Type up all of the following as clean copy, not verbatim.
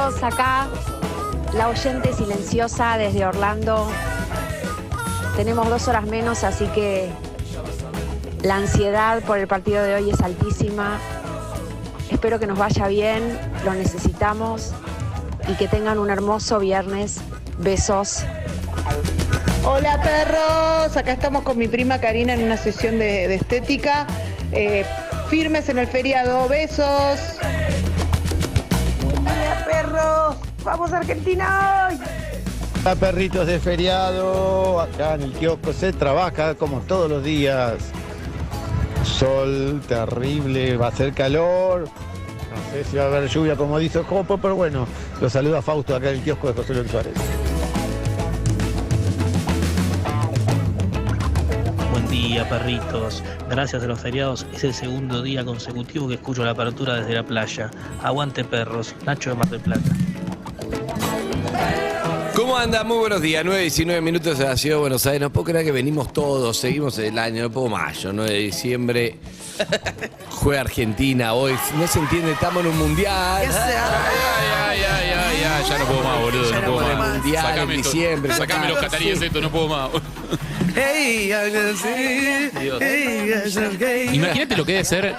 perritos, acá la oyente silenciosa desde Orlando. Tenemos 2 horas menos, así que la ansiedad por el partido de hoy es altísima. Espero que nos vaya bien, lo necesitamos y que tengan un hermoso viernes. Besos. Hola perros, acá estamos con mi prima Karina en una sesión de estética. Firmes en el feriado, besos. Buen día perros, vamos a Argentina hoy. Hola perritos de feriado, acá en el kiosco se trabaja como todos los días. Sol terrible, va a ser calor. No sé si va a haber lluvia como dice Jopo, pero bueno, los saluda Fausto acá en el kiosco de José Luis Suárez. Buen día, perritos. Gracias a los feriados es el segundo día consecutivo que escucho la apertura desde la playa. Aguante perros. Nacho de Mar del Plata. ¿Cómo anda? Muy buenos días, 9:19 minutos de la ciudad de Buenos Aires. No puedo creer que venimos todos, seguimos el año, no puedo mayo, 9 de diciembre. Juega Argentina hoy, no se entiende, estamos en un mundial. Ya no puedo más, boludo, no puedo más. Mundial en diciembre. Sacame los cataríes esto, no puedo más. Imagínate lo que debe ser.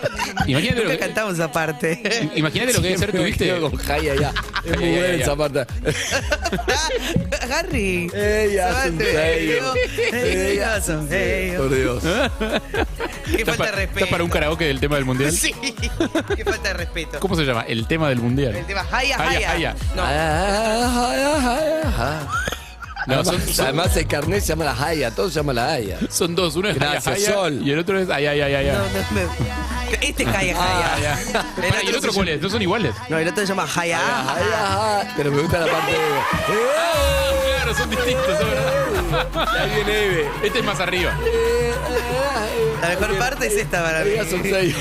Imagínate lo que cantamos aparte. Imagínate lo que debe ser, tuviste. Con Jaya ya. Es muy buena esa parte. Harry. Ella es un sello. Ella es un sello. Por Dios. Qué falta de respeto. ¿Estás para un karaoke del tema del mundial? Sí. Qué falta de respeto. ¿Cómo se llama? El tema del mundial. El tema Haya. No, Además el carnet se llama la Jaya, todo se llama la Jaya. son dos, uno es Gracias, Haya, Sol. y el otro es ay. Este es Haya. ¿Y el otro cuál es? ¿No son iguales? No, el otro se llama Haya. Pero me gusta la parte de... Claro, son distintos. Ahí viene Eve. Este es más arriba. La mejor parte es esta para mí. Ellas son sellos.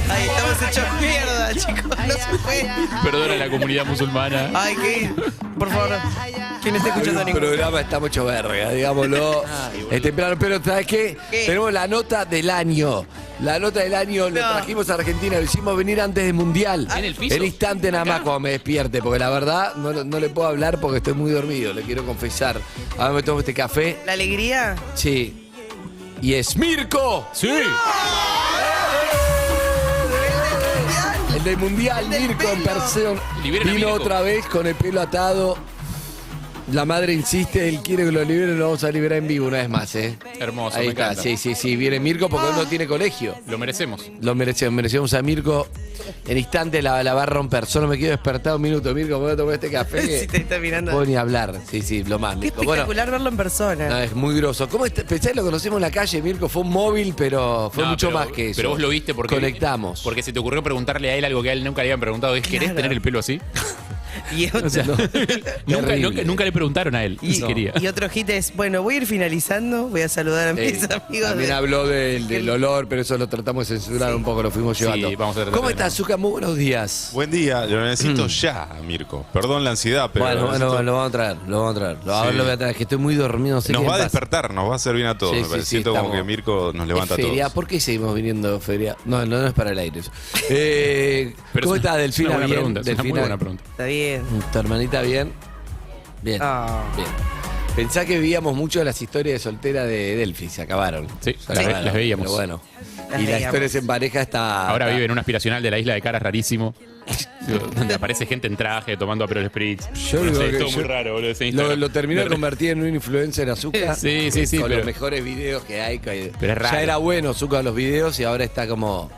Ahí estamos hechos mierda, chicos. No se puede. Perdona a la comunidad musulmana. Ay, ¿qué? Por favor. ¿Quién está escuchando El ningún programa está mucho verga, digámoslo. Es temprano, pero ¿sabes qué? Tenemos la nota del año. La nota del año lo trajimos a Argentina, lo hicimos venir antes del Mundial. ¿En el piso? El instante nada más cuando me despierte, porque la verdad no le puedo hablar porque estoy muy dormido, le quiero confesar. Ahora me tomo este café. ¿La alegría? Sí. Y es Mirko. Sí. El del Mundial, Mirko en persona. Liberen a Vino Mirko. otra vez con el pelo atado. La madre insiste, él quiere que lo liberen, lo vamos a liberar en vivo una vez más, ¿eh? Hermoso, Ahí me está, encanta. sí, viene Mirko porque él no tiene colegio. Lo merecemos. Lo merecemos a Mirko. En instante la va a romper. Solo me quiero despertar un minuto, Mirko, me voy a tomar este café. Si te está mirando. Puedo ni hablar. Sí, lo más, Qué Mirko. Bueno, espectacular verlo en persona. no, es muy groso. ¿Cómo pensás que lo conocimos en la calle, Mirko? Fue un móvil, pero fue No, mucho pero- más que eso. Pero vos lo viste porque Conectamos. Porque se te ocurrió preguntarle a él algo que a él nunca le habían preguntado. ¿Querés Claro. tener el pelo así? Y otro, Nunca le preguntaron a él si quería. y otro hit es, bueno, voy a ir finalizando, voy a saludar a mis amigos. También habló del olor, pero eso lo tratamos de censurar un poco, lo fuimos llevando. vamos a tratar ¿Cómo de estás, Zucca? Muy buenos días. Buen día, lo necesito ya, Mirko. Perdón la ansiedad, pero Bueno, lo necesito. lo vamos a traer. Ahora lo voy a traer, que estoy muy dormido, no sé Nos qué va a me pasa. despertar, nos va a hacer bien a todos. Sí, me sí, parece. sí, Siento como estamos. que Mirko nos levanta a Es feria. todos. ¿Por qué seguimos viniendo feria? No es para el aire eso. Pero ¿Cómo es estás, Delfina? una buena ¿Bien? pregunta, es una muy Delfina, buena pregunta. Está bien. ¿Tu hermanita bien? Bien. Ah. Bien. Pensá que vivíamos mucho de las historias de soltera de Delphi, se acabaron. Sí, Se las acabaron, las veíamos. Pero bueno. Las Y las veíamos. historias en pareja está. Ahora vive en un aspiracional de la isla de Caras rarísimo. Donde aparece gente en traje tomando Aperol Spritz. Yo No digo sé, que es todo yo- muy raro, boludo. ese Lo Instagram. terminó de convertir en un influencer azúcar. Sí, Con pero- los mejores videos que hay. Pero es raro. Ya era bueno Zucca los videos y ahora está como.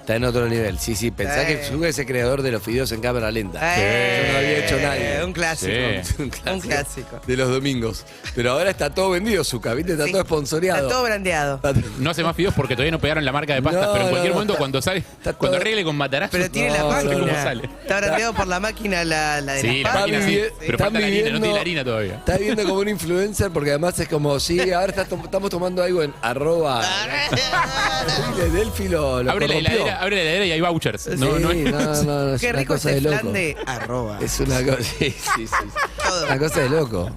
Está en otro nivel. Sí, pensá que Zucca es el creador de los videos en cámara lenta. Eso no había hecho nadie. Un clásico. Sí. Un clásico. De los domingos. Pero ahora está todo vendido, Zucca, ¿viste? Está Sí. todo sponsoreado. Está todo brandeado. No hace más videos porque todavía no pegaron la marca de pastas, No, pero en cualquier no, momento está- cuando sale, está cuando todo- arregle con Matarazzo, Pero tiene la No, máquina. no, cómo sale. Está brandeado por la máquina, la de Sí, las la pastas. máquina sí. vivi- Pero están falta la harina, no viviendo- tiene la harina todavía. Está viendo como un influencer porque además es como, sí, ahora estamos tomando algo en arroba. Delphi lo Abre la corrompió. heladera y hay vouchers. Sí, No, no es- no, es Qué una rico cosa ese de flan loco. de arroba. Es una cosa, sí. Todo. Una cosa de loco.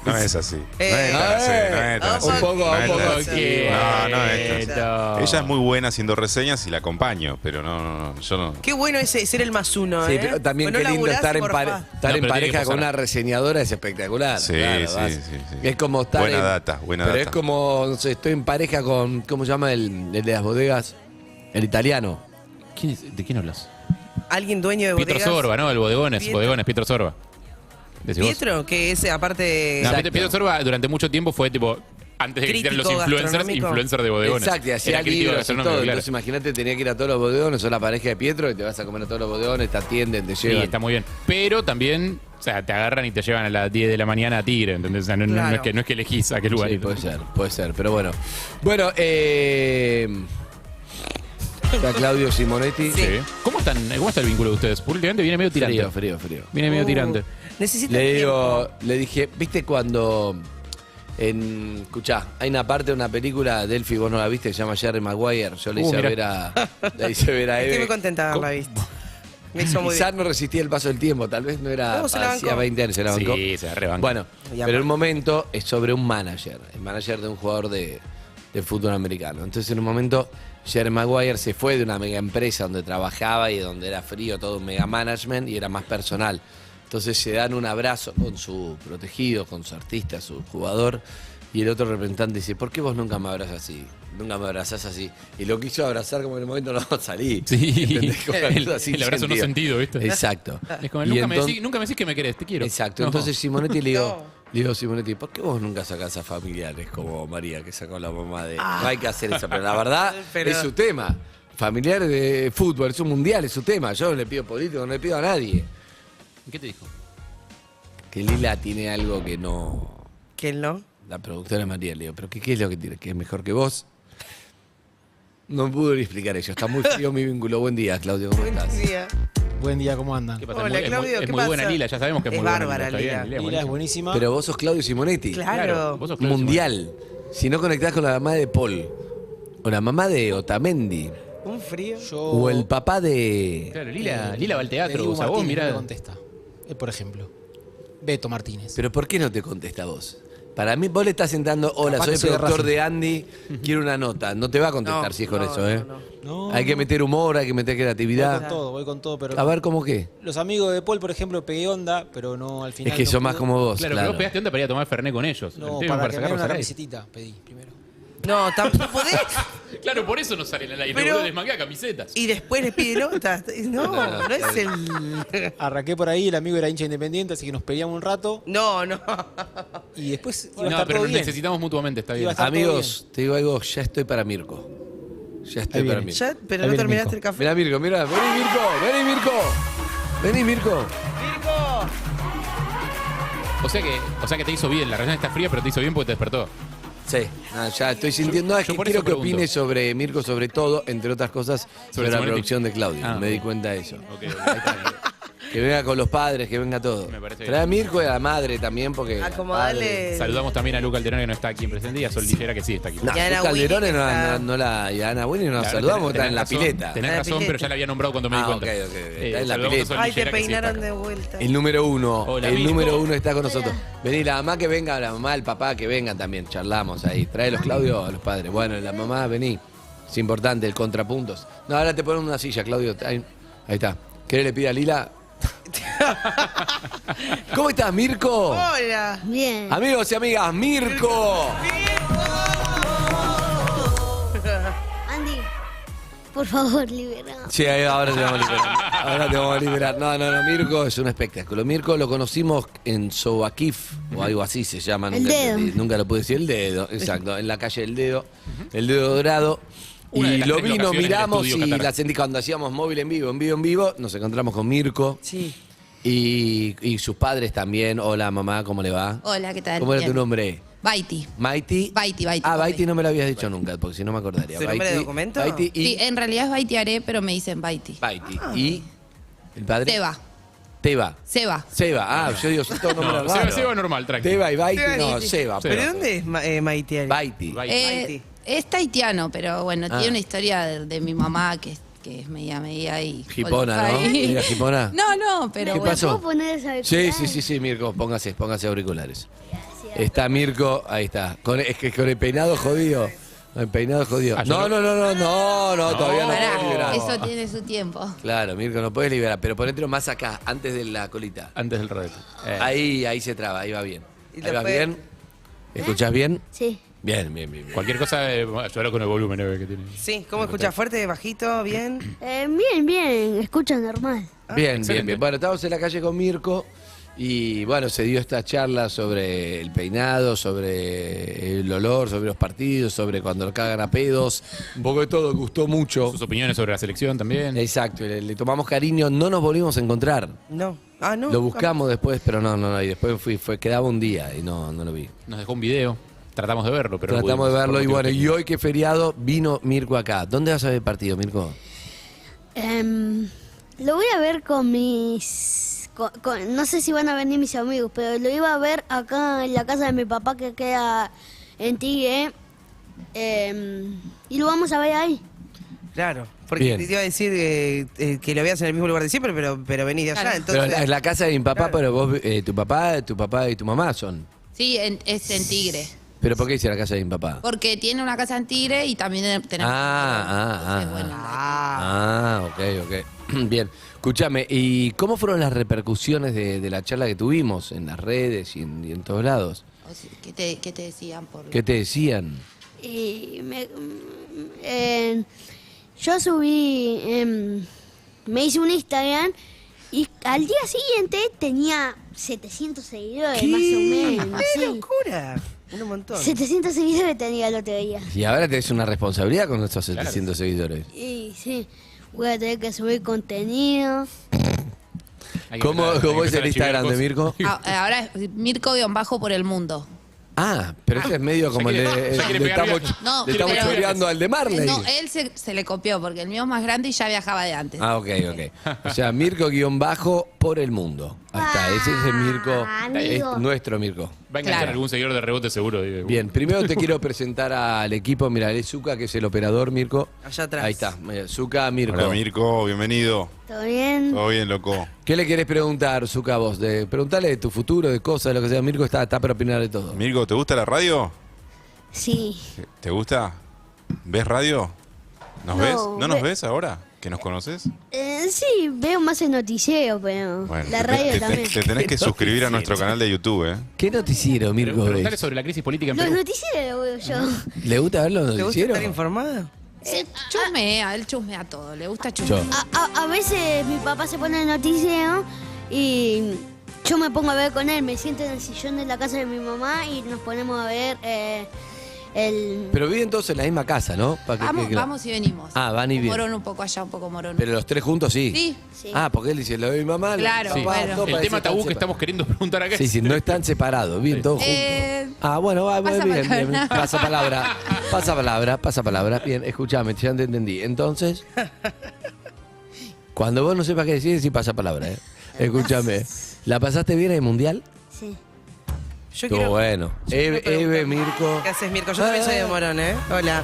No es así. No es tan así. No es tan así. Un poco, No es un tan poco. así. que- No es tan así. Ella es muy buena haciendo reseñas y la acompaño, pero no, yo no. Qué bueno ese ser el más uno, Sí, ¿eh? pero también Bueno, qué lindo laburás estar y en, morfás. estar No, en pero tiene que pareja con pasar. una reseñadora es espectacular. Sí, claro, sí, vas. sí. Es como estar Buena en- data, buena pero data. es como, no sé, estoy en pareja con, ¿cómo se llama el de las bodegas? El italiano. ¿De quién hablas? Alguien dueño de Pietro bodegas. Sorba, ¿no? El bodegones, Pietro Sorba. Decís vos. Pietro, que ese aparte... No, Exacto. Pietro Sorba durante mucho tiempo fue tipo, antes de que existieran los Crítico influencers, gastronómico. influencer de bodegones. Exacto, y hacía Era crítico libros y gastronómico, todo. claro. Entonces imagínate, tenía que ir a todos los bodegones, sos la pareja de Pietro y te vas a comer a todos los bodegones, te atienden, te Sí, llevan. está muy bien. Pero también, o sea, te agarran y te llevan a las 10 de la mañana a Tigre, ¿entendés? O sea, no Claro. es que elegís a qué lugar. Sí, ir. puede ser, pero bueno. Bueno, está Claudio Simonetti. Sí. ¿Cómo está el vínculo de ustedes? Porque últimamente viene medio tirante. Frío. Viene medio tirante. Necesita Le tiempo. le dije, ¿viste cuando escuchá, hay una parte de una película, Delphi, vos no la viste, se llama Jerry Maguire, yo le hice Mirá. ver a Estoy Eve. muy contenta de haberla visto. Me hizo muy Quizás bien. no resistía el paso del tiempo, tal vez no era, No, se la hacía bancó. 20 años, se la bancó. Sí, se la rebanca. Bueno, Y pero en un momento es sobre un manager, el manager de un jugador de fútbol americano. Entonces en un momento Jerry Maguire se fue de una mega empresa donde trabajaba y donde era frío, todo un mega management y era más personal. Entonces se dan un abrazo con su protegido, con su artista, su jugador, y el otro representante dice, ¿por qué vos nunca me abrazas así? Nunca me abrazás así. Y lo quiso abrazar como en el momento no salí. Sí, ¿Entendés? Como una cosa sin el abrazo no sentido, ¿viste? Exacto. Es como, Y nunca, entonces- nunca me decís que me querés, te quiero. Exacto. No. Entonces Simonetti le No. digo, Simonetti, ¿por qué vos nunca sacás a familiares como María, que sacó la mamá de... No hay que hacer eso, pero la verdad Pero- es su tema. Familiar de fútbol, es un mundial, es su tema. Yo no le pido político, no le pido a nadie. ¿Qué te dijo? Que Lila tiene algo que no... ¿Quién no? La productora María, le digo, ¿pero qué es lo que tiene? ¿Que es mejor que vos? No pudo ni explicar eso. Está muy frío mi vínculo. Buen día, Claudio, ¿cómo estás? Buen día. Buen día, ¿cómo andan? ¿Qué pasa? Hola, es muy, Claudio, es ¿qué muy buena pasa? Lila, ya sabemos que es Es muy buena bárbara, Está bien, Lila. es Lila es buenísima. buenísima. Pero vos sos Claudio Simonetti. Claro. Vos sos Claudio Mundial. Si no conectás con la mamá de Paul, o la mamá de Otamendi, Un frío. Yo, o el papá de... Claro, Lila va al teatro, Dibu o sea, vos Martínez no mirá. me contesta. Por ejemplo, Beto Martínez. Pero ¿por qué no te contesta vos? Para mí, vos le estás sentando, hola, Capaz soy que el soy de productor Racing. de Andy, quiero una nota. No te va a contestar No, si es con no, eso, no, ¿eh? No, Hay que meter humor, hay que meter creatividad. voy con todo, pero A ver, ¿cómo qué? los amigos de Paul, por ejemplo, pegué onda, pero no al final. Es que no son más pude. como vos, Claro, claro. pero vos pegaste onda para ir a tomar Fernet con ellos. No, El tema para que me den sacarlos una al aire. camisetita, pedí primero. No, tampoco podés. Claro, por eso no salen al aire, Pero- boludo, desmanguea camisetas. Y después les pide notas. No, no es el... Arranqué por ahí, el amigo era hincha independiente, así que nos peleamos un rato No, no. y después iba a No, estar pero todo nos bien. necesitamos mutuamente, está bien. Iba a estar- Amigos, te digo algo, ya estoy para Mirko. Ya estoy Ahí para viene. Mirko. Ya, pero Ahí no viene terminaste Mirko. el café. Mirá, Mirko, mirá. Vení, Mirko, vení, Mirko. Vení, Mirko. O sea que te hizo bien, la relación está fría, pero te hizo bien porque te despertó. Sí, ya estoy sintiendo. No, es yo que por quiero eso que pregunto. opine sobre Mirko, sobre todo, entre otras cosas, sobre la Simonetti. producción de Claudio. Ah, Me ok. di cuenta de eso. Ok, Que venga con los padres, que venga todo. Me parece Trae a bien. Mirko y a la madre también, porque. Acomodarle. Saludamos también a Luca Calderón que no está aquí en presente y a Sol Lillera que sí está aquí. No, Y a Ana Luca Calderón Winnie, no, que está- no la. Y a Ana Winnie nos Claro, saludamos, tenés está en la razón, pileta. Tenés En la razón, pileta. pero ya la había nombrado cuando me di Ah, cuenta. ok, ok. Está en la saludamos a pileta. Sol Ay, te Lillera, que sí está peinaron acá. de vuelta. El número uno. Hola, el Mirko. número uno está con nosotros. Vení, la mamá que venga, la mamá, el papá que vengan también. Charlamos ahí. Trae los Claudio a los padres. Bueno, la mamá, vení. Es importante, el contrapuntos. No, ahora te ponen una silla, Claudio. Ahí está. ¿Querés le pide a Lila? ¿Cómo estás, Mirko? Hola. Bien. Amigos y amigas, Mirko. Andy, por favor, libera. Sí, ahora te vamos a liberar. Ahora te vamos a liberar. No, Mirko es un espectáculo. Mirko lo conocimos en Sobakif, o algo así se llama. El dedo. Nunca lo pude decir. El dedo, exacto. En la calle El Dedo. El Dedo Dorado. Una de Y las lo tres vino, locaciones del miramos estudio y Qatar. la sentí cuando hacíamos móvil en vivo, nos encontramos con Mirko Sí. y sus padres también. Hola mamá, ¿cómo le va? Hola, ¿qué tal? ¿Cómo era tu Bien. nombre? Baiti. Maiti. Baiti. Ah, Baiti no me lo habías dicho nunca, porque si no me acordaría. ¿Su nombre de Baiti- documento? Baiti y Sí, en realidad es Baitiaré, pero me dicen Baiti. Baiti. ¿Y el padre? Seba. Teba. Seba. Seba. Ah, yo digo, son todos nombres No, raros. Seba normal, tranquilo. Teba y Baiti, Seba no, y- Seba. ¿Pero de dónde es Maitiari? Baiti. Eh, es taitiano, pero bueno, Ah. tiene una historia de mi mamá que es media y... Hipona, ¿no? Ay. ¿Era hipona? No, pero ¿Qué bueno. pasó? ¿Puedo poner esa Sí, Mirko, póngase auriculares. Está Mirko, ahí está. Es que con el peinado jodido. El peinado jodido. Ah, No, todavía no Pará, puedes liberar. eso tiene su tiempo. Claro, Mirko, no puedes liberar, pero ponételo más acá, antes de la colita. Antes del rodete. Ahí se traba, ahí va bien. Y Ahí va después- bien. ¿Escuchás bien? Sí. Bien. Cualquier cosa, ayúdalo con el volumen que tiene. Sí, ¿cómo escuchas? ¿Fuerte, bajito, bien? Bien, escucha normal. Bien. Bueno, estamos en la calle con Mirko y bueno, se dio esta charla sobre el peinado, sobre el olor, sobre los partidos, sobre cuando lo cagan a pedos, un poco de todo, gustó mucho. Sus opiniones sobre la selección también. Exacto, le tomamos cariño, no nos volvimos a encontrar. No. Ah, no. Lo buscamos después, pero no, y después quedaba un día y no lo vi. Nos dejó un video. Tratamos de verlo, pero Tratamos de no verlo pudimos, y por bueno, motivos y hoy que es feriado vino Mirko acá. ¿Dónde vas a ver el partido, Mirko? Lo voy a ver con mis... no sé si van a venir mis amigos, pero lo iba a ver acá en la casa de mi papá que queda en Tigre. Y lo vamos a ver ahí. Claro, porque Bien. te iba a decir que lo veas en el mismo lugar de siempre, pero venís de allá, Claro. entonces... Pero es la casa de mi papá, Claro. pero vos, tu papá y tu mamá son. Sí, es en Tigre. ¿Pero por qué dice la casa de mi papá? Porque tiene una casa en Tigre y también tenemos... Entonces, bueno, Ok. Bien. Escúchame, ¿y cómo fueron las repercusiones de la charla que tuvimos en las redes y en todos lados? ¿qué te decían? ¿Qué te decían? Y yo subí, me hice un Instagram y al día siguiente tenía 700 seguidores, más o menos. ¡Qué Sí. locura! Un montón. 700 seguidores tenía el otro día. Y ahora tenés una responsabilidad con nuestros 700 seguidores. Y sí, voy a tener que subir contenido. Hay que ¿Cómo empezar a es el archivar Instagram de cosas. Mirko? Ahora es Mirko-bajo por el mundo. Ah, pero ese es medio como ya quiere le pegar estamos, viajes. No, le estamos pero- choreando al de Marley. No, él se le copió porque el mío es más grande y ya viajaba de antes. Ah, ok. O sea, Mirko-bajo por el mundo. Ahí está, ese es el Mirko, amigo. es nuestro Mirko. Va a enganchar Claro. algún seguidor de rebote seguro. digo. Bien, primero te quiero presentar al equipo. Mira, es Zuka, que es el operador, Mirko. Allá atrás. Ahí está, mira, Zuka, Mirko. Hola Mirko, bienvenido. ¿Todo bien? Todo bien, loco. ¿Qué le querés preguntar, Zuka, a vos? Preguntale de tu futuro, de cosas, de lo que sea. Mirko está para opinar de todo. Mirko, ¿te gusta la radio? Sí. ¿Te gusta? ¿Ves radio? ¿Nos No, ves? ¿No nos ve- ves ahora? ¿Que nos conoces? Sí, veo más el noticiero, pero Bueno, la radio también. te tenés que suscribir a nuestro canal de YouTube, ¿eh? ¿Qué noticiero, Mirko? Preguntale ves? sobre la crisis política en Los Perú. noticieros lo veo yo. ¿Le gusta ver los ¿Te gusta noticieros? estar informada? Chusmea, él chusmea todo, le gusta chusmear. Yo. A veces mi papá se pone el noticiero y yo me pongo a ver con él. Me siento en el sillón de la casa de mi mamá y nos ponemos a ver el... Pero viven todos en la misma casa, ¿no? Vamos y venimos. Ah, van y Un vienen. morón un poco allá, un poco morón. Pero los tres juntos sí. Sí. Sí. Ah, porque él dice, lo de mi mamá. Claro, Sí. bueno. todo El parece tema tan tabú que separado. estamos queriendo preguntar acá. Sí, no están separados, bien, todos juntos. Ah, bueno, va, pasa bien, palabra. bien. Pasa palabra. Bien, escúchame, ya te entendí. Entonces, cuando vos no sepas qué decir, sí pasa palabra, ¿eh? Escúchame. ¿La pasaste bien en el mundial? Sí. Yo Estuvo bueno. quiero preguntar- Eve, Mirko. ¿Qué haces, Mirko? Yo también soy de Morón, ¿eh? Hola,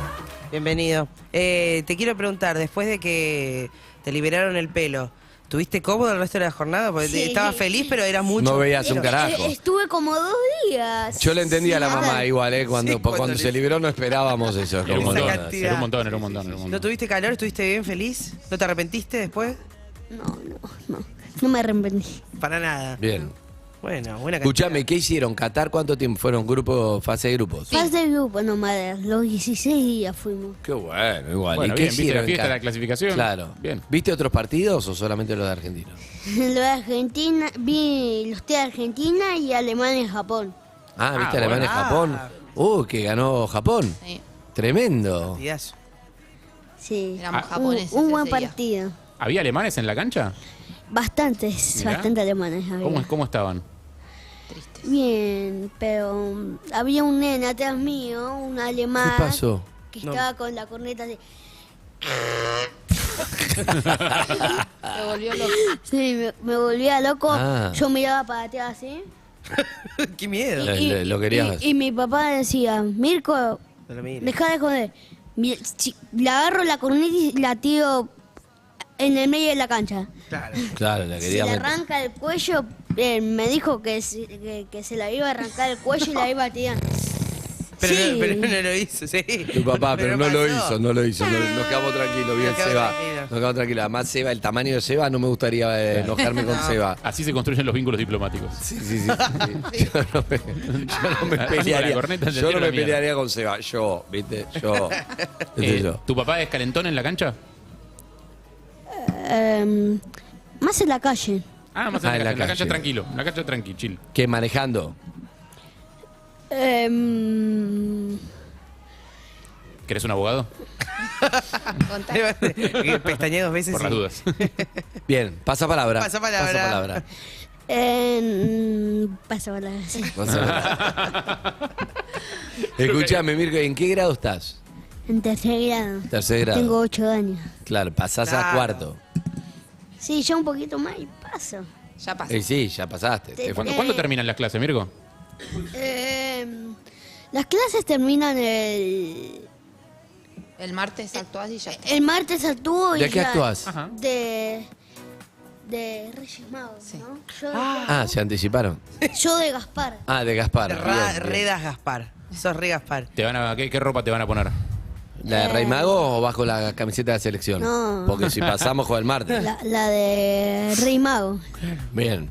bienvenido. Te quiero preguntar, después de que te liberaron el pelo, ¿tuviste cómodo el resto de la jornada? Porque Sí. estabas feliz, pero era mucho. No veías un pelo. carajo. Estuve como 2 días. Yo le entendí a la sin mamá nada. igual, ¿eh? Cuando, Sí, cuando cuando se le- liberó no esperábamos eso. Era un como montón, todas. cantidad. era un montón. ¿No tuviste calor? ¿Estuviste bien, feliz? ¿No te arrepentiste después? No me arrepentí. Para nada. Bien. Bueno, buena Escuchame, ¿qué hicieron? ¿Qatar cuánto tiempo? ¿Fueron fase de grupos? Fase de grupo nomás, los 16 días fuimos. Qué bueno, igual. Bueno, ¿Y qué bien, ¿viste hicieron? la fiesta en de la Qatar? clasificación? Claro. Bien. ¿Viste otros partidos o solamente los de Argentina? Lo de Argentina, vi los de Argentina y Alemania y Japón. Ah, ¿viste Ah, Alemania bueno. Japón? Que ganó Japón. Sí, Tremendo. Partidazo. Sí. éramos Ah. japoneses. Un buen ese día. partido. ¿Había alemanes en la cancha? Bastantes Mirá. alemanes había. ¿Cómo estaban? Tristes. Bien, pero había un nene atrás mío, un alemán. ¿Qué pasó? Que estaba con la corneta de... Se volvió loco. Sí, me volvía loco. Ah. Yo miraba para atrás, ¿sí? Qué miedo. Lo querías. Y mi papá decía, Mirko, No lo mires. deja de joder. Le agarro la corneta y la tiro en el medio de la cancha. Claro. Claro, la Se quería le meter. arranca el cuello, me dijo que se la iba a arrancar el cuello y la iba a tirar. Pero, Sí. pero no lo hizo, sí. Tu papá, pero no lo pasó. hizo. Nos quedamos tranquilos, bien Nos quedamos Seba. tranquilos. Nos quedamos tranquilos. Además, Seba, el tamaño de Seba, no me gustaría enojarme con Seba. Así se construyen los vínculos diplomáticos. Sí. Yo no me pelearía. corneta, Yo no la me mierda. pelearía con Seba. Yo, ¿viste? Yo. ¿Tu papá es calentón en la cancha? Más en la calle. Ah, más en la cancha tranquilo. En la cancha tranqui, chill. ¿Qué, manejando? ¿Querés un abogado? Pestañé 2 veces. Por las dudas. Bien, pasa palabra. Pasa palabra. Paso por la sí. Escuchame, Mirko, ¿en qué grado estás? En tercer grado. Tercer grado. Tengo 8 años. Claro, pasás a Claro. cuarto. Sí, ya un poquito más y paso. Ya pasó. Sí, ya pasaste. ¿Cuándo terminan las clases, Mirko? Las clases terminan el martes actuás y ya está. El martes actúo y ¿De qué ya- actuás? Ajá. De Reyes Magos, ¿no? ¿se anticiparon? Yo de Gaspar. De Gaspar. bien. Redas Gaspar. Sos re Gaspar. ¿Qué ropa te van a poner? ¿La de Rey Mago o bajo la camiseta de selección? No. Porque si pasamos con el martes. La de Rey Mago. Bien.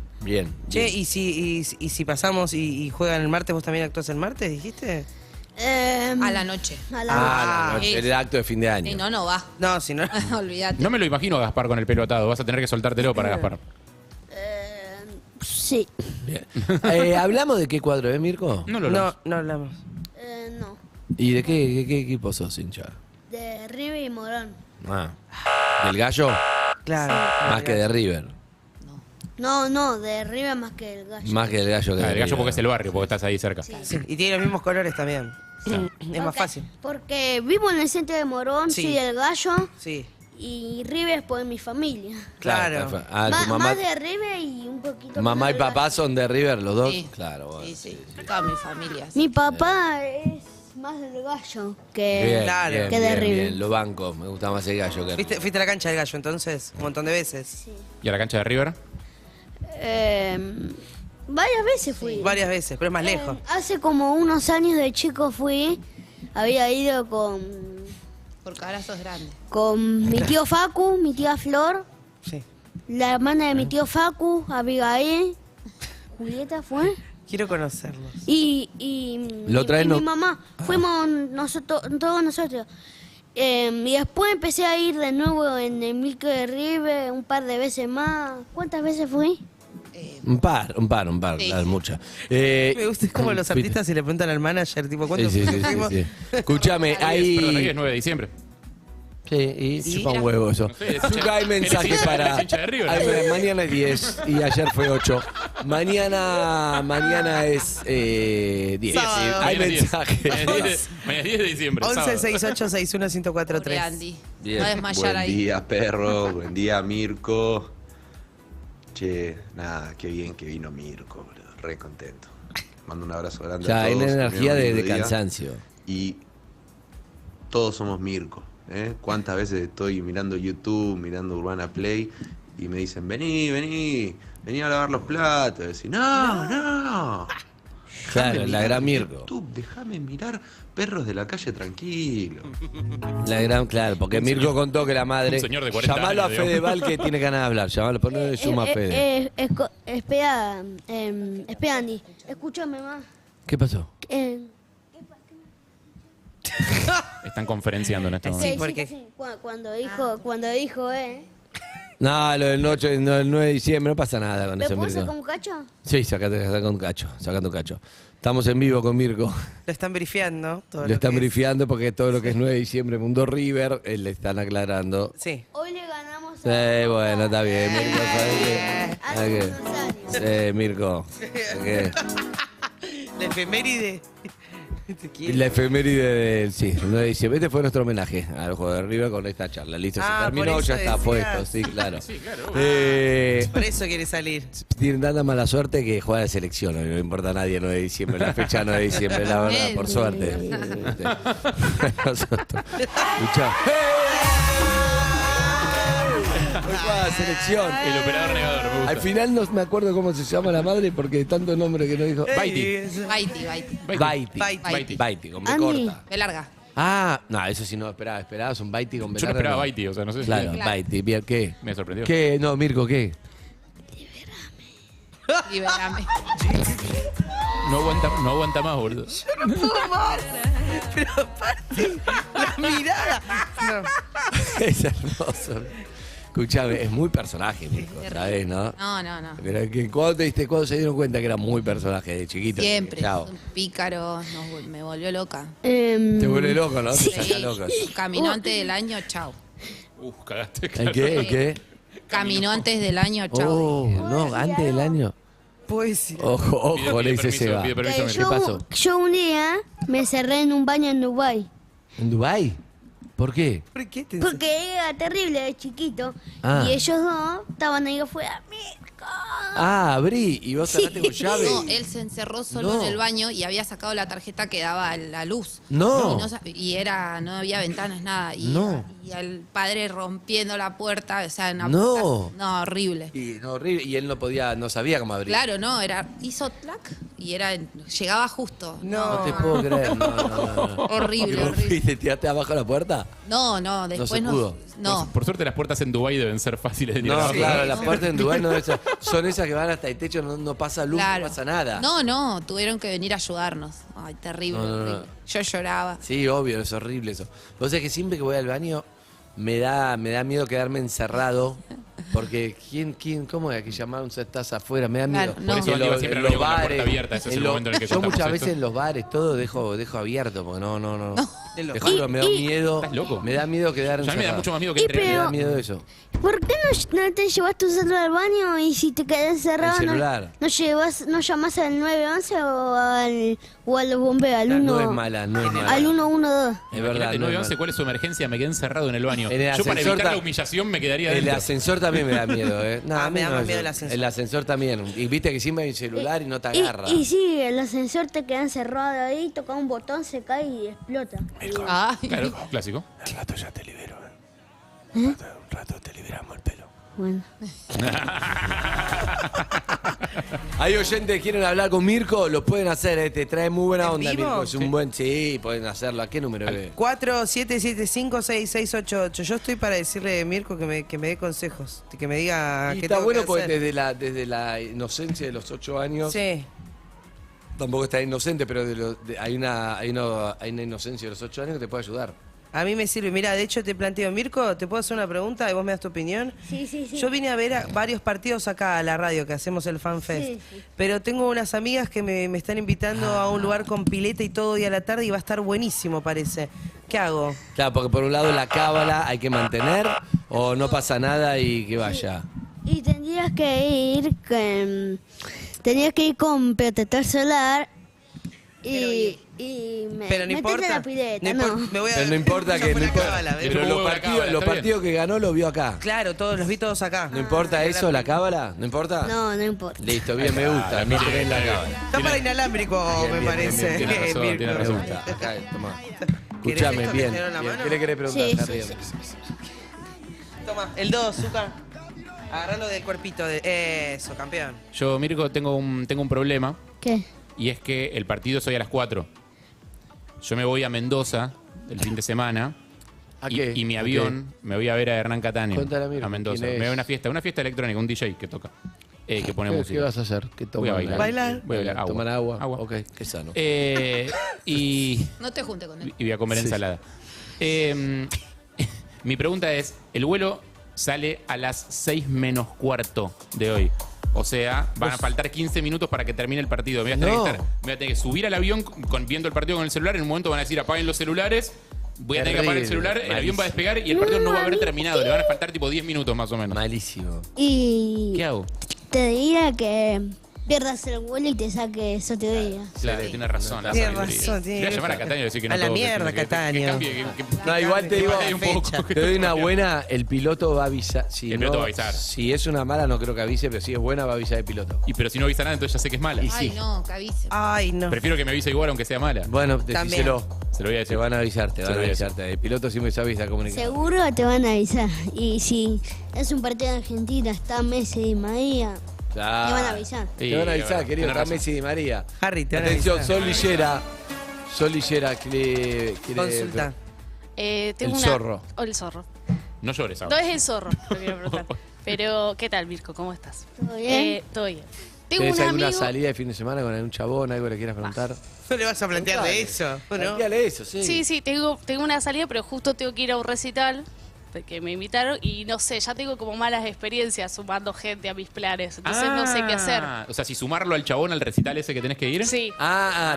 Che, ¿y si pasamos y juegan el martes, vos también actuás el martes, dijiste? A la noche. A la La noche, el acto de fin de año. Y no va. No, si no. Olvídate. No me lo imagino a Gaspar con el pelo atado. Vas a tener que soltártelo para Gaspar. Sí. Bien. ¿Hablamos de qué cuadro, Mirko? No lo hablamos. No hablamos. No. ¿Y de qué equipo sos, hincha? De River y Morón. ¿Del Gallo? Claro. Más que de River. No, de River más que el Gallo. Más que del Gallo que de El gallo River. porque es el barrio, porque estás ahí cerca. Sí, y tiene los mismos colores también. Es más fácil. Porque vivo en el centro de Morón, Sí. soy del Gallo Sí. y River es por mi familia. Claro. Tu Más, mamá, más de River y un poquito mamá más y del papá Gallo. son de River, los dos. Sí. Claro, bueno. Sí. Toda mi familia. Mi papá es más del Gallo que, Bien, Claro. bien, que de bien, River. bien. Lo banco, me gusta más el Gallo que Fuiste a la cancha del Gallo entonces, un montón de veces. ¿Y a la cancha de River? Varias veces fui. Varias veces, pero es más lejos. Hace como unos años de chico fui, había ido Porque ahora sos grande. con mi tío Facu, mi tía Flor, Sí. la hermana de mi tío Facu, Abigail, Julieta fue, Quiero conocerlos. y Lo traen, no- mi mamá. Fuimos todos nosotros. Y después empecé a ir de nuevo en el Milk de River un par de veces más. ¿Cuántas veces fui? Un par, Sí. las muchas. Me gusta como los artistas se le preguntan al manager, tipo, ¿cuánto Sí. fuimos? Escúchame, Perdón, hoy hay. es 9 de diciembre. Sí, y Sí. chupa un huevo eso. sé, Zucca, hay mensajes eres para. hincha de River. Mañana es 10 y ayer fue 8. Mañana es 10. Sábado. Hay Mañana es 10. mensajes. Mañana es 10 de diciembre. 11 sábado. 68 61 Pobre 1043. Andy. Bien. No desmayar Buen ahí. día, perro. Buen día, Mirko. Che, nada, qué bien que vino Mirko, boludo. Re contento. Mando un abrazo grande a Ya, hay todos. una energía que tengan un de lindo día. cansancio. Y todos somos Mirko. ¿Cuántas veces estoy mirando YouTube, mirando Urbana Play y me dicen, vení a lavar los platos? Y decís, no. Claro, Dejame la mirar gran Mirko. YouTube, déjame mirar perros de la calle tranquilo. La gran, claro, porque Mirko contó que la madre. Un señor de 40 Llamalo a años, digamos. Fedeval que tiene ganas de hablar. Llamalo, ponle suma a Fede. Espera, Andy, escúchame más. ¿Qué pasó? Están conferenciando en este Sí, momento. porque- sí, cuando dijo, No, lo del 9 de diciembre, no pasa nada con ¿me eso, puedo Mirko. sacar un cacho? Sí, sacando un cacho. Estamos en vivo con Mirko. Lo están brifiando. Todo Lo lo están que es. brifiando porque todo lo que es 9 de diciembre, Mundo River, le están aclarando. Sí. Hoy le ganamos Sí, bueno, está bien, Mirko, ¿sabes hace qué? unos años. Mirko. ¿Qué? La efeméride. Te quiero. La efeméride del 9 de diciembre. Este fue nuestro homenaje al juego de River con esta charla. Listo, se terminó, por eso ya está decías. puesto, sí, claro. Sí, claro. Por eso quiere salir. Tienen tanta mala suerte que juega de selección, no le importa a nadie el 9 de diciembre, la fecha 9 de diciembre, la verdad, por suerte. Nosotros. Escuchá. Hoy juega la selección. El operador negador, me gusta. Al final no me acuerdo cómo se llama la madre porque de tanto nombre que no dijo. Baiti, con B corta. De larga. Ah, no, eso sí no esperaba. Esperabas un Baiti con B Yo no larga, esperaba Baiti, o sea, no sé si... Claro, Baiti. Bien, ¿qué? Me sorprendió. ¿Qué? No, Mirko, ¿qué? Liberame. No aguanta más, boludo. Yo no puedo más. Pero aparte, la mirada. No. Es hermoso. Escuchame, es muy personaje, Mirko, ¿sabes, no? No. Pero que cuando se dieron cuenta que era muy personaje de chiquito. Siempre. Chao. Un pícaro. Me volvió loca. Te vuelve loco, ¿no? Sí. Te saca loco. Caminó antes del año, chao. Cagaste. ¿En qué? ¿En qué? Caminó antes del año, chao. Oh, no, antes del año. Poesía. Ojo, le dice permiso, Seba. pide permiso. ¿Qué pasó? Yo un día me cerré en un baño en Dubái. ¿En Dubái? ¿Por qué? ¿Por qué te Porque era terrible de chiquito. Ah. Y ellos dos estaban ahí afuera. Ah, abrí. ¿Y vos cerraste con llave? No, él se encerró solo No. en el baño y había sacado la tarjeta que daba la luz. No. Y no había ventanas, nada. Y al padre rompiendo la puerta, o sea, No. No, horrible. Y, no, horrible. Y él no sabía cómo abrir. Claro, no, hizo tlac y llegaba justo. No te puedo creer. No. Horrible, ¿Y vos horrible. fuiste, tiraste abajo de la puerta? No, después se pudo. No. Por suerte las puertas en Dubái deben ser fáciles de tirar No, abajo. claro, las puertas en Dubái son esas que van hasta el techo, no pasa luz, Claro. no pasa nada. No, tuvieron que venir a ayudarnos. Ay, terrible, No. horrible. Yo lloraba. Sí, obvio, es horrible eso. Vos sabés que siempre que voy al baño me da miedo quedarme encerrado. Porque ¿cómo es que llamaron estás afuera? Me da miedo. Claro, no. Por eso En iba siempre al baño con la puerta abierta, ese es el momento en el que yo contamos muchas veces esto. en los bares todo dejo abierto, porque no. Te juro, me da miedo. ¿Estás loco? Me da miedo quedar Ya me da encerrado. mucho más miedo que entrar. Me da miedo eso. ¿Por qué no te llevas tu celular al baño y si te quedas encerrado El celular. no llamas al 911 o a los bomberos, al 1 No es mala. al 112? Es verdad. Imagínate, no es 911, mala. ¿cuál es su emergencia? Me quedé encerrado en el baño. En el Yo para ascensor evitar la humillación me quedaría El dentro. ascensor también me da miedo, ¿eh? No, a mí me da no, más miedo eso. el ascensor. El ascensor también. Y viste que siempre hay un celular y no te agarra. Y sí, el ascensor te queda encerrado ahí, toca un botón, se cae y explota. Ay. Claro, clásico. Al rato ya te libero, ¿eh? Un rato te liberamos el pelo. Bueno. Hay oyentes que quieren hablar con Mirko, lo pueden hacer, ¿eh? Te trae muy buena ¿En onda, vivo? Mirko. Es un buen... Sí, pueden hacerlo. ¿A qué número, bebé? 47756688. Yo estoy para decirle a Mirko que me dé consejos, que me diga Y qué está tengo bueno que porque hacer. desde la inocencia de los 8 años... Sí. Tampoco está inocente, pero hay una inocencia de los 8 años que te puede ayudar. A mí me sirve. Mira, de hecho te planteo, Mirko, ¿te puedo hacer una pregunta y vos me das tu opinión? Sí. Yo vine a ver varios partidos acá a la radio que hacemos el Fan Fest, Sí. pero tengo unas amigas que me están invitando a un lugar con pileta y todo día a la tarde y va a estar buenísimo, parece. ¿Qué hago? Claro, porque por un lado la cábala hay que mantener o no pasa nada y que vaya. Y tendrías que ir con protector solar y Pero no metete importa. la pileta, No no. importa, me voy a- Pero no importa Esa que... fue no la importa- cábala, ¿ves? pero Pero los hubo la partidos, cábala, los está partidos que ganó los vio acá. Claro, los vi todos acá. ¿No importa eso, la cábala? ¿No importa? No importa. Listo, bien, me gusta. No tenés la cábala. Está para inalámbrico, me parece. Tiene razón, Mirko. tiene Me razón. gusta. Acá, toma. ¿Querés Escuchame, esto? bien. ¿Te tiraron la bien. mano? ¿Qué le querés preguntar? Sí, Harry? Toma, el 2, Zucca. Agarralo del cuerpito. Eso, campeón. Yo, Mirko, tengo un problema. ¿Qué? Y es que el partido es hoy a las 4. Yo me voy a Mendoza el fin de semana. ¿A y, qué? y mi ¿A avión me voy a ver a Hernán Cataño. Cuéntale, Mirko, a Mendoza. ¿quién es? Me voy a una fiesta electrónica, un DJ que toca. Que pone ¿Qué música. vas a hacer? ¿Qué Voy a toman? bailar. Voy a bailar. Agua. ¿Tomar agua? Agua. Ok, qué sano. Y No te junte con él. voy a comer Sí. ensalada. Mi pregunta es, el vuelo sale a las 6 menos cuarto de hoy. O sea, van a faltar 15 minutos para que termine el partido. Me voy a tener, No. me voy a tener que subir al avión viendo el partido con el celular. En un momento van a decir apaguen los celulares. Voy a tener que apagar el Terrible, celular, el avión malísimo. va a despegar y el partido no va a haber terminado. Le van a faltar tipo 10 minutos más o menos. Malísimo. Y ¿Qué hago? te diría que pierdas el vuelo y te saques otro día. Claro, tiene razón. La Tiene sabiduría. razón, tiene Voy a llamar a razón. Cataño y decir que no A la todo, mierda, que Cataño. cambie, No, igual te digo, vaya un poco. te doy una buena, el piloto va a avisar. Si El piloto no- va a avisar. Si es una mala, no creo que avise, pero si es buena, va a avisar el piloto. Pero si no avisa nada, entonces ya sé que es mala. Ay, no, que avise. Ay, no. Prefiero que me avise igual aunque sea mala. Bueno, También. decíselo. Se lo voy a decir. Te van a avisar, te Se van lo a voy a decir. avisarte. El piloto siempre se avisa comunicar. Seguro te van a avisar. Y si es un partido de Argentina, está Messi y María, Claro. te van a avisar. Sí, Te van a avisar, verdad, querido. tenés Está razón. Messi y María. Harry, te van a Atención, avisar. Sol Lillera quiere Consulta. El Tengo zorro. O el zorro. No llores No ahora. es el zorro, lo quiero preguntar. Pero, ¿qué tal, Mirko? ¿Cómo estás? ¿Todo bien? Todo bien. Tengo ¿Tenés un alguna amigo... salida de fin de semana con algún chabón, algo que le quieras preguntar? No le vas a plantear de eso, ¿no? Planteale eso, sí. Sí, tengo una salida, pero justo tengo que ir a un recital que me invitaron y no sé, ya tengo como malas experiencias sumando gente a mis planes. Entonces no sé qué hacer. O sea, si sumarlo al chabón al recital ese que tenés que ir. Sí.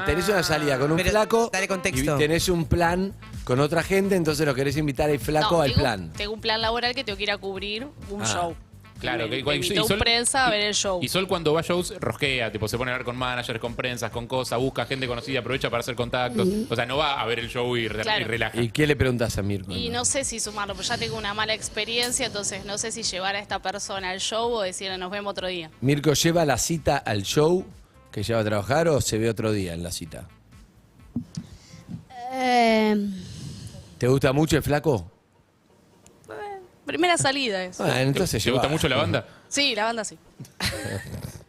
Tenés una salida con un Pero flaco dale contexto. y tenés un plan con otra gente, entonces lo querés invitar al flaco No, al tengo- plan. Tengo un plan laboral que tengo que ir a cubrir un show. Claro, me igual- invitó y Sol- prensa a ver el show. Y Sol cuando va a shows rosquea, tipo se pone a hablar con managers, con prensas, con cosas, busca gente conocida, aprovecha para hacer contactos. O sea, no va a ver el show y Claro. relaja. ¿Y qué le preguntás a Mirko? Y no sé si sumarlo, porque ya tengo una mala experiencia, entonces no sé si llevar a esta persona al show o decirle nos vemos otro día. ¿Mirko lleva la cita al show que lleva a trabajar o se ve otro día en la cita? ¿Te gusta mucho el flaco? Primera salida es. Bueno, entonces ¿Te gusta lleva. mucho la banda? Sí, la banda sí.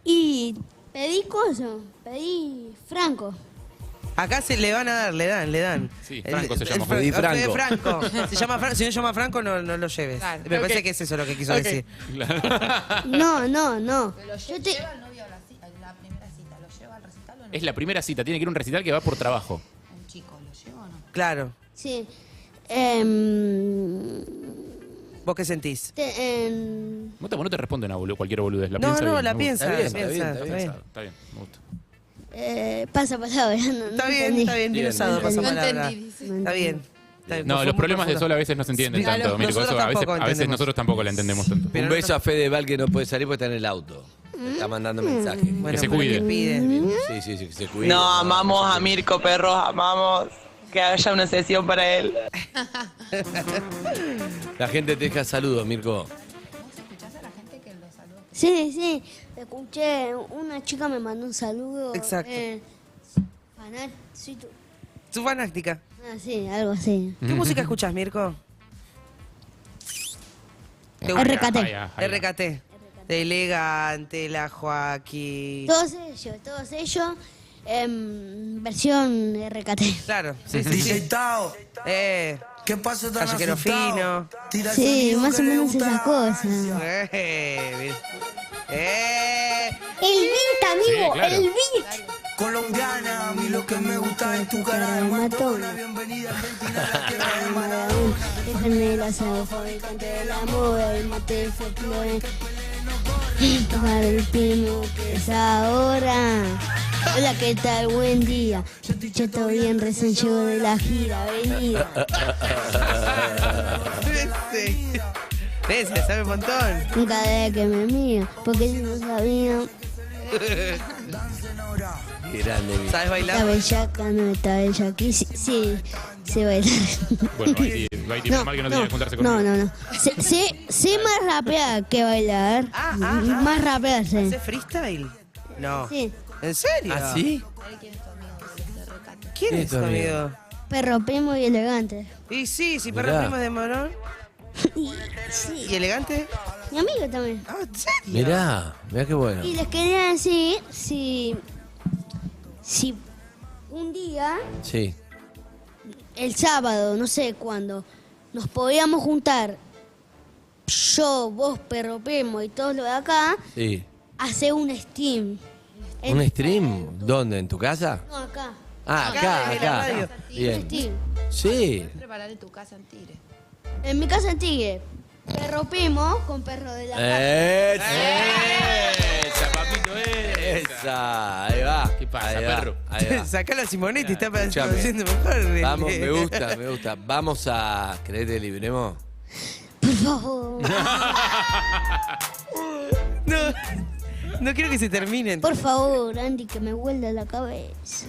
Y pedí cosas, pedí Franco. Acá se le van a dar, le dan. Sí, Franco se llama. Pedí Franco. Franco. Se llama Franco. Si no se llama Franco, no lo lleves. Claro. Me parece Ok. que es eso lo que quiso Ok. decir. No. Yo te... ¿Lleva al novio a la primera cita? ¿Lo lleva al recital o no? Es la primera cita, tiene que ir a un recital que va por trabajo. Un chico, ¿lo lleva o no? Claro. Sí. ¿Vos qué sentís? Vos no te responden a cualquier boludez. La No, piensa no, bien, la me piensa, gusta. la piensa, está bien. Está bien, me gusta. Pasa palabra. Está bien, bien usado, pasa No palabra. entendí, dice. Está bien. No, los problemas de Sol a veces no se entienden Sí, tanto, claro, Mirko. nosotros Eso a veces, tampoco a veces entendemos. nosotros tampoco la entendemos tanto. Un beso a Fedeval que no puede salir porque está en el auto. Te está mandando mensajes. Bueno, Que se pero cuide. ¿qué pide? Sí, que se cuide. No, amamos a Mirko, perros, amamos que haya una sesión para él. La gente te deja saludos, Mirko. Sí. Escuché, una chica me mandó un saludo. Exacto. Fanático. Su fanática. Sí, algo así. ¿Qué música escuchás, Mirko? ¿Te RKT. RKT. De Elegante, La Joaquín. Todos ellos, versión RKT. Claro, sí. DJ Tao. ¿Qué pasó tan Callejero Fino. Sí, más o menos esas cosas. Bien. El beat, amigo, Sí, claro. el beat. Colombiana, a mí lo que me gusta es tu cara de matona. Bienvenida a Argentina, Déjenme la asado fabricante de la moda, el mate folclore. Para el primo que es ahora. Hola, ¿qué tal? Buen día. Yo todo bien, recién llego de la gira, venida. Ese, sabe un montón. Nunca de que me mira, porque yo no sabía. Qué grande, Mirko. ¿Sabes La bailar? bellaca no está bella aquí. Sí, sé bailar. Bueno, ahí tiene normal que no tenía que juntarse con No. Sé más rapear que bailar. Más rapear, sé. ¿Hace freestyle? No. Sí. ¿En serio? ¿Ah, sí? ¿Quién es tu amigo? Perro primo y elegante. Y sí, Mirá. perro primo de Morón. Sí. ¿Y elegante? Mi amigo también. Ah, ¿en serio? Mirá qué bueno. Y les quería decir si un día, Sí. el sábado, no sé cuándo, nos podíamos juntar, yo, vos, perro primo y todos los de acá, Sí. hacer un Steam. ¿Un stream? ¿Dónde? ¿En tu casa? No, acá. Ah, acá. desde la radio. Un Bien. Steam. Sí. Preparar en tu casa en Tigre. En mi casa en Tigre, perro primo con perro de la casa. Esa, papito, esa. Ahí va. ¿Qué pasa, Ahí va, perro? ahí va. Sacalo a Simonetti, está Escuchame. produciendo mejor. Vamos, me gusta. Vamos a... ¿Querés que libremos? Por favor. No. No quiero que se terminen. Por favor, Andy, que me vuelva la cabeza.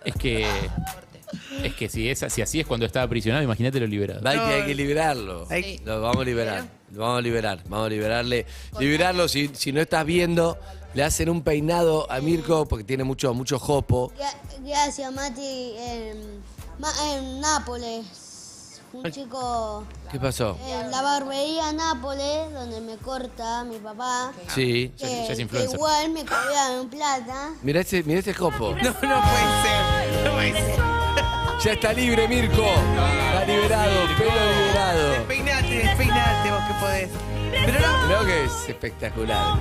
Es que si así es cuando estaba aprisionado, imagínate lo liberado. Hay que liberarlo. Sí. Lo vamos a liberar. Lo vamos a liberar. Vamos a liberarle. Liberarlo, si no estás viendo, le hacen un peinado a Mirko porque tiene mucho jopo. Gracias, Mati. En Nápoles, un chico ¿Qué pasó? en la barbería Nápoles, donde me corta mi papá. Sí. Que, Ya es influencer. que igual me cobraron plata. Mirá ese jopo. No puede ser. No puede ser. Ya está libre, Mirko. Está liberado, pelo liberado. Despeinate vos que podés. Pero no. Creo que es espectacular.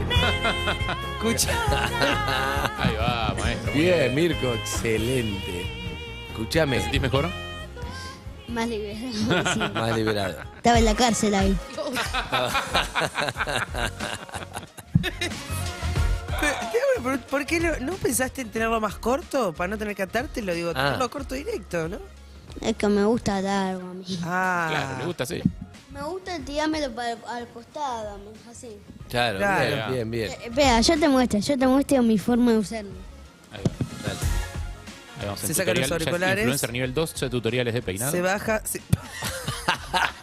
Escucha. Ahí va, maestro. Bien, Mirko, excelente. Escuchame. ¿Te sentís mejor? Más liberado. Sí. Más liberado. Estaba en la cárcel ahí. ¿Por qué no pensaste en tenerlo más corto? Para no tener que atártelo, digo, tenerlo corto directo, ¿no? Es que me gusta largo a mí. Claro, le gusta así. Me gusta tirármelo al costado, así. Claro, bien. Espera, yo te muestro mi forma de usarlo. Ahí va. Dale. Ahí vamos. Se sacan los auriculares. Influencer nivel 2, tutoriales de peinado. Se baja.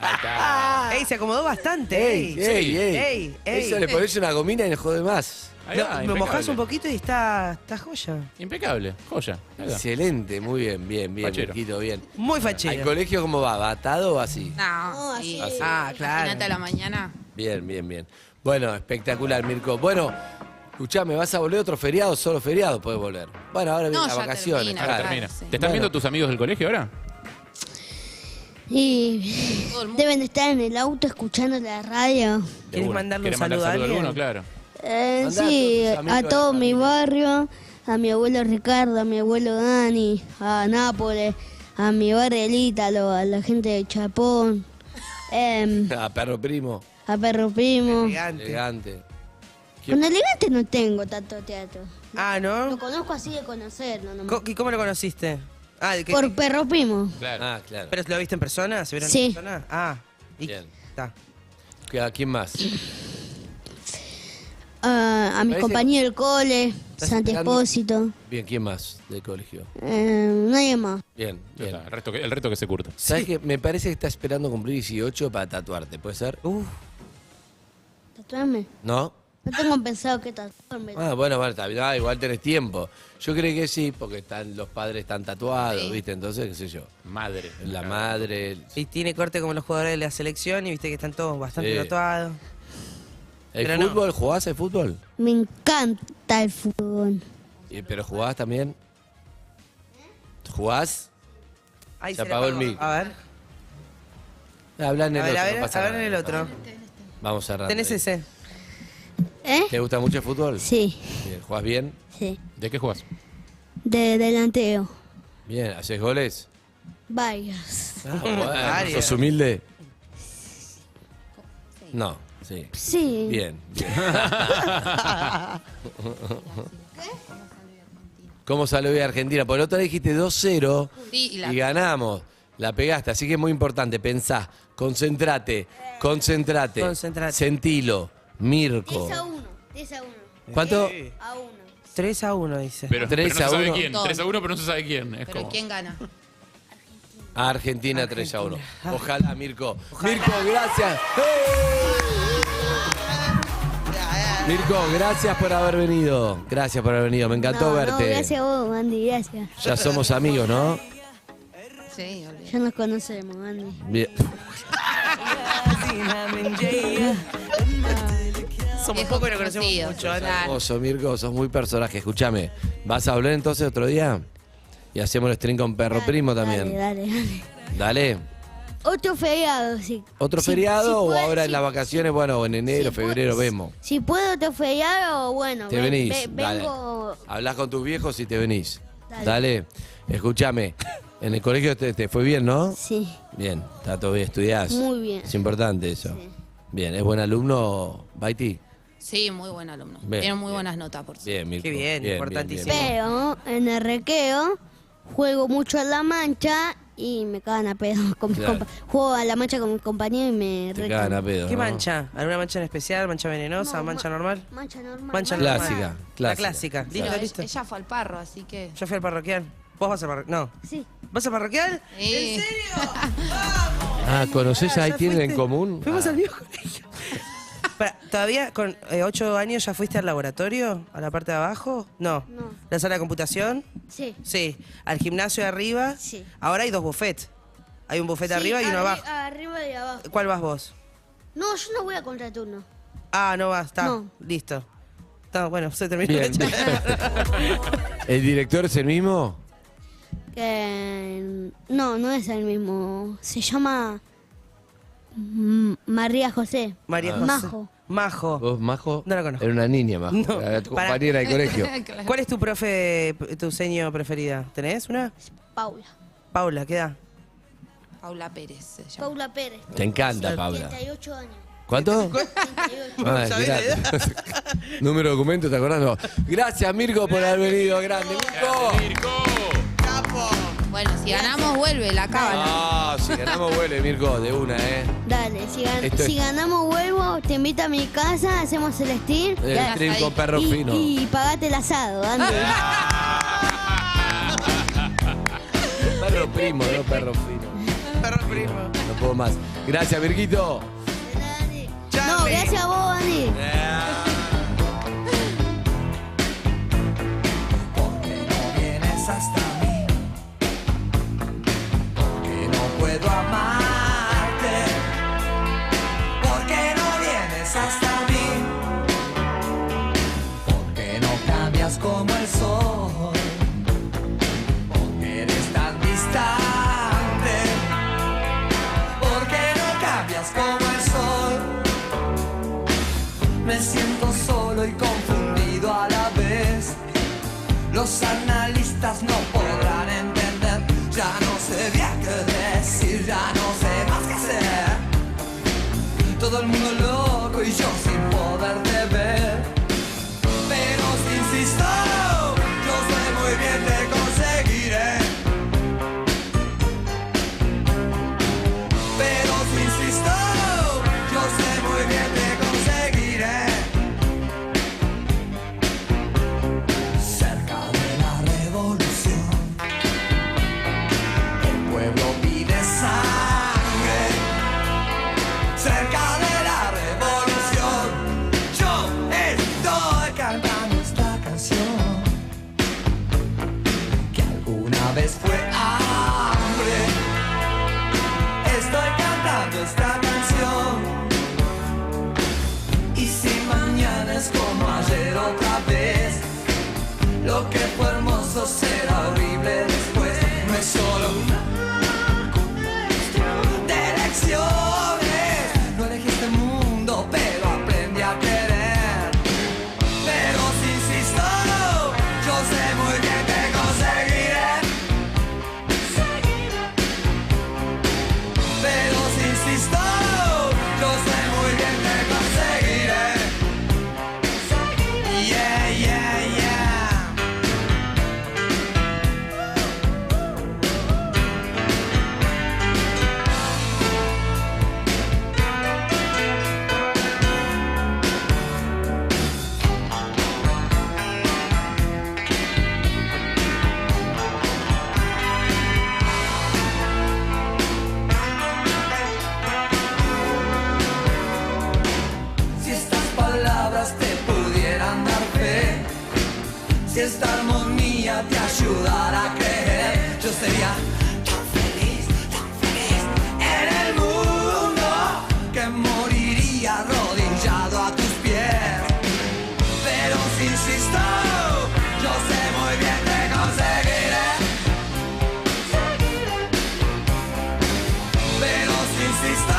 Ahí está. ¡Ey, se acomodó bastante! ¡Ey! Eso le pones una gomina y le jode más. Ahí va, Me impecable. mojás un poquito y está joya. Impecable, joya. Ahí va. Excelente, muy bien, Fachero. Mirquito, bien. Muy fachero. ¿Al colegio cómo va? ¿Batado o así? No, así. sí. Ah, claro. Imagínate a la mañana. Bien. Bueno, espectacular, Mirko. Bueno, escuchame, ¿vas a volver otro feriado? Solo feriado podés volver. Bueno, ahora vienen No, las ya vacaciones. termina, claro. Termina. sí. ¿Te están viendo tus amigos del colegio ahora? Y deben estar en el auto escuchando la radio. ¿Quieres mandarle un ¿Querés mandar saludo a saludo a alguien? alguno? Claro. Sí, a tus amigos a de todo la mi familia. barrio, a mi abuelo Ricardo, a mi abuelo Dani, a Nápoles, a mi barrio El Ítalo, a la gente de Chapón, A perro primo. a Perro Primo. Elegante. Con Elegante no tengo tanto teatro. Ah, ¿no? Lo conozco así de conocerlo nomás. ¿Y cómo lo conociste? Ah, ¿de qué? Por Perro Primo. Ah, claro. ¿Pero lo viste en persona? ¿Se vieron Sí. en persona? Ah, Bien. está. ¿A quién más? A mis Parece- compañeros del cole, ¿Estás Santi esperando? Espósito. Bien, ¿quién más del colegio? Nadie más. Bien. Ya está, el resto que se curta. ¿Sabes qué? Me parece que está esperando cumplir 18 para tatuarte, ¿puede ser? ¿Tatuarme? ¿No? No tengo pensado qué tatuarme. Bueno, está bien. Igual tenés tiempo. Yo creo que sí, porque los padres están tatuados, ¿viste? Entonces, qué sé yo. Madre. La madre. Y tiene corte como los jugadores de la selección y viste que están todos bastante Sí. tatuados. ¿El Pero no. fútbol? ¿Jugás al fútbol? Me encanta el fútbol. ¿Pero jugás también? ¿Jugás? Ahí Se le apagó el apagó. mic. A ver. Habla en el otro, no pasa a ver nada. en el otro. Vamos cerrando. Tenés ahí. ese. ¿Te gusta mucho el fútbol? Sí. Bien, ¿jugás bien? Sí. ¿De qué jugás? De delantero. Bien, ¿haces goles? Varios. Bueno, Varios. ¿sos humilde? No, sí. Sí. Bien. ¿Cómo salió hoy Argentina? Por el otro día dijiste 2-0 Sí, y ganamos. La pegaste, así que es muy importante. Pensá, concentrate. Sentilo. Mirko. 10 a 1. ¿Cuánto? A 1. 3-1, dice. Pero, 3 pero no a se sabe 1. quién. 3-1, pero no se sabe quién. Es Pero como... ¿quién gana? Argentina 3-1. Ojalá, Mirko. Mirko, gracias. Mirko, gracias por haber venido. Gracias por haber venido. Me encantó No, verte. gracias a vos, Andy, gracias. Ya somos amigos, ¿no? Sí, olvidé. Ya nos conocemos, Andy. Bien. Somos poco y nos conocemos mucho. Ana. Hermoso, Mirko, sos muy personaje. Escúchame, ¿vas a volver entonces otro día? Y hacemos el stream con Perro Primo también. Dale. Dale. Otro feriado, sí. ¿Otro Si- feriado si o puedo- ahora si- en las vacaciones? Bueno, o en enero, si febrero, puedo- vemos. Si puedo otro feriado, bueno. Te venís. Dale. Vengo. Hablás con tus viejos y te venís. Dale. Dale. Escúchame, en el colegio te fue bien, ¿no? Sí. Bien, está todo bien, estudiás. Muy bien. Es importante eso. Bien, ¿es buen alumno, Baiti? Sí, muy buen alumno. Bien, Tiene muy buenas notas, por cierto. Bien, Mirko. Qué bien, importantísimo. Pero en el recreo juego mucho a la mancha Y me cagan a pedo con mis Claro. Juego a la mancha con mis compañeros y me Te retan. cagan a pedo, ¿Qué ¿no? mancha? ¿Alguna mancha en especial? ¿Mancha venenosa? No, ¿Mancha normal? Mancha normal. Mancha Clásica, normal. clásica. La clásica. Pero Listo, listo. ella fue al parro, así que. Yo fui al parroquial. ¿Vos vas al parroquial? No. Sí. ¿Vas al parroquial? ¿En serio? Ah, ¿conocés ahí? ¿Ya ¿Tienen en fuiste? común? Fuimos Ah. al viejo colegio. ¿Todavía con 8 años ya fuiste al laboratorio? ¿A la parte de abajo? No. No. ¿La sala de computación? Sí. Sí. ¿Al gimnasio de arriba? Sí. Ahora hay 2 buffets. Hay un buffet Sí, arriba y uno abajo. Arriba y abajo. ¿Cuál vas vos? No, yo no voy a contraturno. Ah, no vas. Está. No. Listo. Está, bueno, se terminó. Bien. ¿El director es el mismo? No, no es el mismo. Se llama María José. María José. Majo. Majo. ¿Vos, Majo? No la conozco. Era una niña, Majo. No. Era tu Para- compañera de colegio. ¿Cuál es tu profe, tu seño preferida? ¿Tenés una? Paula. Paula, ¿qué edad? Paula Pérez se llama. Paula Pérez. Te encanta, Paula. 38 años. ¿Cuánto? 38. Ah, ¿Sabés la edad? Número de documento, ¿te acordás? No. Gracias, Mirko, por haber venido. Grande, Mirko. Bueno, si ganamos, vuelve la cábala. Ah, si ganamos, vuelve, Mirko, de una, ¿eh? Dale, Esto es- si ganamos vuelvo, te invito a mi casa, hacemos el stream. El stream con perro fino. Y pagate el asado, Andy. Perro primo, no perro fino. Perro primo. No puedo más. Gracias, Mirquito. No, gracias a vos, Andy. Vienes hasta mí, porque no puedo amarte, porque no vienes hasta mí, porque no cambias como el sol, porque eres tan distante, porque no cambias como el sol. Me siento solo y confundido a la vez. Los analistas no podrán entender. Ya no sé bien qué decir, ya no sé más qué hacer. Todo el mundo loco y yo sin poderte ver. Pero si insisto, yo sé muy bien te conseguiré. Pero si insisto, yo sé muy bien te conseguiré. Cerca de la revolución, el pueblo pide sangre. Cerca de la revolución, yo estoy cantando esta canción que alguna vez fue hambre. Estoy cantando esta canción, y si mañana es como ayer otra vez, lo que fue hermoso será horrible después. No es solo una cuestión de elecciones. No elegí este mundo, pero aprendí a querer. Pero si insisto, yo sé muy bien que conseguiré. Pero si insisto, yo sé muy bien que conseguiré. Yeah, yeah, yeah. Si estas palabras te pudieran dar fe, si esta armonía te ayudara a creer, yo sería tan feliz en el mundo que moriría arrodillado a tus pies. Pero si insisto, yo sé muy bien que conseguiré. Pero si insisto,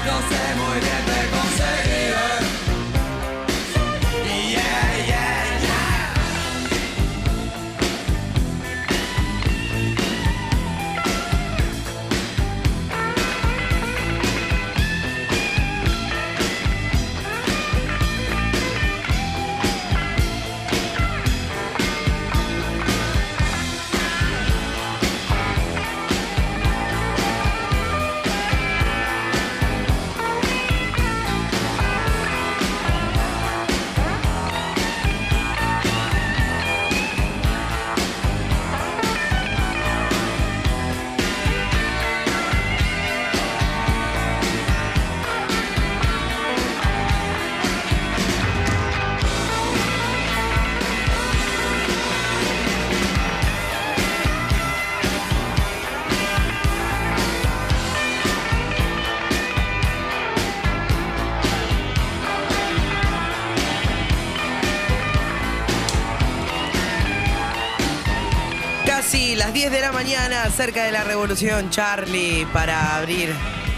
yo sé muy bien que conseguiré. Yeah, yeah, yeah. Sí, las 10 de la mañana, cerca de la Revolución, Charlie, para abrir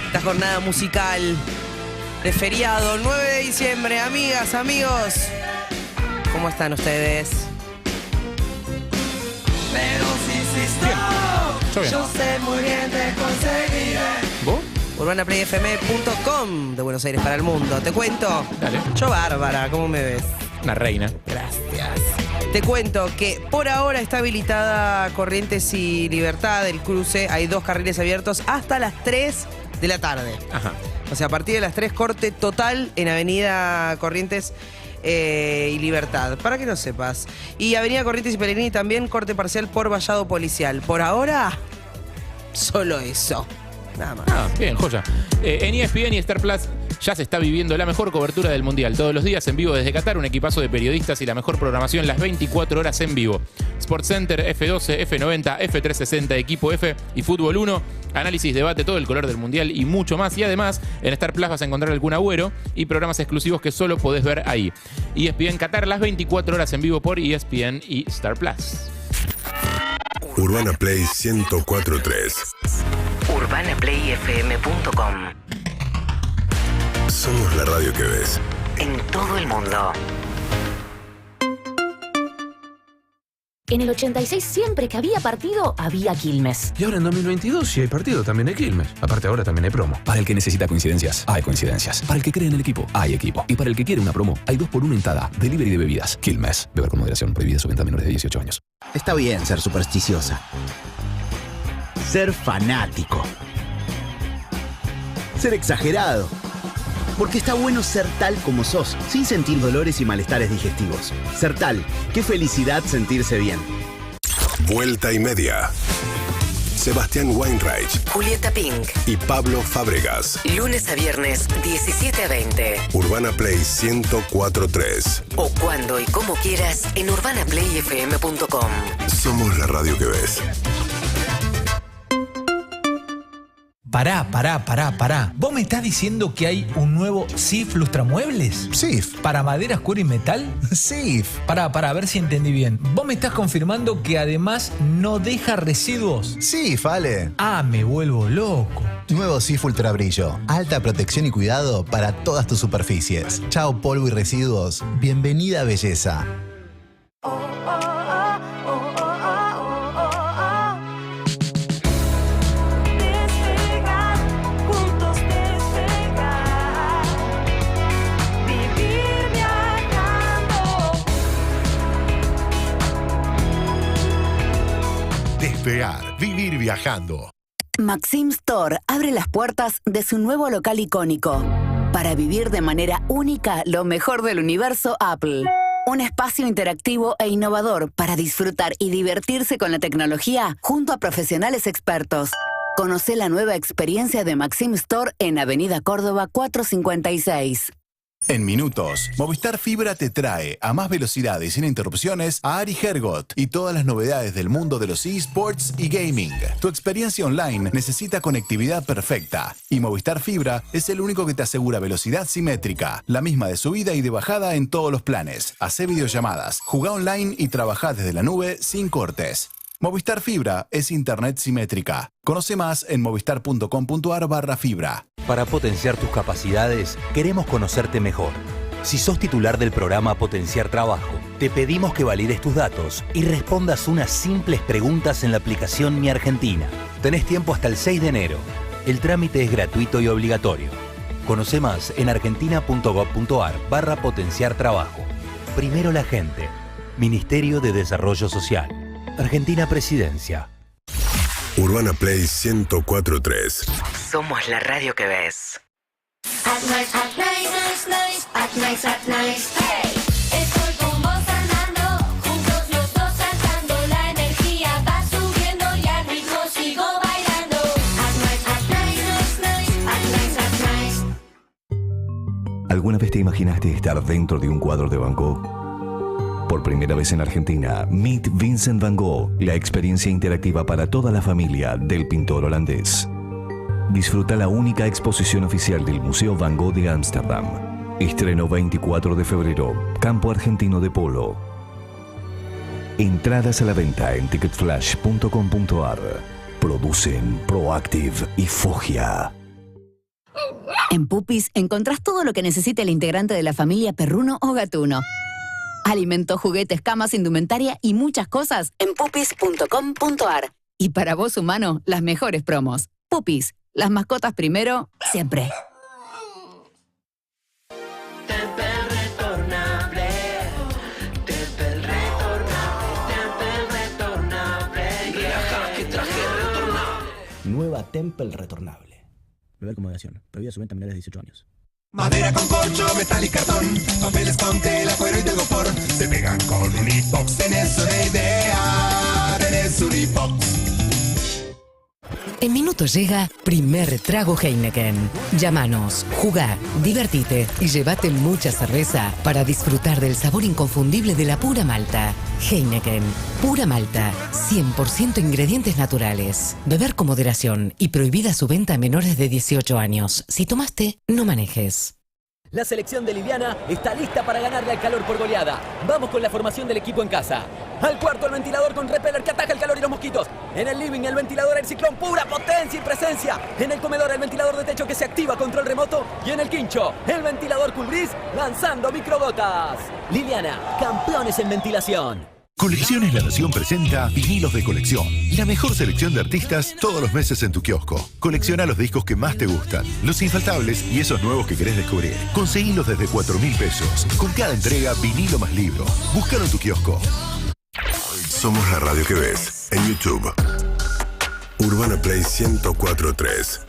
esta jornada musical de feriado, 9 de diciembre. Amigas, amigos, ¿cómo están ustedes? Pero si insisto, yo sé muy bien de conseguir. ¿Vos? UrbanaPlayFM.com, de Buenos Aires para el mundo. ¿Te cuento? Dale. Yo bárbara, ¿cómo me ves? Una reina. Gracias. Te cuento que por ahora está habilitada Corrientes y Libertad, el cruce. Hay 2 carriles abiertos hasta las 3 de la tarde. Ajá. O sea, a partir de las 3, corte total en Avenida Corrientes y Libertad, para que lo sepas. Y Avenida Corrientes y Pellegrini también, corte parcial por vallado policial. Por ahora, solo eso. Nada más. Ah, bien, joya. En ESPN y Star Plus ya se está viviendo la mejor cobertura del Mundial. Todos los días en vivo desde Qatar, un equipazo de periodistas y la mejor programación las 24 horas en vivo. SportsCenter, F12, F90, F360, Equipo F y Fútbol 1. Análisis, debate, todo el color del Mundial y mucho más. Y además, en Star Plus vas a encontrar el Kun Agüero y programas exclusivos que solo podés ver ahí. ESPN Qatar, las 24 horas en vivo por ESPN y Star Plus. Urbana Play 104.3. UrbanaPlayFM.com. Somos la radio que ves. En todo el mundo. En el 86, siempre que había partido, había Quilmes. Y ahora en 2022, si hay partido, también hay Quilmes. Aparte, ahora también hay promo. Para el que necesita coincidencias, hay coincidencias. Para el que cree en el equipo, hay equipo. Y para el que quiere una promo, hay 2x1 en Tada. Delivery de bebidas. Quilmes. Beber con moderación. Prohibida su venta a menores de 18 años. Está bien ser supersticiosa. Ser fanático. Ser exagerado. Porque está bueno ser tal como sos, sin sentir dolores y malestares digestivos. Ser tal, qué felicidad sentirse bien. Vuelta y media. Sebastián Weinreich, Julieta Pink y Pablo Fábregas. Lunes a viernes, 17 a 20. Urbana Play 104.3. O cuando y como quieras en UrbanaPlayFM.com. Somos la radio que ves. Pará. ¿Vos me estás diciendo que hay un nuevo SIF Lustramuebles? SIF. ¿Para madera, cuero y metal? SIF. Pará, a ver si entendí bien. ¿Vos me estás confirmando que además no deja residuos? SIF, Ale. Ah, me vuelvo loco. Nuevo SIF Ultra Brillo. Alta protección y cuidado para todas tus superficies. Chao polvo y residuos. Bienvenida belleza. Despegar, vivir viajando. Maxim Store abre las puertas de su nuevo local icónico para vivir de manera única lo mejor del universo Apple. Un espacio interactivo e innovador para disfrutar y divertirse con la tecnología junto a profesionales expertos. Conoce la nueva experiencia de Maxim Store en Avenida Córdoba 456. En minutos, Movistar Fibra te trae a más velocidad y sin interrupciones a Ari Hergot y todas las novedades del mundo de los eSports y gaming. Tu experiencia online necesita conectividad perfecta y Movistar Fibra es el único que te asegura velocidad simétrica, la misma de subida y de bajada en todos los planes. Hacé videollamadas, jugá online y trabajá desde la nube sin cortes. Movistar Fibra es internet simétrica. Conoce más en movistar.com.ar/fibra. Para potenciar tus capacidades, queremos conocerte mejor. Si sos titular del programa Potenciar Trabajo, te pedimos que valides tus datos y respondas unas simples preguntas en la aplicación Mi Argentina. Tenés tiempo hasta el 6 de enero. El trámite es gratuito y obligatorio. Conoce más en argentina.gov.ar/potenciar trabajo. Primero la gente. Ministerio de Desarrollo Social. Argentina Presidencia. Urbana Play 104.3. Somos la radio que ves. Hey. Estoy con vos andando, juntos los dos saltando, la energía va subiendo y al ritmo sigo bailando. ¿Alguna vez te imaginaste estar dentro de un cuadro de Van Gogh? Por primera vez en Argentina, Meet Vincent Van Gogh, la experiencia interactiva para toda la familia del pintor holandés. Disfruta la única exposición oficial del Museo Van Gogh de Ámsterdam. Estreno 24 de febrero, Campo Argentino de Polo. Entradas a la venta en ticketflash.com.ar. Producen Proactive y Fogia. En Pupis encontrás todo lo que necesita el integrante de la familia perruno o gatuno. Alimentos, juguetes, camas, indumentaria y muchas cosas en pupis.com.ar. Y para vos, humano, las mejores promos. Pupis, las mascotas primero, siempre. Nueva Temple retornable. Beber con moderación. Prohibida su venta a menores de 18 años. Madera con corcho, metal y cartón, papeles con tela, cuero y telgopor, se pegan con Unipox. Tenés una idea, tenés Unipox. En minutos llega Primer Trago Heineken. Llámanos, jugá, divertite y llévate mucha cerveza para disfrutar del sabor inconfundible de la pura malta. Heineken, pura malta, 100% ingredientes naturales. Beber con moderación y prohibida su venta a menores de 18 años. Si tomaste, no manejes. La selección de Liviana está lista para ganarle al calor por goleada. Vamos con la formación del equipo en casa. Al cuarto el ventilador con repeller que ataca el calor y los mosquitos. En el living el ventilador el ciclón, pura potencia y presencia. En el comedor el ventilador de techo que se activa control remoto. Y en el quincho el ventilador Cool Breeze lanzando microgotas. Liviana, campeones en ventilación. Colecciones La Nación presenta Vinilos de Colección. La mejor selección de artistas todos los meses en tu kiosco. Colecciona los discos que más te gustan, los infaltables y esos nuevos que querés descubrir. Conseguilos desde 4.000 pesos. Con cada entrega, vinilo más libro. Búscalo en tu kiosco. Somos la radio que ves en YouTube. Urbana Play 104.3.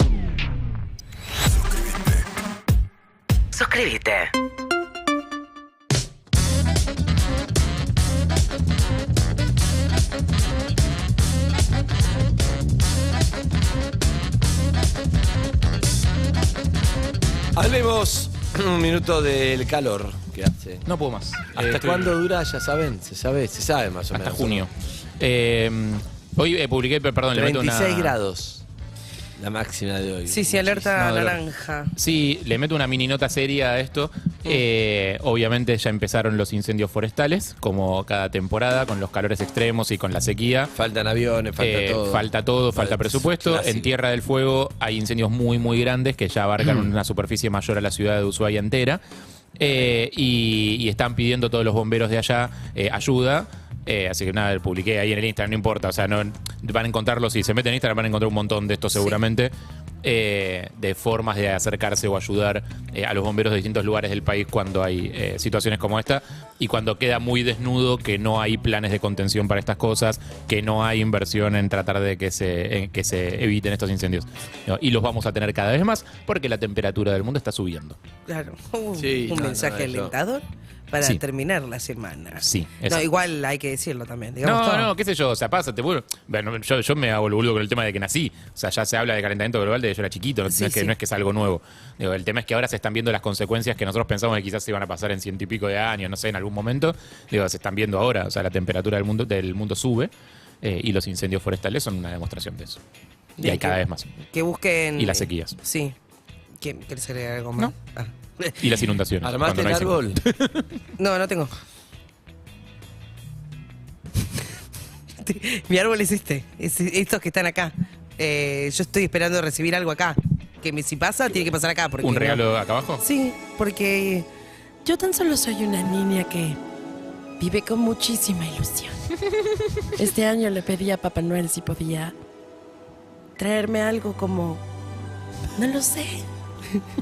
Suscríbete. Hablemos un minuto del calor que hace. No puedo más. ¿Hasta cuándo dura? Ya saben, se sabe más o menos. Hasta junio. Hoy publiqué, perdón, 36 grados. La máxima de hoy. Sí, alerta naranja. Sí, le meto una mini nota seria a esto. Obviamente ya empezaron los incendios forestales, como cada temporada, con los calores extremos y con la sequía. Faltan aviones, falta todo. Falta presupuesto. Clásico. En Tierra del Fuego hay incendios muy, muy grandes que ya abarcan una superficie mayor a la ciudad de Ushuaia entera. Y están pidiendo todos los bomberos de allá ayuda. Así que nada, publiqué ahí en el Instagram, no importa. O sea, no, van a encontrarlo, si se meten en Instagram van a encontrar un montón de esto seguramente. De formas de acercarse o ayudar a los bomberos de distintos lugares del país cuando hay situaciones como esta y cuando queda muy desnudo que no hay planes de contención para estas cosas, que no hay inversión en tratar de que se eviten estos incendios. ¿No? Y los vamos a tener cada vez más porque la temperatura del mundo está subiendo. Claro. Un mensaje alentador para terminar la semana. Sí. No, igual hay que decirlo también. Digamos no, qué sé yo, o sea, pásate. Bueno, yo me hago el boludo con el tema de que nací. O sea, ya se habla de calentamiento global desde que yo era chiquito, no es que es algo nuevo. Digo, el tema es que ahora se están viendo las consecuencias que nosotros pensamos que quizás se iban a pasar en 100 y pico de años, no sé, en algún momento. Digo, se están viendo ahora, o sea, la temperatura del mundo sube y los incendios forestales son una demostración de eso. Y hay cada vez más. Que busquen... Y las sequías. Sí. ¿Quieres agregar algo más? No. Y las inundaciones. ¿Armaste el árbol? No tengo. Mi árbol es estos que están acá. Yo estoy esperando recibir algo acá. Que si pasa, tiene que pasar acá. Porque ¿Un regalo acá abajo? Sí, porque yo tan solo soy una niña que vive con muchísima ilusión. Este año le pedí a Papá Noel si podía traerme algo como... No lo sé.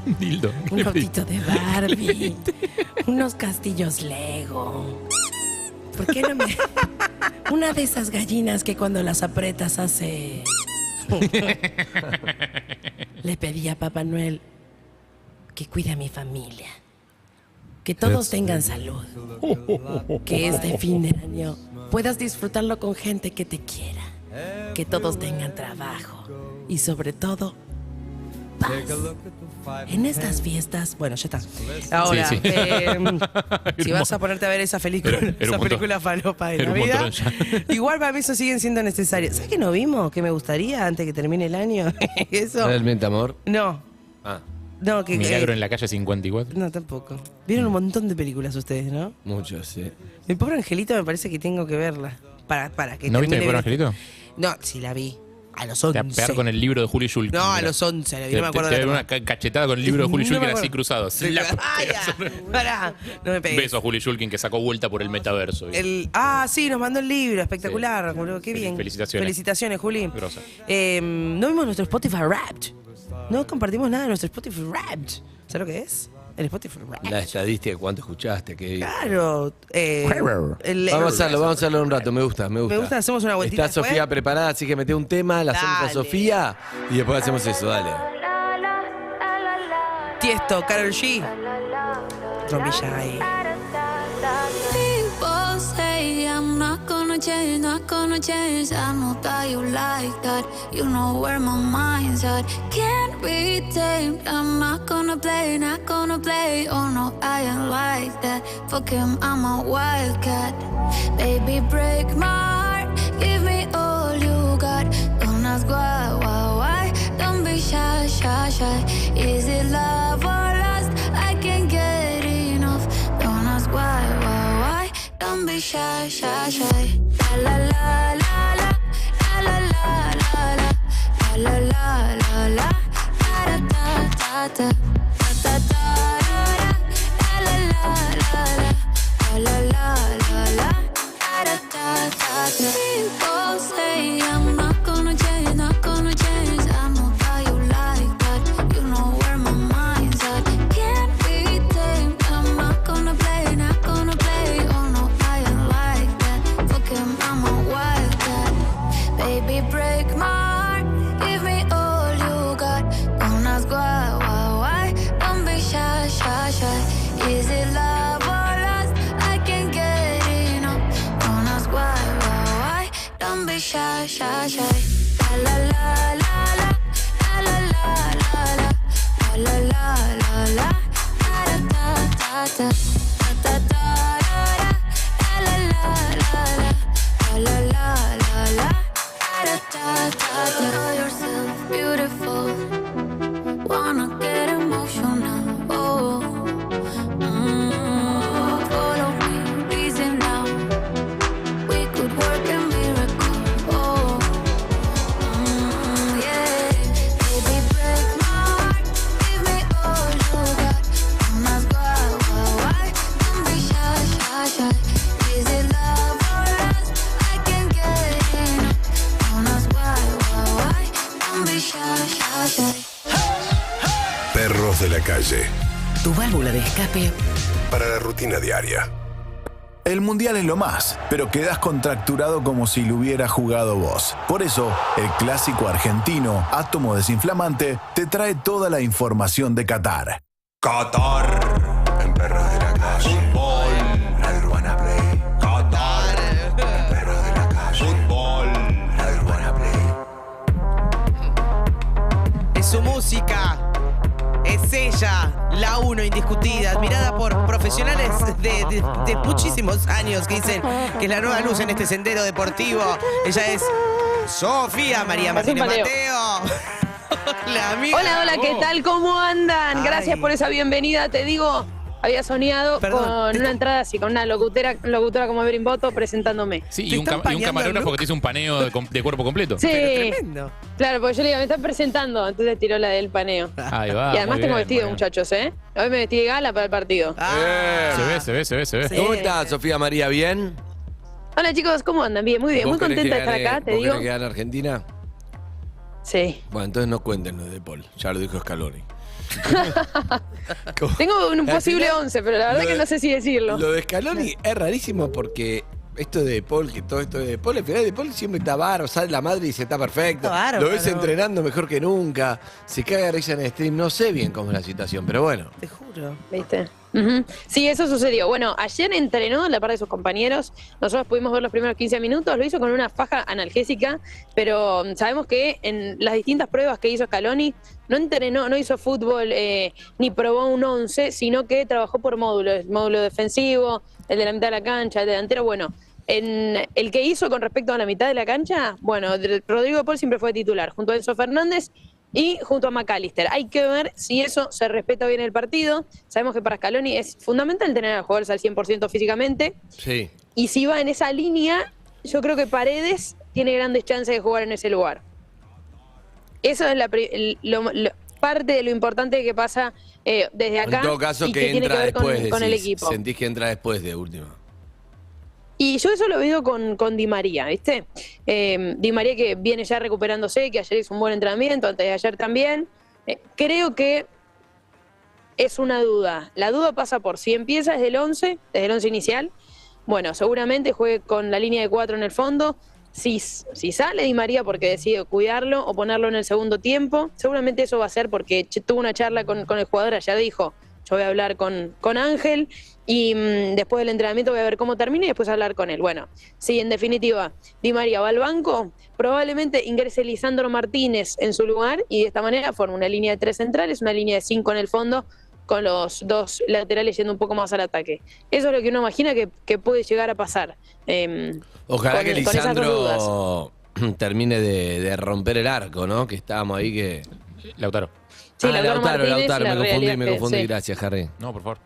Un dildo. Un autito de Barbie. Unos castillos Lego. ¿Por qué no me...? Una de esas gallinas que cuando las aprietas hace... Le pedí a Papá Noel que cuide a mi familia. Que todos tengan salud. Que este fin de año puedas disfrutarlo con gente que te quiera. Que todos tengan trabajo. Y sobre todo... paz. En estas fiestas, bueno, ya está. Ahora, Sí. si vas a ponerte a ver esa película, película falopa de Navidad, igual para mí eso siguen siendo necesarios. ¿Sabes qué no vimos? Que me gustaría antes que termine el año. Eso. ¿Realmente, amor? No. No, que Milagro en la calle 54. No, tampoco. Vieron un montón de películas ustedes, ¿no? Muchos, sí. Mi pobre angelito me parece que tengo que verla. Para que ¿No viste Mi termine pobre bien. angelito? No, sí la vi. A los 11. Te vas a pegar con el libro de Julio Shulkin. No, a los 11 la vi, no me acuerdo Te de doy la una cachetada con el libro de Julio No me Shulkin acuerdo. así cruzado. Slap. Pará, no me pegues. Beso a Julio Shulkin que sacó vuelta por el metaverso. Sí, nos mandó el libro, espectacular, boludo, qué bien. Felicitaciones. Felicitaciones, Juli. Grosa. No vimos nuestro Spotify Wrapped. No compartimos nada de nuestro Spotify Wrapped. ¿Sabes lo que es? El Spotify Wrapped. La estadística de cuánto escuchaste. Claro. Vamos a hacerlo un rato, me gusta. Me gusta, hacemos una vueltita Está Sofía después. preparada, así que mete un tema, la hacemos a Dale. Sofía y después hacemos eso, dale. Tiesto, Karol G. Trombilla ahí. People say I'm not gonna change, not gonna change. I know that you like that. You know where my mind's at. Can't be tamed. I'm not gonna play, not gonna play. Oh no, I ain't like that. Fuck him, I'm a wildcat. Baby, break my heart. Give me all you got. Don't ask why. Don't be shy, shy, shy. Is it love or lust? I can't get enough. Don't ask why. Don't be shy, shy, shy. La la la la la la la la la la la la la da da da da da da la la la la la la la da da da. People say I'm not gonna change, not gonna change. I know that you like that. You know where my mind's at. Can't be tamed. I'm not gonna play, not gonna play. Oh no, I ain't like that. Fuck him, I'm a wildcat. Baby, break my heart. Give me all you got. Don't ask why. Don't be shy, shy, shy. Is it love or lust? I can't get enough. Don't ask why. Don't be shy, shy, shy. La la la la la la la la la la la la la da da da da da da da la la la la la la da da da. Know yourself beautiful. Wanna get emotional. Oh, follow me, reason now. We could work a miracle. Oh, yeah. Baby, break my heart. Give me all you got. Don't ask why. Don't be shy, shy, shy. Is it love or lust? I can't get enough. Don't ask why. Don't be shy, shy, shy. Perros de la calle. Tu válvula de escape Para la rutina diaria. El mundial es lo más, pero quedás contracturado como si lo hubiera jugado vos. Por eso, el clásico argentino Átomo Desinflamante te trae toda la información de Qatar. Qatar. En Perros de la calle. Fútbol. Radio Urbana Play. Qatar. En Perros de la calle. Fútbol. Radio Urbana Play. Es su música. Es ella, la uno indiscutida, admirada por profesionales de muchísimos años que dicen que es la nueva luz en este sendero deportivo. Ella es Sofía María Martínez Mateo. La amiga. Hola, ¿qué tal? ¿Cómo andan? Gracias por esa bienvenida. Te digo, había soñado con una entrada así, con una locutora como Evelyn Boto presentándome. Sí, y un camarógrafo que te hizo un paneo de cuerpo completo. Sí, tremendo. Claro, porque yo le digo, me están presentando, entonces tiró la del paneo. Ahí va. Y además muy tengo bien, vestido, muy bien. muchachos, ¿eh? Hoy me vestí de gala para el partido. Se ve. Sí. ¿Cómo estás, Sofía María? ¿Bien? Hola chicos, ¿cómo andan? Bien, muy bien, muy ¿Vos querés contenta de que estar gane- acá, te vos digo. querés que gane Argentina? Sí. Bueno, entonces no cuenten lo de Paul. Ya lo dijo Scaloni. Tengo un Al posible final, 11, pero la verdad lo que de- no sé si decirlo. Lo de Scaloni es rarísimo porque esto de Paul, que todo esto de Paul, al final de Paul siempre está bárbaro, sale la madre y dice está perfecto. Está bárbaro. Lo ves entrenando mejor que nunca. Se caga de risa en stream. No sé bien cómo es la situación, pero bueno. Te juro. ¿Viste? Ujú. Sí, eso sucedió. Bueno, ayer entrenó a la par de sus compañeros. Nosotros pudimos ver los primeros 15 minutos. Lo hizo con una faja analgésica, pero sabemos que en las distintas pruebas que hizo Scaloni no entrenó, no hizo fútbol ni probó un 11, sino que trabajó por módulos. Módulo defensivo, el de la mitad de la cancha, el delantero. Bueno, en el que hizo con respecto a la mitad de la cancha, bueno, Rodrigo de Paul siempre fue titular, junto a Enzo Fernández. y junto a McAllister. Hay que ver si eso se respeta bien el partido. Sabemos que para Scaloni es fundamental tener a jugadores al 100% físicamente. Sí. Y si va en esa línea, yo creo que Paredes tiene grandes chances de jugar en ese lugar. Eso es parte de lo importante que pasa desde acá. En todo caso, y que tiene entra que ver después, con el decís. equipo. Sentís que entra después de última. Y yo eso lo veo con Di María, ¿viste? Di María que viene ya recuperándose, que ayer hizo un buen entrenamiento, antes de ayer también. Creo que es una duda. La duda pasa por si empieza desde el 11 inicial. Bueno, seguramente juegue con la línea de 4 en el fondo. Si sale Di María porque decide cuidarlo o ponerlo en el segundo tiempo, seguramente eso va a ser porque tuvo una charla con el jugador, ayer dijo, yo voy a hablar con Ángel y después del entrenamiento voy a ver cómo termina y después hablar con él. Bueno, si en definitiva Di María va al banco, probablemente ingrese Lisandro Martínez en su lugar y de esta manera forma una línea de 3 centrales, una línea de 5 en el fondo, con los 2 laterales yendo un poco más al ataque. Eso es lo que uno imagina que puede llegar a pasar. Ojalá que con esas dos Lisandro termine de romper el arco, ¿no? Que estábamos ahí que... Lautaro. Sí, Lautaro Martínez, me confundí. sí. Gracias, Harry. No, por favor.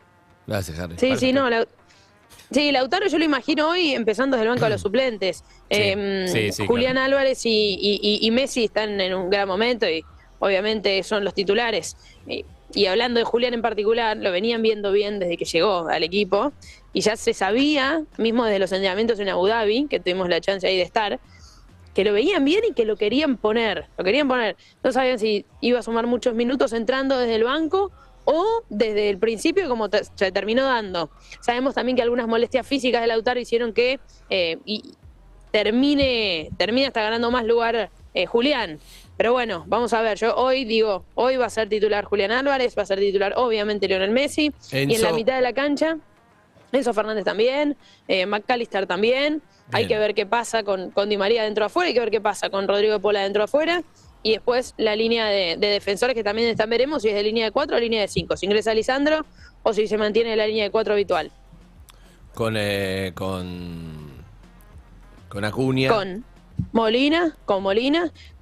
Gracias, Harry. Sí, no, sí, Lautaro yo lo imagino hoy empezando desde el banco de los suplentes. Julián claro. Álvarez y Messi están en un gran momento y obviamente son los titulares. Y hablando de Julián en particular, lo venían viendo bien desde que llegó al equipo y ya se sabía, mismo desde los entrenamientos en Abu Dhabi, que tuvimos la chance ahí de estar, que lo veían bien y que lo querían poner. No sabían si iba a sumar muchos minutos entrando desde el banco o desde el principio como se terminó dando. Sabemos también que algunas molestias físicas de Lautaro hicieron que termine hasta ganando más lugar Julián. Pero bueno, vamos a ver, yo hoy va a ser titular Julián Álvarez, va a ser titular obviamente Lionel Messi, y en la mitad de la cancha, Enzo Fernández también, McAllister también. Hay que ver qué pasa con Di María dentro de afuera, hay que ver qué pasa con Rodrigo Pola dentro de afuera, y después la línea de defensores que también veremos si es de línea de 4 o línea de 5, si ingresa Lisandro o si se mantiene la línea de 4 habitual. Con Acuña. Con Molina,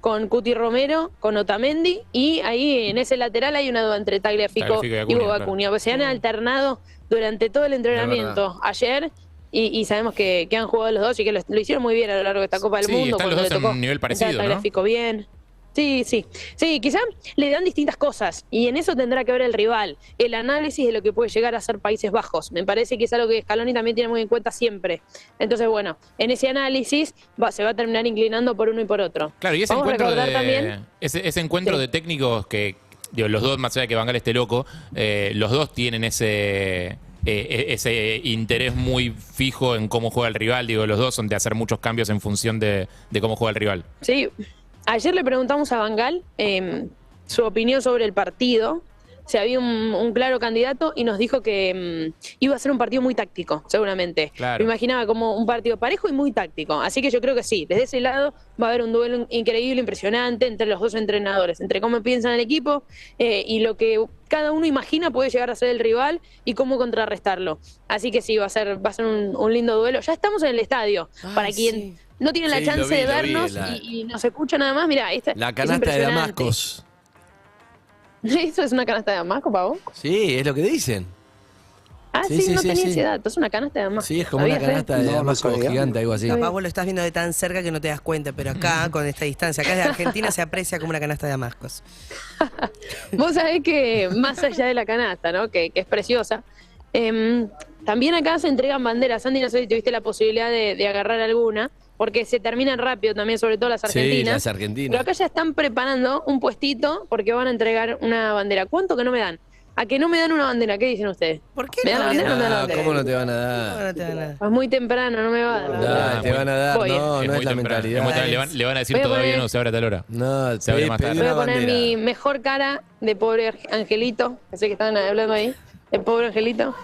con Cuti Romero, con Otamendi, y ahí en ese lateral hay una duda entre Tagliafico y Hugo Acuña. Pues se han alternado durante todo el entrenamiento ayer y sabemos que han jugado los dos y que lo hicieron muy bien a lo largo de esta Copa del Mundo. Están los dos en un nivel parecido, ¿no? Tagliafico bien. Sí, quizá le dan distintas cosas y en eso tendrá que ver el rival, el análisis de lo que puede llegar a ser Países Bajos. Me parece que es algo que Scaloni también tiene muy en cuenta siempre. Entonces, bueno, en ese análisis se va a terminar inclinando por uno y por otro. Claro, y ese encuentro de técnicos que, digo, los dos, más allá de que Van Gaal esté loco, los dos tienen ese interés muy fijo en cómo juega el rival. Digo, los dos son de hacer muchos cambios en función de cómo juega el rival. Sí. Ayer le preguntamos a Van Gaal su opinión sobre el partido, si había un claro candidato y nos dijo que iba a ser un partido muy táctico, seguramente. Claro. Me imaginaba como un partido parejo y muy táctico, así que yo creo que sí, desde ese lado va a haber un duelo increíble, impresionante entre los dos entrenadores, entre cómo piensan el equipo y lo que cada uno imagina puede llegar a ser el rival y cómo contrarrestarlo. Así que sí, va a ser un lindo duelo. Ya estamos en el estadio, para quien no tiene la chance de vernos y nos escucha nada más, mirá, la canasta de Damascos. ¿Eso es una canasta de Damasco, Pavo? Sí, es lo que dicen. No tenía ese dato, es una canasta de Damasco. Sí, es como una canasta de Damasco gigante, algo así. Capaz vos lo estás viendo de tan cerca que no te das cuenta, pero acá, con esta distancia, acá desde Argentina se aprecia como una canasta de Damascos. Vos sabés que más allá de la canasta, ¿no? Que es preciosa, también acá se entregan banderas. Andy, no sé si tuviste la posibilidad de agarrar alguna, porque se terminan rápido también, sobre todo las argentinas. Sí, las argentinas. Pero acá ya están preparando un puestito porque van a entregar una bandera. ¿Cuánto que no me dan? ¿A que no me dan una bandera? ¿Qué dicen ustedes? ¿Por qué ¿Me dan la bandera o no me dan la bandera? ¿Cómo no te van a dar? Es muy temprano, no me va a dar. Te van a dar, no es la mentalidad. Le van a decir todavía no se abre a tal hora. No, se abre más tarde. Voy a poner mi mejor cara de pobre angelito, que sé que estaban hablando ahí, de pobre angelito,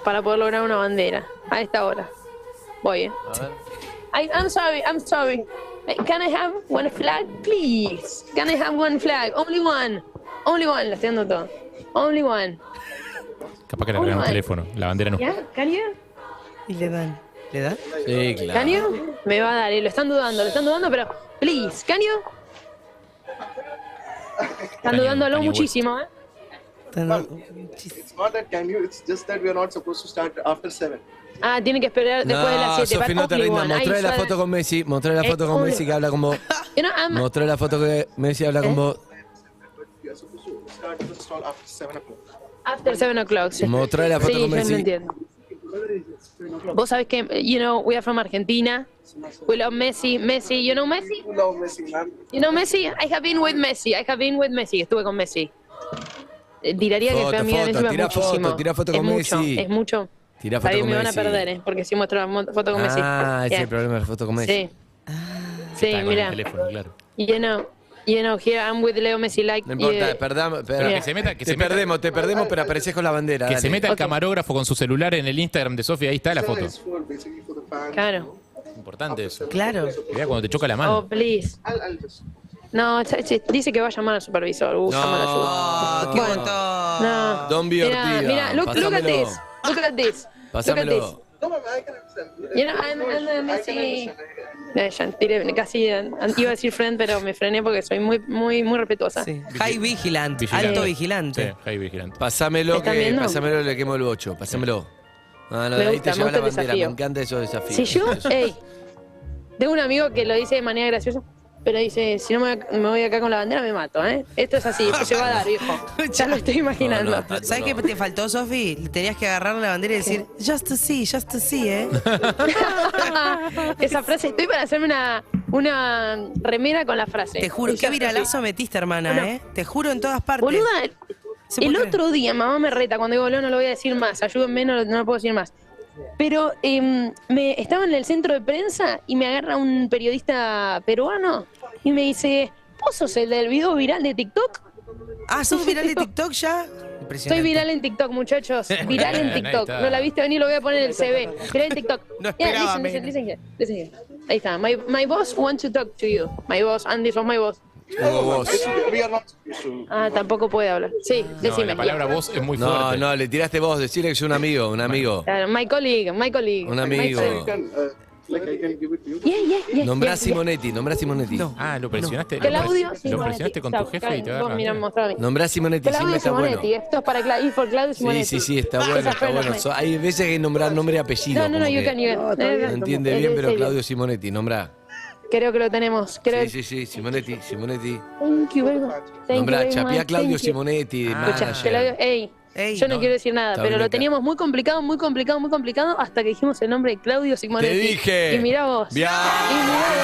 para poder lograr una bandera a esta hora. Voy, A ver. I'm sorry. Can I have one flag, please? Can I have one flag? Only one. La estoy dando todo. Only one. Capaz que le regalan un teléfono. La bandera no. ¿Ya? ¿Can you? Y le dan. ¿Le dan? Sí, claro. ¿Can you? Me va a dar, lo están dudando, pero please, can you? Están dudándolo Kanye muchísimo, ¿eh? It's not that can you, it's just that we are not supposed to start after 7. Ah, tiene que esperar después de las 7. Sofi, no te rindas. Mostré la foto con Messi. Mostré la foto con Messi que habla con vos. Mostré la foto que Messi habla con vos. We are supposed to start the stall after 7 o'clock. After 7 o'clock, sí. Mostré la foto Sí, con yo Messi. no entiendo. Vos sabés que, we are from Argentina. We love Messi. Messi, you know Messi? We love Messi, man. You know Messi? I have been with Messi. Estuve con Messi. Tiraría que fue amiga de Messi muchísimo. Tira foto Es con mucho, Messi. es mucho. Tira foto También con me van a Messi. perder, porque si muestro la foto con Messi. Ah, ese es Yeah. el problema de la foto con Messi. Sí. Sí, Está con mira. el teléfono, claro. You know, here I'm with Leo Messi, like. No importa, yeah. perdamos. Pero que se meta, te perdemos, pero apareces con la bandera. Que dale. se meta el camarógrafo con su celular en el Instagram de Sofía, ahí está la foto. Claro. Importante eso. Claro. Mirá cuando te choca la mano. Oh, please. No, dice que va a llamar al supervisor. Llama la ayuda. qué Bueno, montón. no. Don't be Mira, ortiga. mira, look at Pásamelo. this. Look at this. Pásamelo. Look at this. You know, I'm Messi. Ya tiré, casi iba a decir friend, pero me frené porque soy muy respetuosa. Sí. High vigilant, alto vigilante. Sí, high vigilante. Pásamelo, ¿Están que viendo? pásamelo, le quemo el bocho. Pásamelo. No, Me ahí gusta, te me lleva la gusta el bandera. Me desafío. encanta esos desafíos. Si yo, tengo un amigo que lo dice de manera graciosa, pero dice, si no me voy acá con la bandera me mato, ¿eh? Esto es así, esto se va a dar, viejo. Ya lo estoy imaginando. ¿Sabes qué te faltó, Sofi? Tenías que agarrar la bandera y decir, just to see, ¿eh? Esa frase, estoy para hacerme una remera con la frase. Te juro, qué viralazo metiste, hermana, ¿eh? Te juro en todas partes. Boluda, Se puede el creer. otro día mamá me reta, cuando digo no lo voy a decir más, ayúdenme, no lo puedo decir más. Pero estaba en el centro de prensa y me agarra un periodista peruano y me dice, ¿vos sos el del video viral de TikTok? Ah, ¿sos viral de TikTok ya? Estoy viral en TikTok, muchachos. Viral en Ahí TikTok. está. No la viste venir, lo voy a poner en el CV. Viral en TikTok. No esperaba Listen here. Ahí está. My boss wants to talk to you. My boss, Andy, sos my boss. Hugo Boss. We are not supposed to. Ah, tampoco puede hablar. Sí, No, decime. la palabra voz es muy No, fuerte. no, le tiraste vos. Decirle que soy un amigo, un amigo. Claro, my colleague. Un amigo. I can give it to you. Yeah. Nombrá a Simonetti, nombrá a Simonetti. Ah, lo presionaste. Claudio Lo presionaste con tu jefe y te Vos, mira, agarra. mostrame. Nombrá a Simonetti, siempre Claudio está bueno. Simonetti. Esto es para Claudio Simonetti. Sí, está bueno, Esa está fue la bueno. fe. Hay veces que nombrar nombre y apellido. No, como you que can. no entiende bien, pero Claudio Simonetti, nombrá. Creo que lo tenemos. Sí, Simonetti. Thank you very much. Thank Nombrá, you very chapea much. a Claudio Thank you. Simonetti, de Escucha, manager. te lo digo, yo no quiero decir nada, Está pero bien lo acá. teníamos muy complicado hasta que dijimos el nombre de Claudio Simonetti. Te dije. Y mirá vos. Bien. Y mirá vos.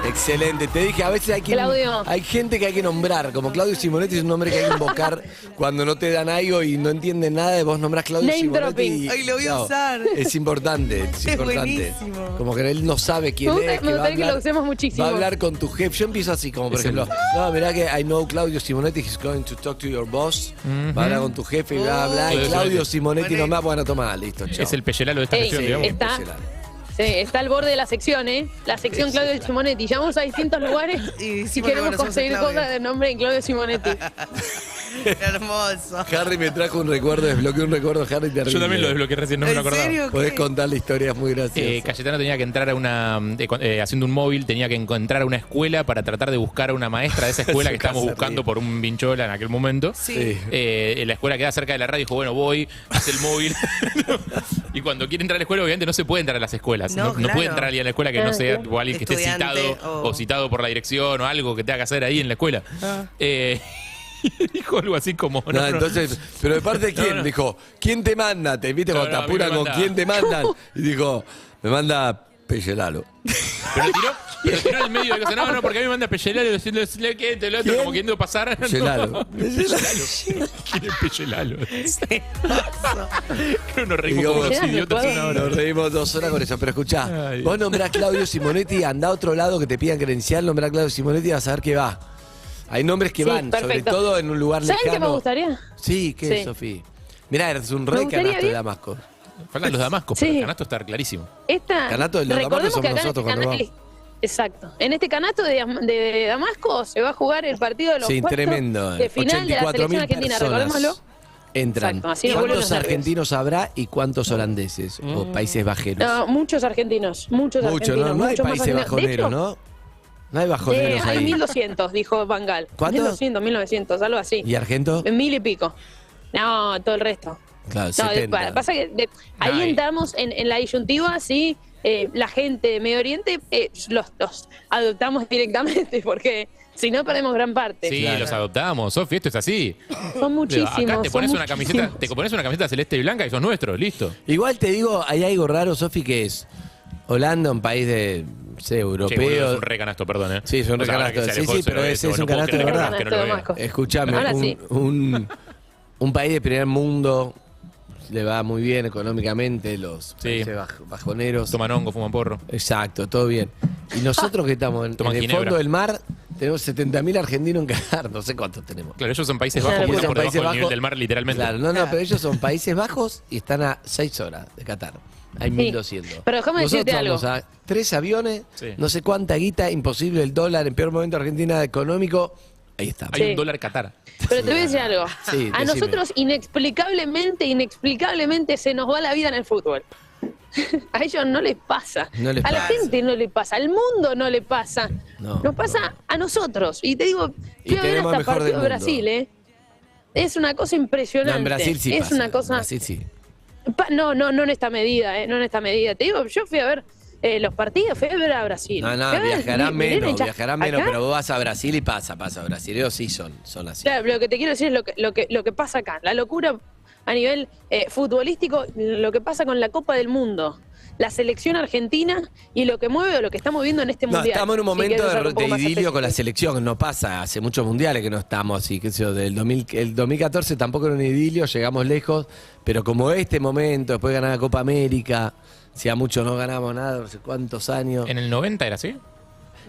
Excelente, te dije, a veces Claudio. hay gente que hay que nombrar, como Claudio Simonetti es un nombre que hay que invocar cuando no te dan algo y no entienden nada, y vos nombrás Claudio Name Simonetti. dropping. Ay, lo voy a usar. Es importante, es importante. buenísimo. Como que él no sabe quién Me es, que gustaría que lo usemos muchísimo. va a hablar con tu jefe. Yo empiezo así, como por ejemplo, no, mirá que I know Claudio Simonetti, he's going to talk to your boss, va a hablar con tu jefe y bla, bla, y Claudio Claudio Simonetti. Simonetti nomás, bueno, toma, listo, chao. Es el peyelalo de esta Ey, región, digamos. está, sí, está al borde de la sección, ¿eh? La sección Claudio Simonetti. Llamamos a distintos lugares Y y decimos que queremos conocemos a conseguir Claudio. cosas de nombre en Claudio Simonetti. Hermoso. Harry me trajo un recuerdo, desbloqueé un recuerdo, Harry, terrible. Yo también lo desbloqueé recién, no me lo ¿En acordaba. serio? Podés ¿Qué? contarle historias muy graciosas. Cayetano tenía que entrar a una. Haciendo un móvil, tenía que entrar a una escuela para tratar de buscar a una maestra de esa escuela que estábamos buscando por un vinchola en aquel momento. Sí. La escuela queda cerca de la radio, dijo, bueno, voy, hace el móvil. Y cuando quiere entrar a la escuela, obviamente no se puede entrar a las escuelas. No, No claro. puede entrar alguien a la escuela que no Ah, sea claro. o alguien que esté Estudiante citado o- o citado por la dirección o algo que tenga que hacer ahí en la escuela. Ah. Dijo algo así como. No, entonces, pero de parte de quién, No. dijo, ¿quién te manda? Te viste cuando No, te a mí me apuran con manda. quién te mandan. Y dijo, me manda Peyelalo. Pero tiró en el medio de cosas. No, porque a mí me manda Peyelalo diciendo que te lo otro, ¿Quién? como queriendo pasar. Peyelalo. No. Peyelalo. ¿Quién es Peyelalo? Creo que nos reímos Digo, como unos Peyelalo, idiotas ¿puedo? una hora. Nos reímos 2 horas con eso, pero escuchá, Ay. vos nombrás Claudio Simonetti, andá a otro lado que te pidan credencial, nombrá Claudio Simonetti y vas a ver que va. Hay nombres que Sí, van, sobre perfecto. todo en un lugar ¿Saben lejano. qué me gustaría? Sí, ¿qué es, Sí. Sofía? Mirá, eres un Me rey gustaría canasto de bien. Damasco. Faltan los damascos, Sí. pero el canasto está clarísimo. Esta, Canasto de los recordemos Damascos que somos acá nosotros en este cuando canal, exacto. En este canasto de Damasco se va a jugar el partido de los Sí, cuartos tremendo. de final de la selección 84.000 argentina, personas. recordémoslo. entran. Exacto, así nos vuelven ¿Cuántos los nervios. argentinos habrá y cuántos holandeses o países bajeros? No, muchos argentinos, muchos Mucho, argentinos. ¿no? No hay muchos más países argentinos. De hecho, bajoneros, ¿no? No hay bajoneros hay ahí. 1200, dijo Bangal. ¿Cuántos? 1200, 1900, algo así. ¿Y Argento? 1000 y pico. No, todo el resto. Claro, No, 70. pasa que ahí No, entramos en la disyuntiva, sí, la gente de Medio Oriente los adoptamos directamente, porque si no perdemos gran parte. Sí, los adoptamos, Sofi, esto es así. Son muchísimos. Acá te pones son una camiseta, muchísimos. te pones una camiseta celeste y blanca y sos nuestro, listo. Igual te digo, hay algo raro, Sofi, que es Holanda, un país de, no sé, europeo. Che, boludo, es un recanasto, perdón, ¿eh? Sí, es un O sea, ahora recanasto. que se Sí, alejó sí, el pero cerebro, es no un puedo canasto de creer verdad. que no lo vea. Escuchame, Ahora sí. un país de primer mundo le va muy bien económicamente, los países bajoneros. Toman hongo, fuman porro. Exacto, todo bien. Y nosotros que estamos en Toman el ginebra. fondo del mar, tenemos 70.000 argentinos en Qatar, no sé cuántos tenemos. Claro, ellos son Países Claro, Bajos, muy son por debajo Países del nivel Bajos. del mar, literalmente. Claro, no, pero ellos son Países Bajos y están a 6 horas de Qatar. Hay Sí. 1.200. Pero déjame decirte Nosotros vamos a 3 aviones, Sí. no sé cuánta guita, imposible el dólar, en peor momento Argentina económico. Ahí está. Hay Sí. un dólar Qatar. Pero te voy a decir algo. Sí, A decime. nosotros inexplicablemente se nos va la vida en el fútbol. A ellos no les pasa. No les a la pasa. gente no le pasa. Al mundo no le pasa. No, Nos pasa a nosotros. Y te digo, Y fui a ver tenemos hasta al mejor partido del de mundo. Brasil, ¿eh? Es una cosa No, impresionante. en Brasil sí es pasa. una cosa. En Brasil sí. No en esta medida, ¿eh? No en esta medida. Te digo, yo fui a ver los partidos, fui a ver a Brasil. No, Fui a ver- viajarán miré la menos, hincha- viajarán menos, acá, pero vos vas a Brasil y pasa. Brasileños sí son así. Claro, lo que te quiero decir es lo que pasa acá. La locura a nivel futbolístico, lo que pasa con la Copa del Mundo, la selección argentina y lo que mueve o lo que estamos viendo en este No, mundial. estamos en un Si momento querés ser un de poco más idilio con la específico. selección, no pasa, hace muchos mundiales que no estamos así, qué sé yo, el 2014 tampoco era un idilio, llegamos lejos, pero como este momento, después de ganar la Copa América, si a muchos no ganamos nada, no sé cuántos años. ¿En el 90 era así?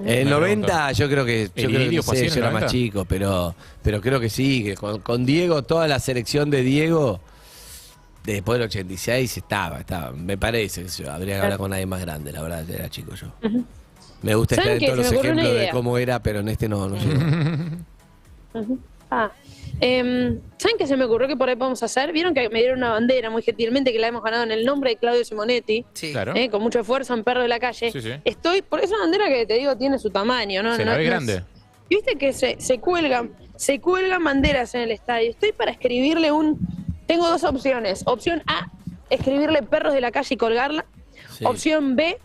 En el Me 90 pregunto. yo creo que, idilio no fue sé, así en yo el era más 90? chico, pero creo que sí, que con Diego, toda la selección de Diego, después del 86 estaba, me parece, qué sé yo, habría que hablar con alguien más grande, la verdad, era chico yo. Ujú. Me gusta estar ¿Saben en qué? todos Se los me ocurrió una ejemplos de idea. cómo era, pero en este no llego. Ujú. ¿Saben qué se me ocurrió que por ahí podemos hacer? Vieron que me dieron una bandera muy gentilmente que la hemos ganado en el nombre de Claudio Simonetti, Claro. con mucho esfuerzo en Perro de la Calle. Sí, sí. Porque es una bandera que te digo tiene su tamaño, ¿no? Se la ve grande. Y viste que se cuelgan banderas en el estadio. Estoy para escribirle tengo dos opciones. Opción A, escribirle Perros de la Calle y colgarla. Sí. Opción B,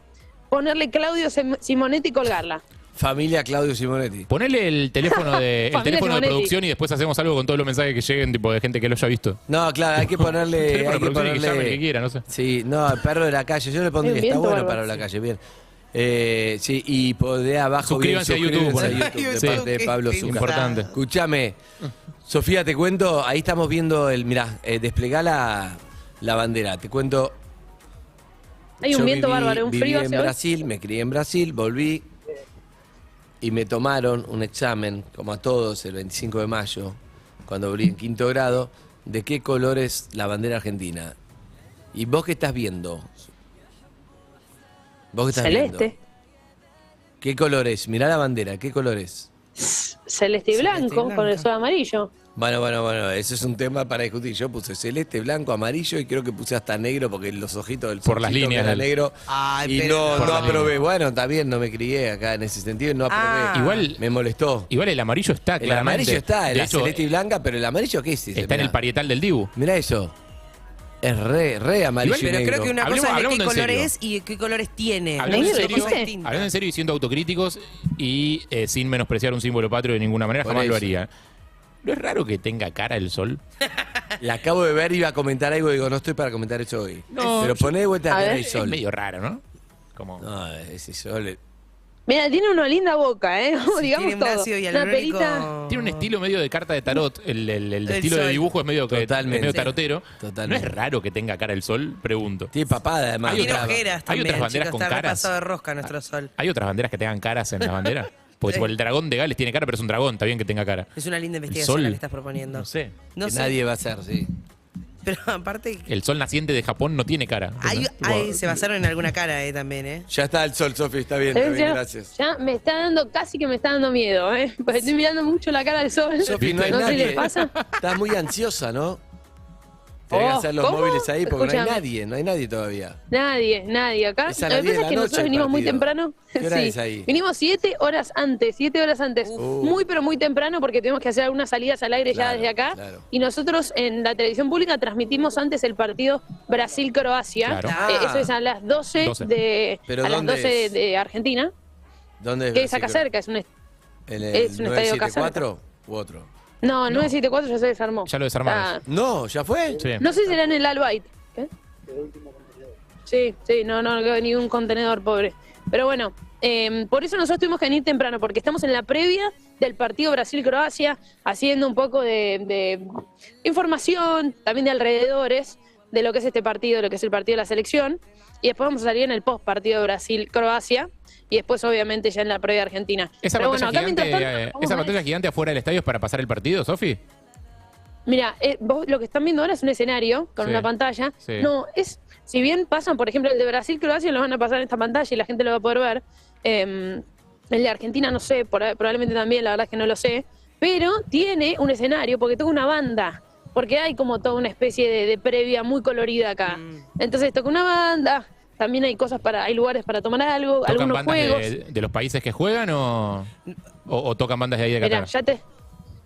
ponerle Claudio Simonetti y colgarla. Familia Claudio Simonetti. Ponele el teléfono de Familia Simonetti. producción y después hacemos algo con todos los mensajes que lleguen, tipo de gente que lo haya visto. No, claro, hay que ponerle. Teléfono hay de que producción y que llame el que ponerle. quiera, no sé. Sí, no, el Perro de la Calle. Yo le pondría, Bien, está bien, bueno bárbaro, Perro de la sí. Calle, bien. Sí, y de abajo Suscríbanse a YouTube, suscríbanse poné. a YouTube, de Sí. parte de Pablo Zucca. Importante. Escúchame, Sofía, te cuento, ahí estamos viendo mirá, desplegá la bandera. Te cuento. Hay un yo viento bárbaro, un viví frío en hace hoy. Brasil, me crié en Brasil, volví y me tomaron un examen, como a todos, el 25 de mayo, cuando volví en quinto grado, de qué color es la bandera argentina. ¿Y vos qué estás viendo? ¿Vos qué estás Celeste. viendo? ¿Qué color es? Mirá la bandera, ¿qué color es? Celeste y blanco, con el sol amarillo. Bueno, ese es un tema para discutir. Yo puse celeste, blanco, amarillo y creo que puse hasta negro porque los ojitos del Por las solcito líneas era del- negro. Ay, Y pero- no Por las aprobé. líneas. Bueno, también no me crié acá en ese sentido y no aprobé. Ah. Igual- me molestó. Igual el amarillo está, El claramente. amarillo está, De la hecho, celeste y blanca, pero el amarillo ¿qué es ese? está en el Mirá. parietal del Dibu. Mirá eso. Es re amarillo Igual, y Pero negro. creo que una Hablemos- cosa es de hablemos qué en color serio. es y qué colores tiene. Hablando en, Negro, serio, ¿dijiste? hablando en serio y siendo autocríticos y sin menospreciar un símbolo patrio de ninguna manera, Por jamás lo eso. haría. ¿No es raro que tenga cara el sol? La acabo de ver y iba a comentar algo y digo, no estoy para comentar eso hoy. No, pero poné de vuelta A que ver. hay Es sol. medio raro, ¿no? Como... No, ese sol. Mira, tiene una linda boca, digamos tiene un todo. brazo y Una alérgico. perita. Tiene un estilo medio de carta de tarot. El estilo de sol. dibujo es medio, Totalmente. es medio tarotero. Totalmente. ¿No es raro que tenga cara el sol? Pregunto. Tiene papada además. Hay Tiene otra- ojeras hay también, otras banderas chicos, con está caras. repasado de rosca nuestro sol. ¿Hay otras banderas que tengan caras en las banderas? Porque tipo, el dragón de Gales tiene cara, pero es un dragón, está bien que tenga cara. Es una linda El investigación sol. la que estás proponiendo. No sé. No que sé, nadie va a hacer, sí. pero aparte El sol naciente de Japón no tiene cara. se basaron en alguna cara también, Ya está el sol, Sofi, está bien, gracias. Ya me está dando, casi que me está dando miedo, Porque estoy mirando mucho la cara del sol. Sofi, no hay sé si nadie. les pasa. Estás muy ansiosa, ¿no? Tenés que hacer los ¿cómo? móviles ahí porque Escúchame. no hay nadie todavía. Nadie acá. Es a Lo las que 10 de pasa la es que noche nosotros el vinimos muy partido. temprano. ¿Qué hora es ahí? Vinimos 7 horas antes. Muy pero muy temprano porque tuvimos que hacer algunas salidas al aire ya desde acá. claro. Y nosotros en la televisión pública transmitimos antes el partido Brasil-Croacia. Claro. Eso es a las 12 de ¿Pero a las dónde 12 es? de Argentina. ¿Dónde es? Que es acá Brasil? cerca, es un ¿En el es un estadio acá 974 u otro? No, el 974 ya se desarmó. Ya lo desarmamos. No, ¿ya fue? Sí. No sé si será en el Albaid. ¿Qué? Sí, no quedó ni un contenedor, pobre. Pero bueno, por eso nosotros tuvimos que venir temprano, porque estamos en la previa del partido Brasil-Croacia, haciendo un poco de información, también de alrededores de lo que es este partido, lo que es el partido de la selección. Y después vamos a salir en el post partido Brasil-Croacia. Y después, obviamente, ya en la previa Argentina. ¿Esa Pero pantalla, bueno, acá mientras gigante, tanto, esa pantalla gigante afuera del estadio es para pasar el partido, Sofi? Mira, vos lo que están viendo ahora es un escenario con Sí, una pantalla. sí. No, si bien pasan, por ejemplo, el de Brasil-Croacia, lo van a pasar en esta pantalla y la gente lo va a poder ver. El de Argentina, no sé, probablemente también, la verdad es que no lo sé. Pero tiene un escenario porque toca una banda. Porque hay como toda una especie de previa muy colorida acá. Entonces toca una banda. También hay hay lugares para tomar algo, ¿Tocan algunos bandas juegos. de los países que juegan o tocan bandas de ahí de Mirá, Qatar?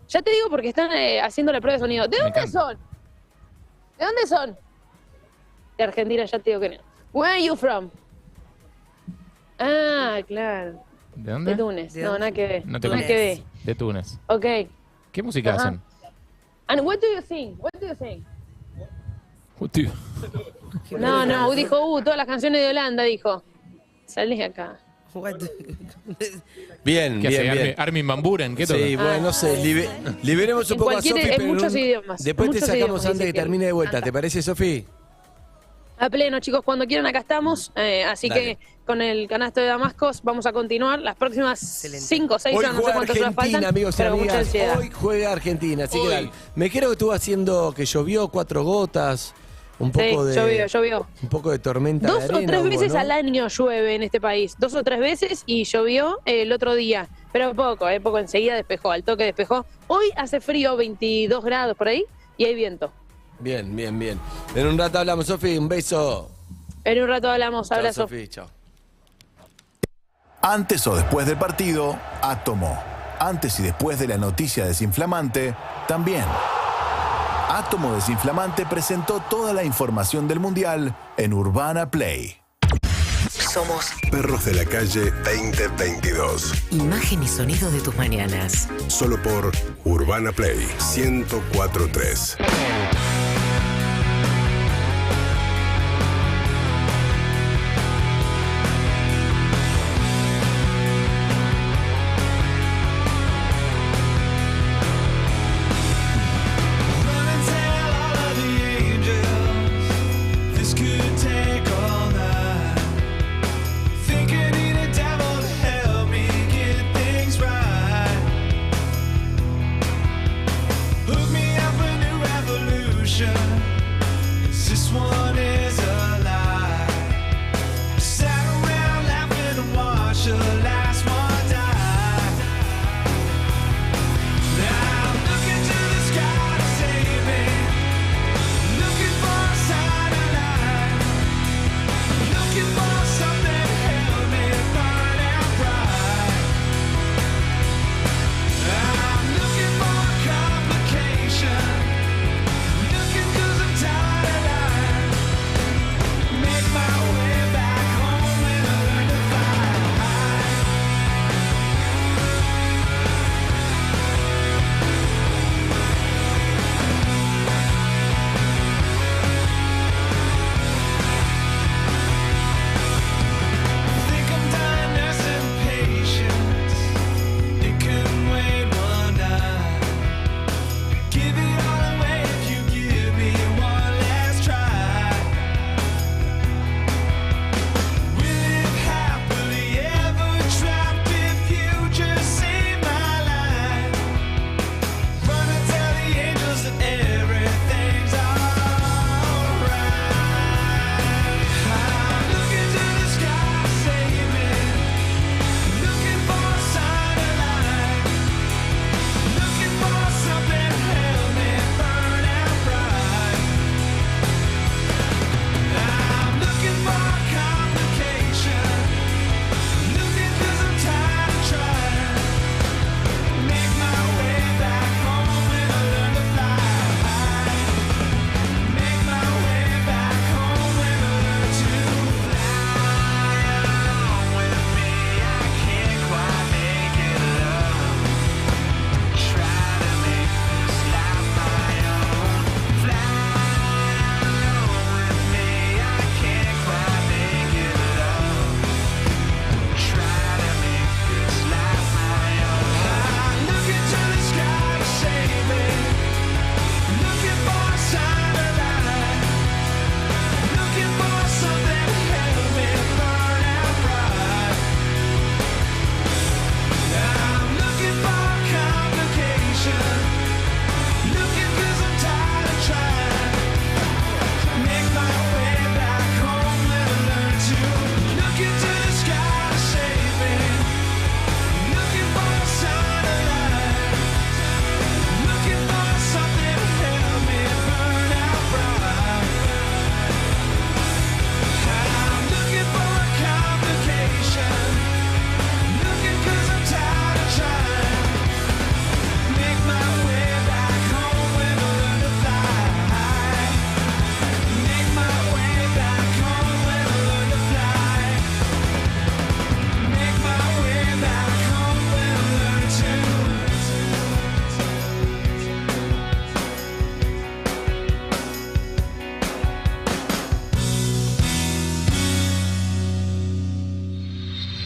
ya te digo porque están haciendo la prueba de sonido. ¿De dónde encanta. son? ¿De dónde son? De Argentina, ya te digo que no. Where are you from? Ah, claro. ¿De dónde? De Túnez. No, nada que ver. No te Nada que ver. conozco. De Túnez. Ok. ¿Qué música Ajá. hacen? And what do you think? What do you think? Tío. No, dijo, todas las canciones de Holanda, dijo. Salí acá. Bien, ¿Qué bien, hace? bien. Armin van Buren, ¿qué toca? Sí, bueno, no sé, liberemos un En poco a cualquier- Sofi, en pero muchos idiomas, después en te muchos sacamos idiomas, antes dice que que termine de vuelta. ¿Te parece, Sofi? A pleno, chicos, cuando quieran acá estamos. Así Dale. que con el canasto de Damascos vamos a continuar las próximas 5 o 6 Hoy horas, no sé juega cuántas horas Argentina, faltan, amigos y pero mucha amigas. ansiedad. Hoy juega Argentina, así que Hoy. dale. Me quiero que estuvo haciendo que llovió 4 gotas, un poco Sí, de llovió. un poco de tormenta 2 de o arena 3 hubo, veces ¿no? al año llueve en este país. 2 o 3 veces y llovió el otro día. Pero poco, enseguida despejó, al toque despejó. Hoy hace frío, 22 grados por ahí, y hay viento. Bien, bien, bien. En un rato hablamos, Sofi, un beso. En un rato hablamos, Chao, abrazo. Sofi, chao. Antes o después del partido, Átomo. Antes y después de la noticia desinflamante, también. Átomo Desinflamante presentó toda la información del Mundial en Urbana Play. Somos Perros de la Calle 2022. imagen y sonido de tus mañanas. Solo por Urbana Play 104.3. This could take all night. Think I need a devil to help me get things right. Hook me up a new revolution. 'Cause this one is a lie. Sat around laughing and watched the last one die. Now I'm looking to the sky to save me. Looking for a sign of life. Looking for something to help me burn out bright. I'm looking for a complication. Looking 'cause I'm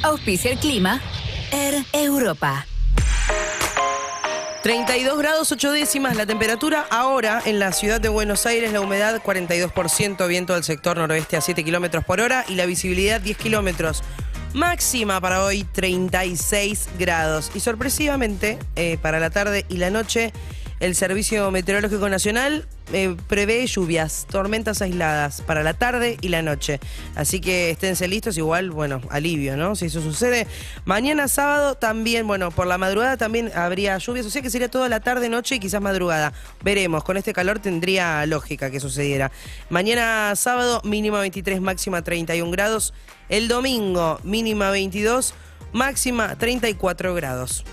Auspicia el clima. Air Europa. 32 grados 8 décimas la temperatura ahora en la ciudad de Buenos Aires, la humedad 42%, viento del sector noroeste a 7 kilómetros por hora y la visibilidad 10 kilómetros. Máxima para hoy 36 grados. Y sorpresivamente, para la tarde y la noche, el Servicio Meteorológico Nacional prevé lluvias, tormentas aisladas para la tarde y la noche. Así que esténse listos, igual, bueno, alivio, ¿no? Si eso sucede. Mañana sábado también, bueno, por la madrugada también habría lluvias, o sea que sería toda la tarde, noche y quizás madrugada. Veremos, con este calor tendría lógica que sucediera. Mañana sábado, mínima 23, máxima 31 grados. El domingo, mínima 22, máxima 34 grados.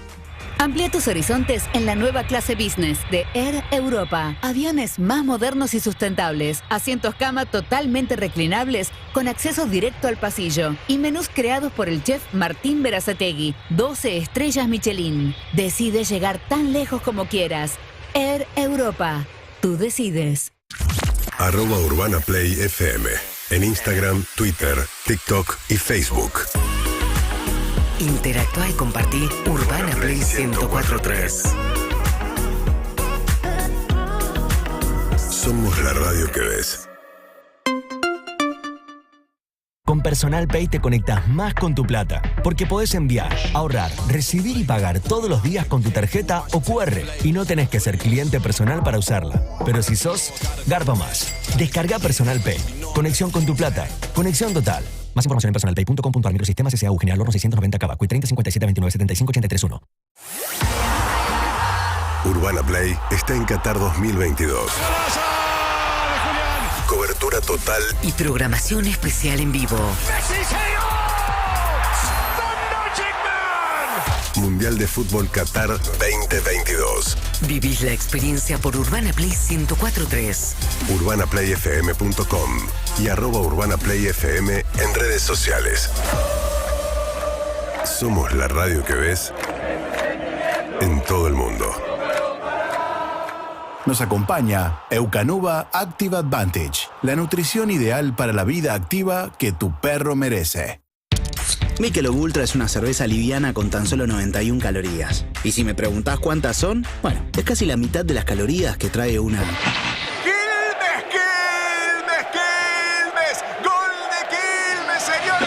Amplía tus horizontes en la nueva clase business de Air Europa. Aviones más modernos y sustentables, asientos cama totalmente reclinables con acceso directo al pasillo y menús creados por el chef Martín Berazategui, 12 estrellas Michelin. Decide llegar tan lejos como quieras. Air Europa. Tú decides. @Urbana Play FM. En Instagram, Twitter, TikTok y Facebook. Interactúa y compartí Urbana Play 104.3. Somos la radio que ves. Con Personal Pay te conectas más con tu plata, porque podés enviar, ahorrar, recibir y pagar todos los días con tu tarjeta o QR y no tenés que ser cliente personal para usarla. Pero si sos, garpa más. Descarga Personal Pay. Conexión con tu plata. Conexión total. Más información en personalpay.com.ar. Microsistemas S.A.U. General Horno 690 Cava. Cuit 30 57 29 75 83 1. Urbana Play está en Qatar 2022. Cobertura total y programación especial en vivo. Mundial de Fútbol Qatar 2022. Vivís la experiencia por Urbana Play 104.3. UrbanaPlayFM.com y @UrbanaPlayFM en redes sociales. Somos la radio que ves en todo el mundo. Nos acompaña Eukanuba Active Advantage, la nutrición ideal para la vida activa que tu perro merece. Michelob Ultra es una cerveza liviana con tan solo 91 calorías. Y si me preguntás cuántas son, bueno, es casi la mitad de las calorías que trae una... ¡Quilmes, Quilmes, Quilmes! ¡Gol de Quilmes, señor!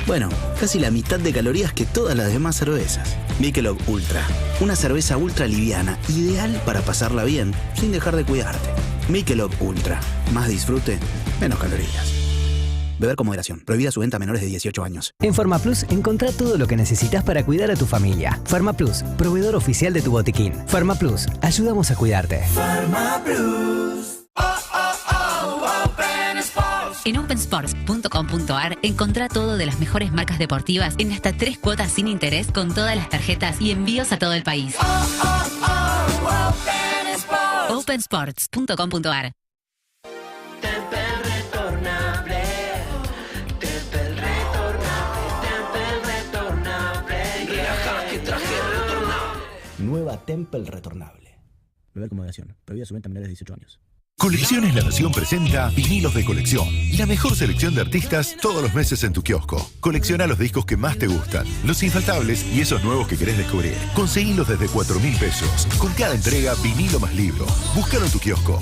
Bueno, casi la mitad de calorías que todas las demás cervezas. Michelob Ultra, una cerveza ultra liviana, ideal para pasarla bien, sin dejar de cuidarte. Michelob Ultra, más disfrute, menos calorías. Beber con moderación. Prohibida su venta a menores de 18 años. En Farmaplus encontrá todo lo que necesitas para cuidar a tu familia. Farmaplus, proveedor oficial de tu botiquín. Farmaplus, ayudamos a cuidarte. Farmaplus. Open Sports. En opensports.com.ar encontrá todo de las mejores marcas deportivas en hasta 3 cuotas sin interés con todas las tarjetas y envíos a todo el país. Opensports.com.ar. Nueva Temple retornable. Beber con moderación. Prohibida su venta a menores de 18 años. Colecciones La Nación presenta Vinilos de Colección. La mejor selección de artistas todos los meses en tu kiosco. Colecciona los discos que más te gustan, los infaltables y esos nuevos que querés descubrir. Conseguilos desde 4.000 pesos. Con cada entrega, vinilo más libro. Búscalo en tu kiosco.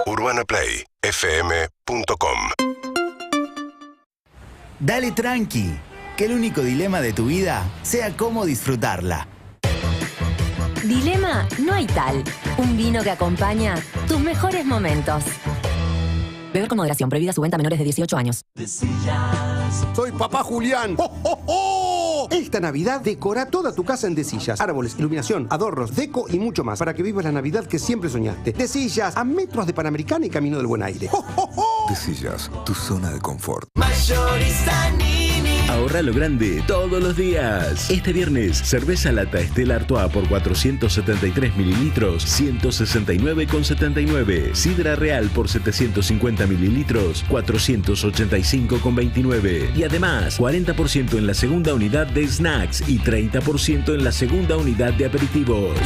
UrbanaPlayFM.com. Dale tranqui, que el único dilema de tu vida sea cómo disfrutarla. Dilema no hay tal. Un vino que acompaña tus mejores momentos. Beber con moderación. Prohibida su venta a menores de 18 años. Soy Papá Julián. ¡Oh, oh, oh! Esta Navidad decora toda tu casa en Desillas. Árboles, iluminación, adornos, deco y mucho más para que vivas la Navidad que siempre soñaste. Desillas, a metros de Panamericana y Camino del Buen Aire. ¡Oh, oh, oh! Desillas, tu zona de confort. Mayorista Nini. Ahorra lo grande todos los días. Este viernes, cerveza lata Stella Artois por 473 mililitros, 169,79. Sidra Real por 750 mililitros, 485,29. Y además, 40% en la segunda unidad de snacks y 30% en la segunda unidad de aperitivos.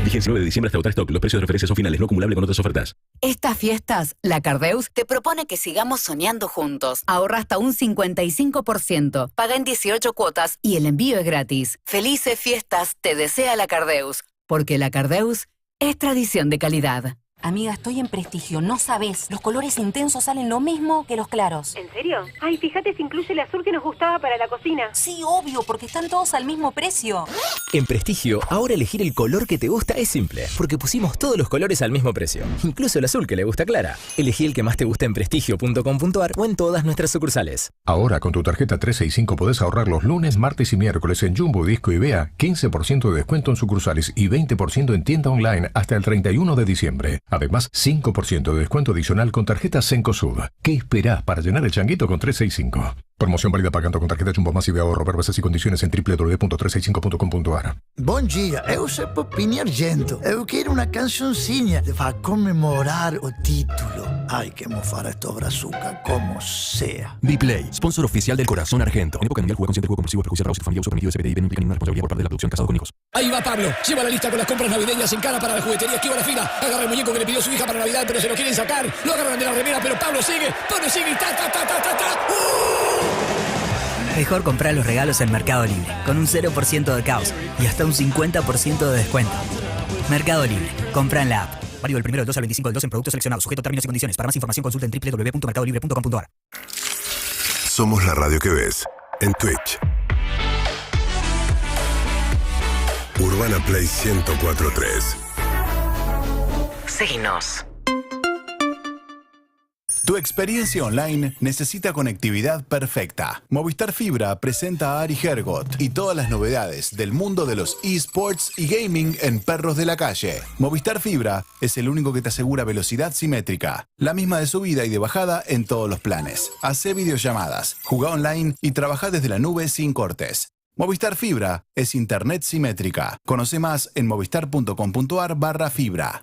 Vigilado Vigencia 9 de diciembre hasta agotar stock. Los precios de referencia son finales, no acumulable con otras ofertas. Estas fiestas, la Cardeus te propone que sigamos soñando juntos. Ahorra hasta un 55%. Paga en 18 cuotas y el envío es gratis. Felices fiestas te desea la Cardeus. Porque la Cardeus es tradición de calidad. Amiga, estoy en Prestigio, no sabés. Los colores intensos salen lo mismo que los claros. ¿En serio? Ay, fíjate si incluye el azul que nos gustaba para la cocina. Sí, obvio, porque están todos al mismo precio. En Prestigio, ahora elegir el color que te gusta es simple, porque pusimos todos los colores al mismo precio, incluso el azul que le gusta a Clara. Elegí el que más te gusta en prestigio.com.ar o en todas nuestras sucursales. Ahora con tu tarjeta 365 podés ahorrar los lunes, martes y miércoles en Jumbo, Disco y Bea, 15% de descuento en sucursales y 20% en tienda online hasta el 31 de diciembre. Además, 5% de descuento adicional con tarjeta Cencosud. ¿Qué esperás para llenar el changuito con 365? Promoción válida pagando con tarjeta Jumbo Más y de ahorro. Ver bases y condiciones en www.365.com.ar. Bom dia, eu sou Popini Argento. Eu quero uma cancionzinha para comemorar o título. Ai, que mofar esta brazuca, como sea. Dplay, sponsor oficial del Corazón Argento. En época mundial, juega consciente, juego compulsivo, perjuicio para su familia, uso permitido de CBD y no implica ninguna responsabilidad por parte de la producción. Casado con hijos. Ahí va Pablo, lleva la lista con las compras navideñas en cara para la juguetería. Esquiva la fila, agarra el muñeco que le pidió su hija para Navidad, pero se lo quieren sacar. Lo agarran de la remera, pero Pablo sigue y ta. Mejor comprar los regalos en Mercado Libre, con un 0% de caos y hasta un 50% de descuento. Mercado Libre, compra en la app. Válido del 1 del 2 al 25 del 2 en productos seleccionados, sujeto a términos y condiciones. Para más información consulta en www.mercadolibre.com.ar. Somos la radio que ves en Twitch. Urbana Play 104.3. Seguinos. Tu experiencia online necesita conectividad perfecta. Movistar Fibra presenta a Ari Hergot y todas las novedades del mundo de los eSports y gaming en Perros de la Calle. Movistar Fibra es el único que te asegura velocidad simétrica, la misma de subida y de bajada en todos los planes. Hacé videollamadas, jugá online y trabajá desde la nube sin cortes. Movistar Fibra es internet simétrica. Conoce más en movistar.com.ar/fibra.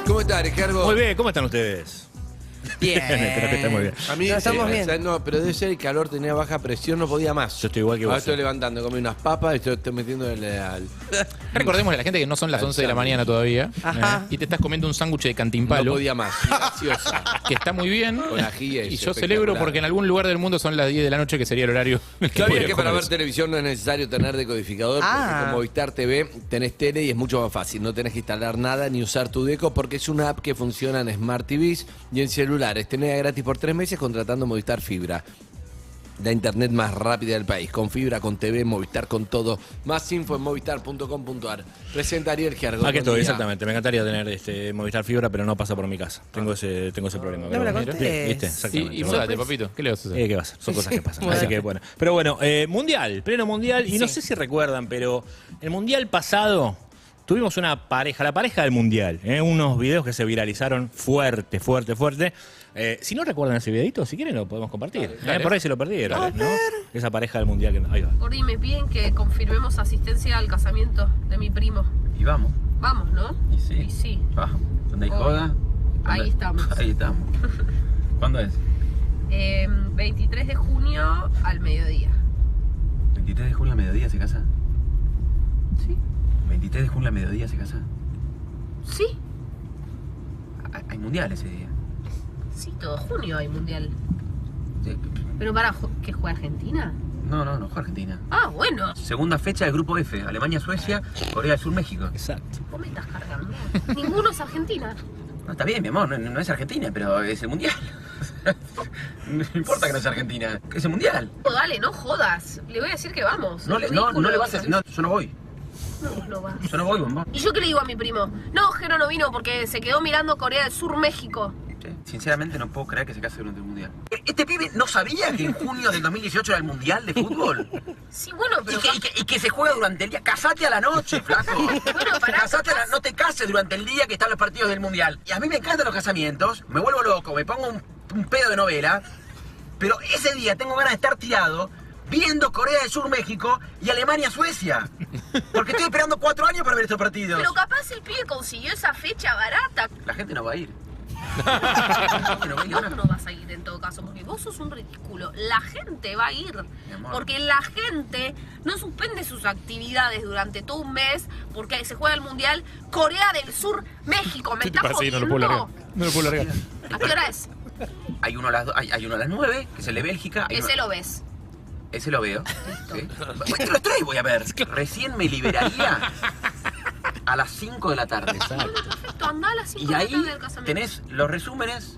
¿Cómo estás, Ricardo? Muy bien, ¿cómo están ustedes? Bien. Espero que estén muy bien. A mí estamos bien. O sea, no, pero debe ser el calor, tenía baja presión, no podía más. Yo estoy igual que vos. Ahora estoy levantando, comí unas papas y estoy metiendo al... Recordemos a la gente que no son las 11 de la mañana todavía. Y te estás comiendo un sándwich de cantimpalo. No podía más, graciosa. Que está muy bien. Con ají y yo celebro porque en algún lugar del mundo son las 10 de la noche, que sería el horario. Sabía que para ver televisión no es necesario tener decodificador, porque con Movistar TV tenés tele y es mucho más fácil. No tenés que instalar nada ni usar tu deco, porque es una app que funciona en Smart TVs y en celulares. Tenés gratis por 3 meses contratando Movistar Fibra. La internet más rápida del país. Con fibra, con TV, Movistar, con todo. Más info en movistar.com.ar. Presenta Ariel Gergo. Aquí estoy, exactamente. Me encantaría tener Movistar Fibra, pero no pasa por mi casa. Tengo ese problema. No me la contés. ¿Viste? Exactamente. Y mudate, papito. ¿Qué le vas a hacer? ¿Qué va a hacer? Son cosas que pasan. Así que bueno. Pero bueno, mundial, pleno mundial. Y no sé si recuerdan, pero el mundial pasado tuvimos una pareja, la pareja del mundial. Unos videos que se viralizaron fuerte. Si no recuerdan ese videito, si quieren lo podemos compartir. Dale. Por ahí se lo perdieron, ¿no? Esa pareja del mundial que ahí va. Gordi, me piden que confirmemos asistencia al casamiento de mi primo. Y vamos. Vamos, ¿no? Y sí. Vamos. ¿Dónde hay joda? Ahí estamos. Ahí estamos. ¿Cuándo es? 23 de junio al mediodía. 23 de junio al mediodía se casa. ¿Sí? 23 de junio al mediodía se casa. Sí. Hay mundial ese día. Sí, todo junio hay mundial. Sí. ¿Pero para que juegue Argentina? No juega Argentina. Ah, bueno. Segunda fecha del grupo F. Alemania, Suecia, Corea del Sur, México. Exacto. Vos me estás cargando. Ninguno es Argentina. No, está bien, mi amor, no es Argentina, pero es el mundial. No importa que no sea Argentina, es el mundial. Oh, dale, no jodas. Le voy a decir que vamos. No le vas a decir, no, yo no voy. No va. Yo no voy, bomba. ¿Y yo qué le digo a mi primo? No, Jero no vino porque se quedó mirando Corea del Sur, México. Sinceramente no puedo creer que se case durante el mundial. ¿Este pibe no sabía que en junio del 2018 era el mundial de fútbol? Sí, bueno, pero... Y que se juega durante el día. ¡Casate a la noche, flaco! Bueno, no te cases durante el día que están los partidos del mundial. Y a mí me encantan los casamientos, me vuelvo loco, me pongo un pedo de novela, pero ese día tengo ganas de estar tirado viendo Corea del Sur, México y Alemania, Suecia. Porque estoy esperando 4 años para ver estos partidos. Pero capaz el pibe consiguió esa fecha barata. La gente no va a ir. Vos no vas a ir en todo caso, porque vos sos un ridículo. La gente va a ir, porque la gente no suspende sus actividades durante todo un mes porque se juega el Mundial Corea del Sur, México. ¿Me estás jodiendo? No lo puedo largar. ¿A qué hora es? Hay uno a las 9, que es el de Bélgica. Ese lo ves. Ese lo veo. ¿Sí? Los tres voy a ver. Recién me liberaría a las 5 de la tarde. Perfecto, andá a las 5 Y de la ahí tarde del casamiento. tenés los resúmenes,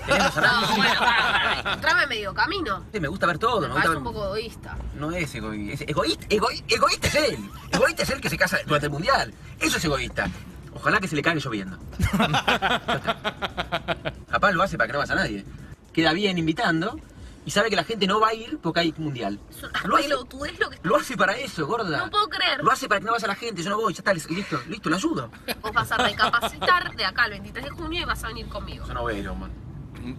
tenés los análisis. No, bueno, encontrame medio camino. Me gusta ver todo. Me parece un poco egoísta. No es egoísta. Egoísta es él. Egoísta es él que se casa durante el Mundial. Eso es egoísta. Ojalá que se le caiga lloviendo. Capaz lo hace para que no vaya a nadie. Queda bien invitando y sabe que la gente no va a ir porque hay Mundial. Lo hace para eso, gorda. No puedo creer. Lo hace para que no vaya la gente. Yo no voy, ya está, listo, lo ayudo. Vos vas a recapacitar de acá al 23 de junio y vas a venir conmigo. Yo no veo, man.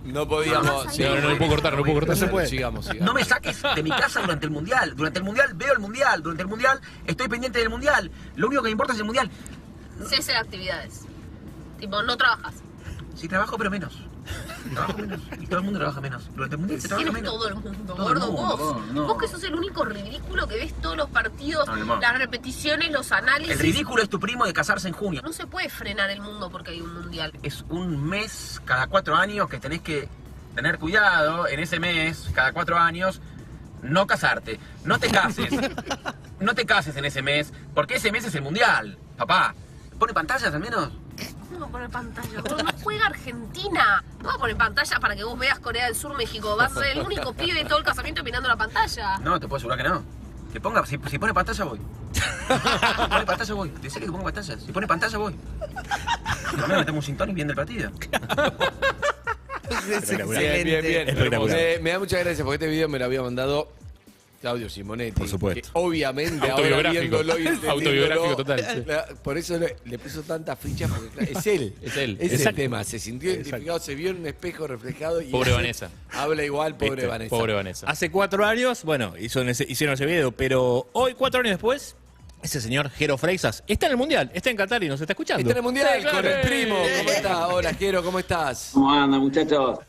No podíamos. No lo puedo cortar. No se puede. Sigamos. No me saques de mi casa durante el Mundial. Durante el Mundial veo el Mundial. Durante el Mundial estoy pendiente del Mundial. Lo único que me importa es el Mundial. Cese de actividades. Tipo, no trabajas. Sí, trabajo, pero menos. Trabajo menos. Y todo el mundo trabaja menos. Durante el Mundial se trabaja menos. Todo el mundo, Todo el gordo, mundo, vos. no. Vos que sos el único ridículo que ves todos los partidos, No. las repeticiones, los análisis. El ridículo es tu primo de casarse en junio. No se puede frenar el mundo porque hay un Mundial. Es un mes cada 4 años que tenés que tener cuidado. En ese mes, cada 4 años, no casarte. No te cases. No te cases en ese mes, porque ese mes es el Mundial, papá. ¿Pone pantallas al menos? No va a poner pantalla, boludo. No juega Argentina. No va a poner pantalla para que vos veas Corea del Sur, México. Vas a ser el único pibe de todo el casamiento mirando la pantalla. No, te puedo asegurar que no. Que ponga, si pone pantalla voy. Si pone pantalla voy. Te sé que pongo pantalla. Si pone pantalla voy. Por lo menos metemos un sintonic viendo el partido. Bien. Me da muchas gracias porque este video me lo había mandado Claudio Simonetti. Por supuesto. Que obviamente, ahora viéndolo y entendiéndolo, Autobiográfico total. Sí. Por eso le puso tanta ficha, porque claro, es él. Ese es el tema. Se sintió identificado, se vio en un espejo reflejado. Y Pobre Vanessa. Habla igual, pobre Vanessa. Pobre Vanessa. Hace 4 años, bueno, hicieron ese video, pero hoy, 4 años después, ese señor Jero Freixas está en el Mundial, está en Qatar y nos está escuchando. Está en el Mundial, Sí, claro. con el primo. ¿Cómo estás? Hola, Jero, ¿cómo estás? ¿Cómo andan, muchachos?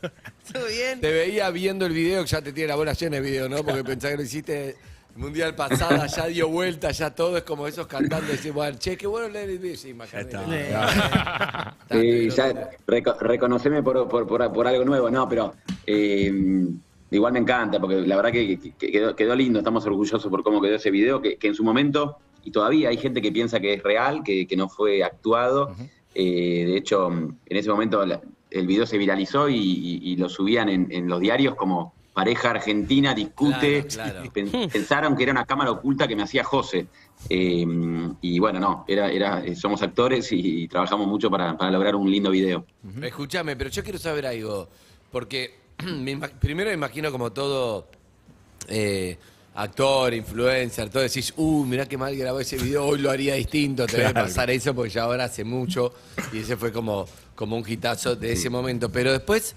¿Todo bien? Te veía viendo el video, que ya te tiene la bola llena el video, ¿no? Porque pensaba que lo hiciste el Mundial pasada, ya dio vuelta, ya todo es como esos cantantes. Decís, bueno, che, qué bueno leer el video. Sí, imagínate. Sí, ya reconoceme por algo nuevo, no, pero igual me encanta, porque la verdad que quedó lindo, estamos orgullosos por cómo quedó ese video, que en su momento, y todavía hay gente que piensa que es real, que no fue actuado. De hecho, en ese momento el video se viralizó y lo subían en los diarios como pareja argentina discute. Claro. Pensaron que era una cámara oculta que me hacía José. Y bueno, no, somos actores y trabajamos mucho para lograr un lindo video. Escúchame, pero yo quiero saber algo, porque primero me imagino como todo actor, influencer, todo decís, mirá qué mal grabó ese video, hoy lo haría distinto, te debe pasar eso porque ya ahora hace mucho y ese fue como un hitazo de ese momento. Pero después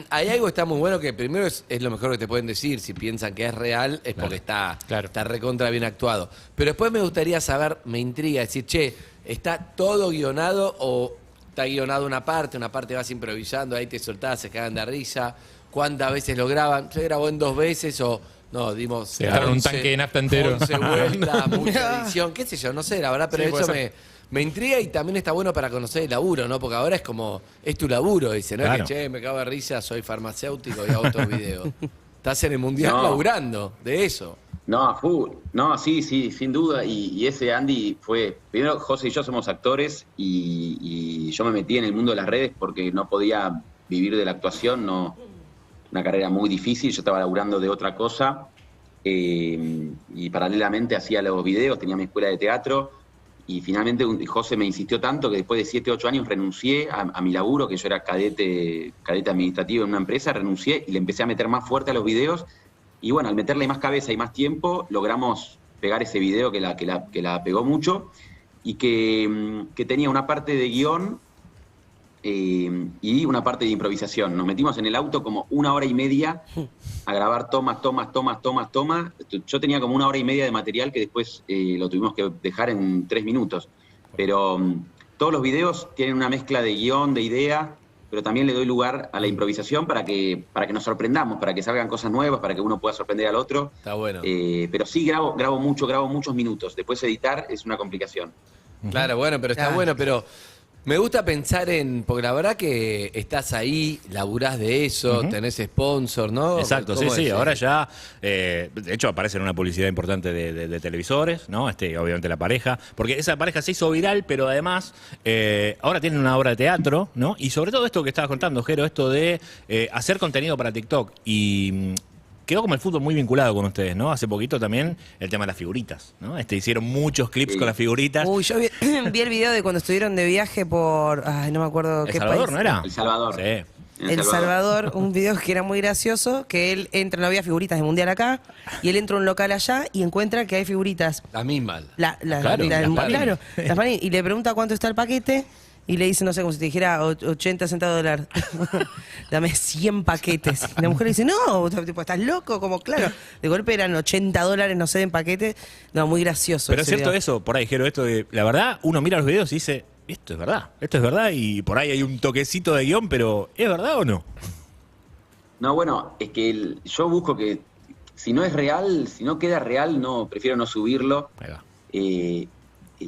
hay algo que está muy bueno, que primero es lo mejor que te pueden decir, si piensan que es real es porque está recontra bien actuado. Pero después me gustaría saber, me intriga, decir, che, ¿está todo guionado o está guionado una parte vas improvisando, ahí te soltás, se cagan de risa? ¿Cuántas veces lo graban? ¿Se grabó en 2 veces o no? Dimos se agarraron un tanque de nafta entero. 11 vueltas, mucha edición, qué sé yo, no sé, la verdad, pero Sí, eso me intriga y también está bueno para conocer el laburo, ¿no? Porque ahora es como, es tu laburo, dice, ¿no? Claro. Es que, che, me cago de risa, soy farmacéutico y hago otros videos. Estás en el Mundial No. laburando de eso. No, a full. No, sí, sin duda. Y ese Andy fue... Primero, José y yo somos actores y yo me metí en el mundo de las redes porque no podía vivir de la actuación, no, una carrera muy difícil, yo estaba laburando de otra cosa y paralelamente hacía los videos, tenía mi escuela de teatro y finalmente José me insistió tanto que después de 7, 8 años renuncié a mi laburo, que yo era cadete administrativo en una empresa, renuncié y le empecé a meter más fuerte a los videos. Y bueno, al meterle más cabeza y más tiempo, logramos pegar ese video que la pegó mucho y que tenía una parte de guión y una parte de improvisación. Nos metimos en el auto como 1 hora y media a grabar tomas. Yo tenía como 1 hora y media de material que después lo tuvimos que dejar en 3 minutos. Pero todos los videos tienen una mezcla de guión, de idea, pero también le doy lugar a la improvisación para que nos sorprendamos, para que salgan cosas nuevas, para que uno pueda sorprender al otro. Está bueno. Pero sí grabo muchos minutos. Después editar es una complicación. Claro, bueno, pero está bueno, pero me gusta pensar porque la verdad que estás ahí, laburás de eso, tenés sponsor, ¿no? Exacto, sí, ahora ya, de hecho aparece en una publicidad importante de televisores, ¿no? Obviamente la pareja, porque esa pareja se hizo viral, pero además ahora tienen una obra de teatro, ¿no? Y sobre todo esto que estabas contando, Jero, esto de hacer contenido para TikTok y... Quedó como el fútbol muy vinculado con ustedes, ¿no? Hace poquito también el tema de las figuritas, ¿no? Hicieron muchos clips con las figuritas. Uy, yo vi el video de cuando estuvieron de viaje por... Ay, no me acuerdo qué Salvador, país. ¿no era? El Salvador. Sí. El Salvador, un video que era muy gracioso, que él entra, no había figuritas de Mundial acá, y él entra a un local allá y encuentra que hay figuritas. Las mismas. Claro, las Panini. Y le pregunta cuánto está el paquete. Y le dice, no sé, como si te dijera 80 centavos de dólar. Dame 100 paquetes. Y la mujer le dice, no, tipo, ¿estás loco? Como, claro, de golpe eran $80, no sé, en paquete. No, muy gracioso. Pero es cierto eso, por ahí, Jero, esto de, la verdad, uno mira los videos y dice, esto es verdad, y por ahí hay un toquecito de guión, pero ¿es verdad o no? No, bueno, es que yo busco que, si no es real, si no queda real, prefiero no subirlo.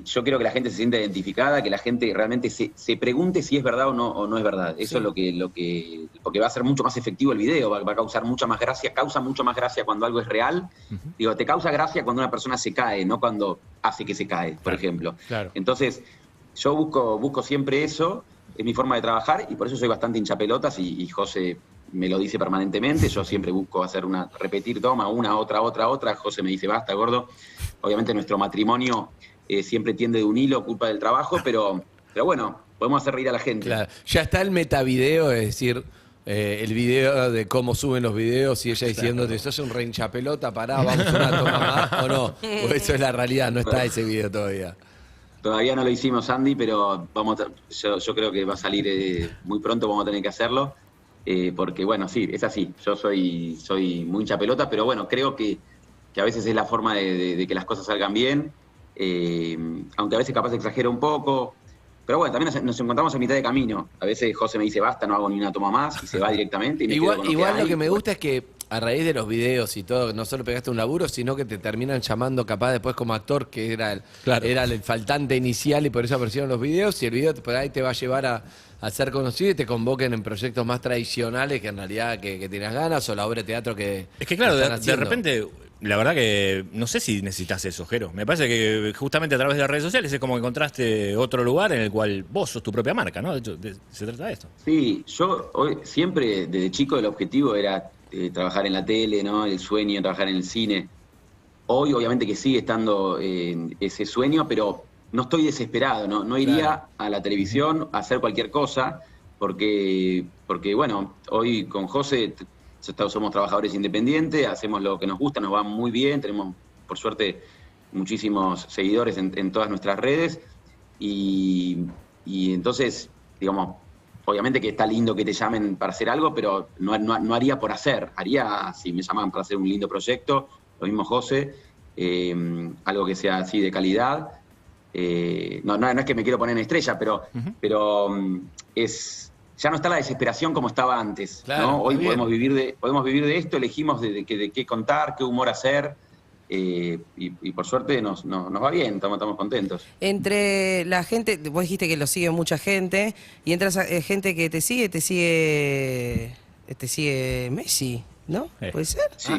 Yo quiero que la gente se sienta identificada, que la gente realmente se pregunte si es verdad o no es verdad. Eso es lo que porque va a ser mucho más efectivo el video, va a causar mucha más gracia, causa mucho más gracia cuando algo es real. Digo, te causa gracia cuando una persona se cae, no cuando hace que se cae, por ejemplo. Claro. Entonces, yo busco siempre eso, es mi forma de trabajar, y por eso soy bastante hinchapelotas, y José me lo dice permanentemente. Yo siempre busco repetir toma, una, otra. José me dice, basta, gordo. Obviamente nuestro matrimonio siempre tiende de un hilo, culpa del trabajo, pero bueno, podemos hacer reír a la gente. Claro. Ya está el metavideo, es decir, el video de cómo suben los videos y ella diciéndote, sos un reinchapelota, pará, vamos una toma más, ¿o no? O eso es la realidad, no está ese video todavía. Todavía no lo hicimos, Andy, pero yo creo que va a salir muy pronto, vamos a tener que hacerlo, porque bueno, sí, es así, yo soy muy hinchapelota, pero bueno, creo que a veces es la forma de que las cosas salgan bien. Aunque a veces capaz exagero un poco, pero bueno, también nos encontramos a mitad de camino. A veces José me dice, basta, no hago ni una toma más, y se va directamente. Y igual lo que me gusta es que a raíz de los videos y todo, no solo pegaste un laburo, sino que te terminan llamando capaz después como actor, que era el faltante inicial, y por eso aparecieron los videos, y el video por ahí te va a llevar a ser conocido y te convoquen en proyectos más tradicionales que en realidad que tienes ganas, o la obra de teatro que es que claro, de repente... La verdad que no sé si necesitas eso, Jero. Me parece que justamente a través de las redes sociales es como que encontraste otro lugar en el cual vos sos tu propia marca, ¿no? De hecho, se trata de esto. Sí, yo siempre desde chico el objetivo era trabajar en la tele, ¿no? El sueño, trabajar en el cine. Hoy obviamente que sigue estando ese sueño, pero no estoy desesperado, ¿no? No iría a la televisión a hacer cualquier cosa, porque bueno, hoy con José... somos trabajadores independientes, hacemos lo que nos gusta, nos va muy bien, tenemos por suerte muchísimos seguidores en todas nuestras redes, y entonces, digamos, obviamente que está lindo que te llamen para hacer algo, pero no haría por hacer, haría si me llaman para hacer un lindo proyecto, lo mismo José, algo que sea así de calidad. No es que me quiero poner en estrella, pero ya no está la desesperación como estaba antes, claro, ¿no? Hoy podemos vivir de esto, elegimos de qué contar, qué humor hacer, y por suerte nos va bien, estamos contentos. Entre la gente, vos dijiste que lo sigue mucha gente, y entre esa gente que te sigue Messi, ¿no? ¿Puede ser? Sí.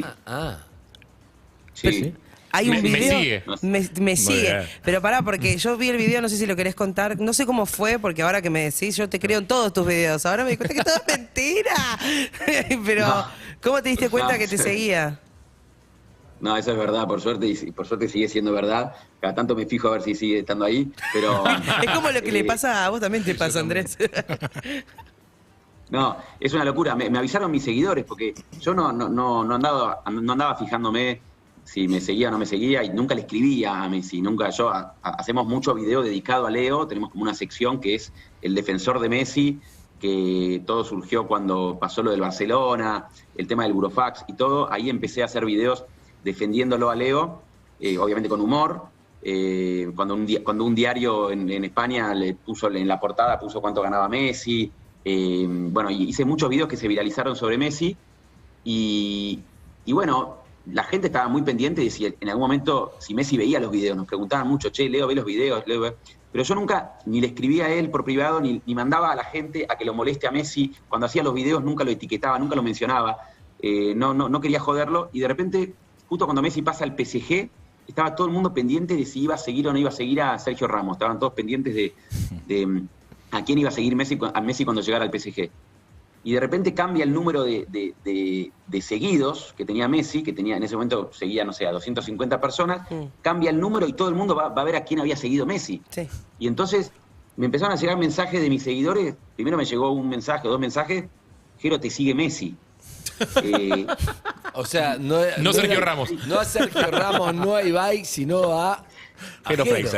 Sí. Hay un video. Me sigue. bien. Pero pará, porque yo vi el video, no sé si lo querés contar. No sé cómo fue, porque ahora que me decís, yo te creo en todos tus videos. Ahora me di cuenta que todo es mentira. Pero, ¿cómo te diste cuenta que te seguía? No, eso es verdad, por suerte, y por suerte sigue siendo verdad. Cada tanto me fijo a ver si sigue estando ahí, pero... Es como lo que le pasa a vos también te pasa, Andrés. No, es una locura. Me avisaron mis seguidores, porque yo no andaba fijándome si me seguía o no me seguía, y nunca le escribía a Messi, nunca. Hacemos mucho video dedicado a Leo, tenemos como una sección que es el defensor de Messi, que todo surgió cuando pasó lo del Barcelona, el tema del Burofax y todo. Ahí empecé a hacer videos defendiéndolo a Leo, obviamente con humor. Cuando un diario en España le puso en la portada, puso cuánto ganaba Messi, Bueno, y hice muchos videos que se viralizaron sobre Messi y bueno, la gente estaba muy pendiente de si en algún momento, si Messi veía los videos. Nos preguntaban mucho, che, Leo, ve los videos, Leo, ve. Pero yo nunca ni le escribía a él por privado, ni mandaba a la gente a que lo moleste a Messi. Cuando hacía los videos nunca lo etiquetaba, nunca lo mencionaba. No quería joderlo. Y de repente, justo cuando Messi pasa al PSG, estaba todo el mundo pendiente de si iba a seguir o no iba a seguir a Sergio Ramos. Estaban todos pendientes de a quién iba a seguir a Messi cuando llegara al PSG. Y de repente cambia el número de seguidos que tenía Messi, que tenía en ese momento seguía, no sé, a 250 personas, cambia el número y todo el mundo va a ver a quién había seguido Messi. Sí. Y entonces me empezaron a llegar mensajes de mis seguidores. Primero me llegó un mensaje, 2 mensajes, Jero, te sigue Messi. O sea, no Sergio Ramos. No a Sergio Ramos, no a Ibai, sino a Jero Freixas.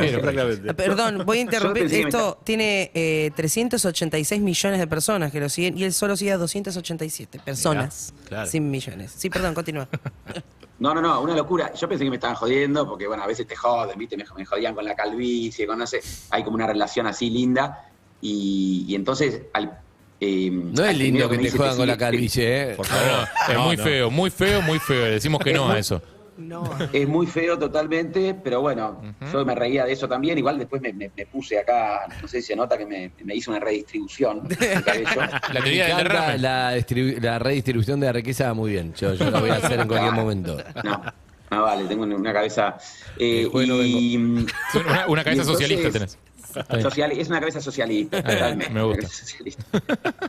Perdón, voy a interrumpir. Esto tiene 386 millones de personas que lo siguen y él solo sigue a 287 personas. Mirá, claro. Sin millones. Sí, perdón, continúa. No, una locura. Yo pensé que me estaban jodiendo, porque bueno, a veces te joden, ¿viste? Me jodían con la calvicie, con no sé, hay como una relación así linda. Y entonces, no es lindo que te juegan con la calvicie, Por favor. Es muy feo, muy feo, muy feo. Decimos que no a eso. No. Es muy feo totalmente, pero bueno, yo me reía de eso también. Igual después me puse acá, no sé si se nota que me hice una redistribución del cabello. La teoría del derrame. La redistribución de la riqueza, muy bien. Yo la voy a hacer en cualquier momento. No, vale, tengo una cabeza... Una cabeza socialista tenés. Es una cabeza socialista, totalmente. Me gusta.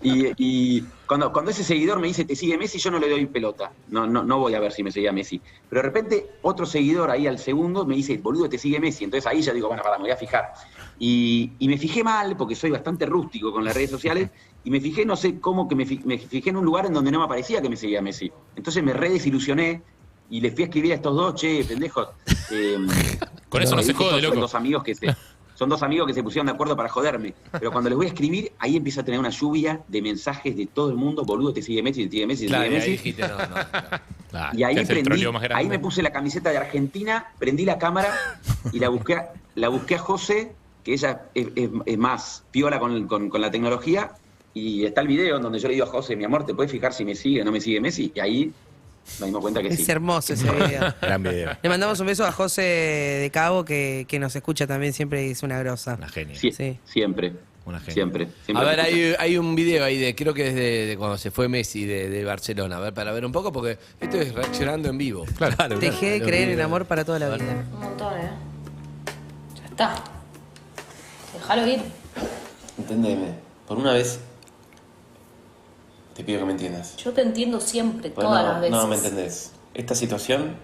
Y cuando ese seguidor me dice, te sigue Messi, yo no le doy pelota. No voy a ver si me seguía Messi. Pero de repente, otro seguidor ahí al segundo me dice, boludo, te sigue Messi. Entonces ahí ya digo, bueno, me voy a fijar. Y me fijé mal, porque soy bastante rústico con las redes sociales, y me fijé, no sé cómo, que me fijé en un lugar en donde no me aparecía que me seguía Messi. Entonces me redesilusioné y les fui a escribir a estos dos, che, pendejos. Con eso no se jode, loco. Son dos amigos que se pusieron de acuerdo para joderme. Pero cuando les voy a escribir, ahí empieza a tener una lluvia de mensajes de todo el mundo. Boludo, te sigue Messi, te sigue Messi, te sigue Messi. Dijiste, Y ahí me puse la camiseta de Argentina, prendí la cámara y la busqué a José, que ella es más piola con la tecnología. Y está el video en donde yo le digo a José, mi amor, ¿te puedes fijar si me sigue o no me sigue Messi? Y ahí nos dimos cuenta que sí. Es hermoso ese video. Gran video. Le mandamos un beso a José de Cabo, que nos escucha también, siempre es una grosa. Una genia. Sí. Siempre. Una genia. Siempre. A ver, hay un video ahí creo que es de cuando se fue Messi de Barcelona. A ver, para ver un poco, porque esto es reaccionando en vivo. Claro. Dejé de creer en amor para toda la vida. Un montón, Ya está. Déjalo ir. Entendeme. Por una vez, te pido que me entiendas. Yo te entiendo siempre, Pues todas las veces. No me entendés. Esta situación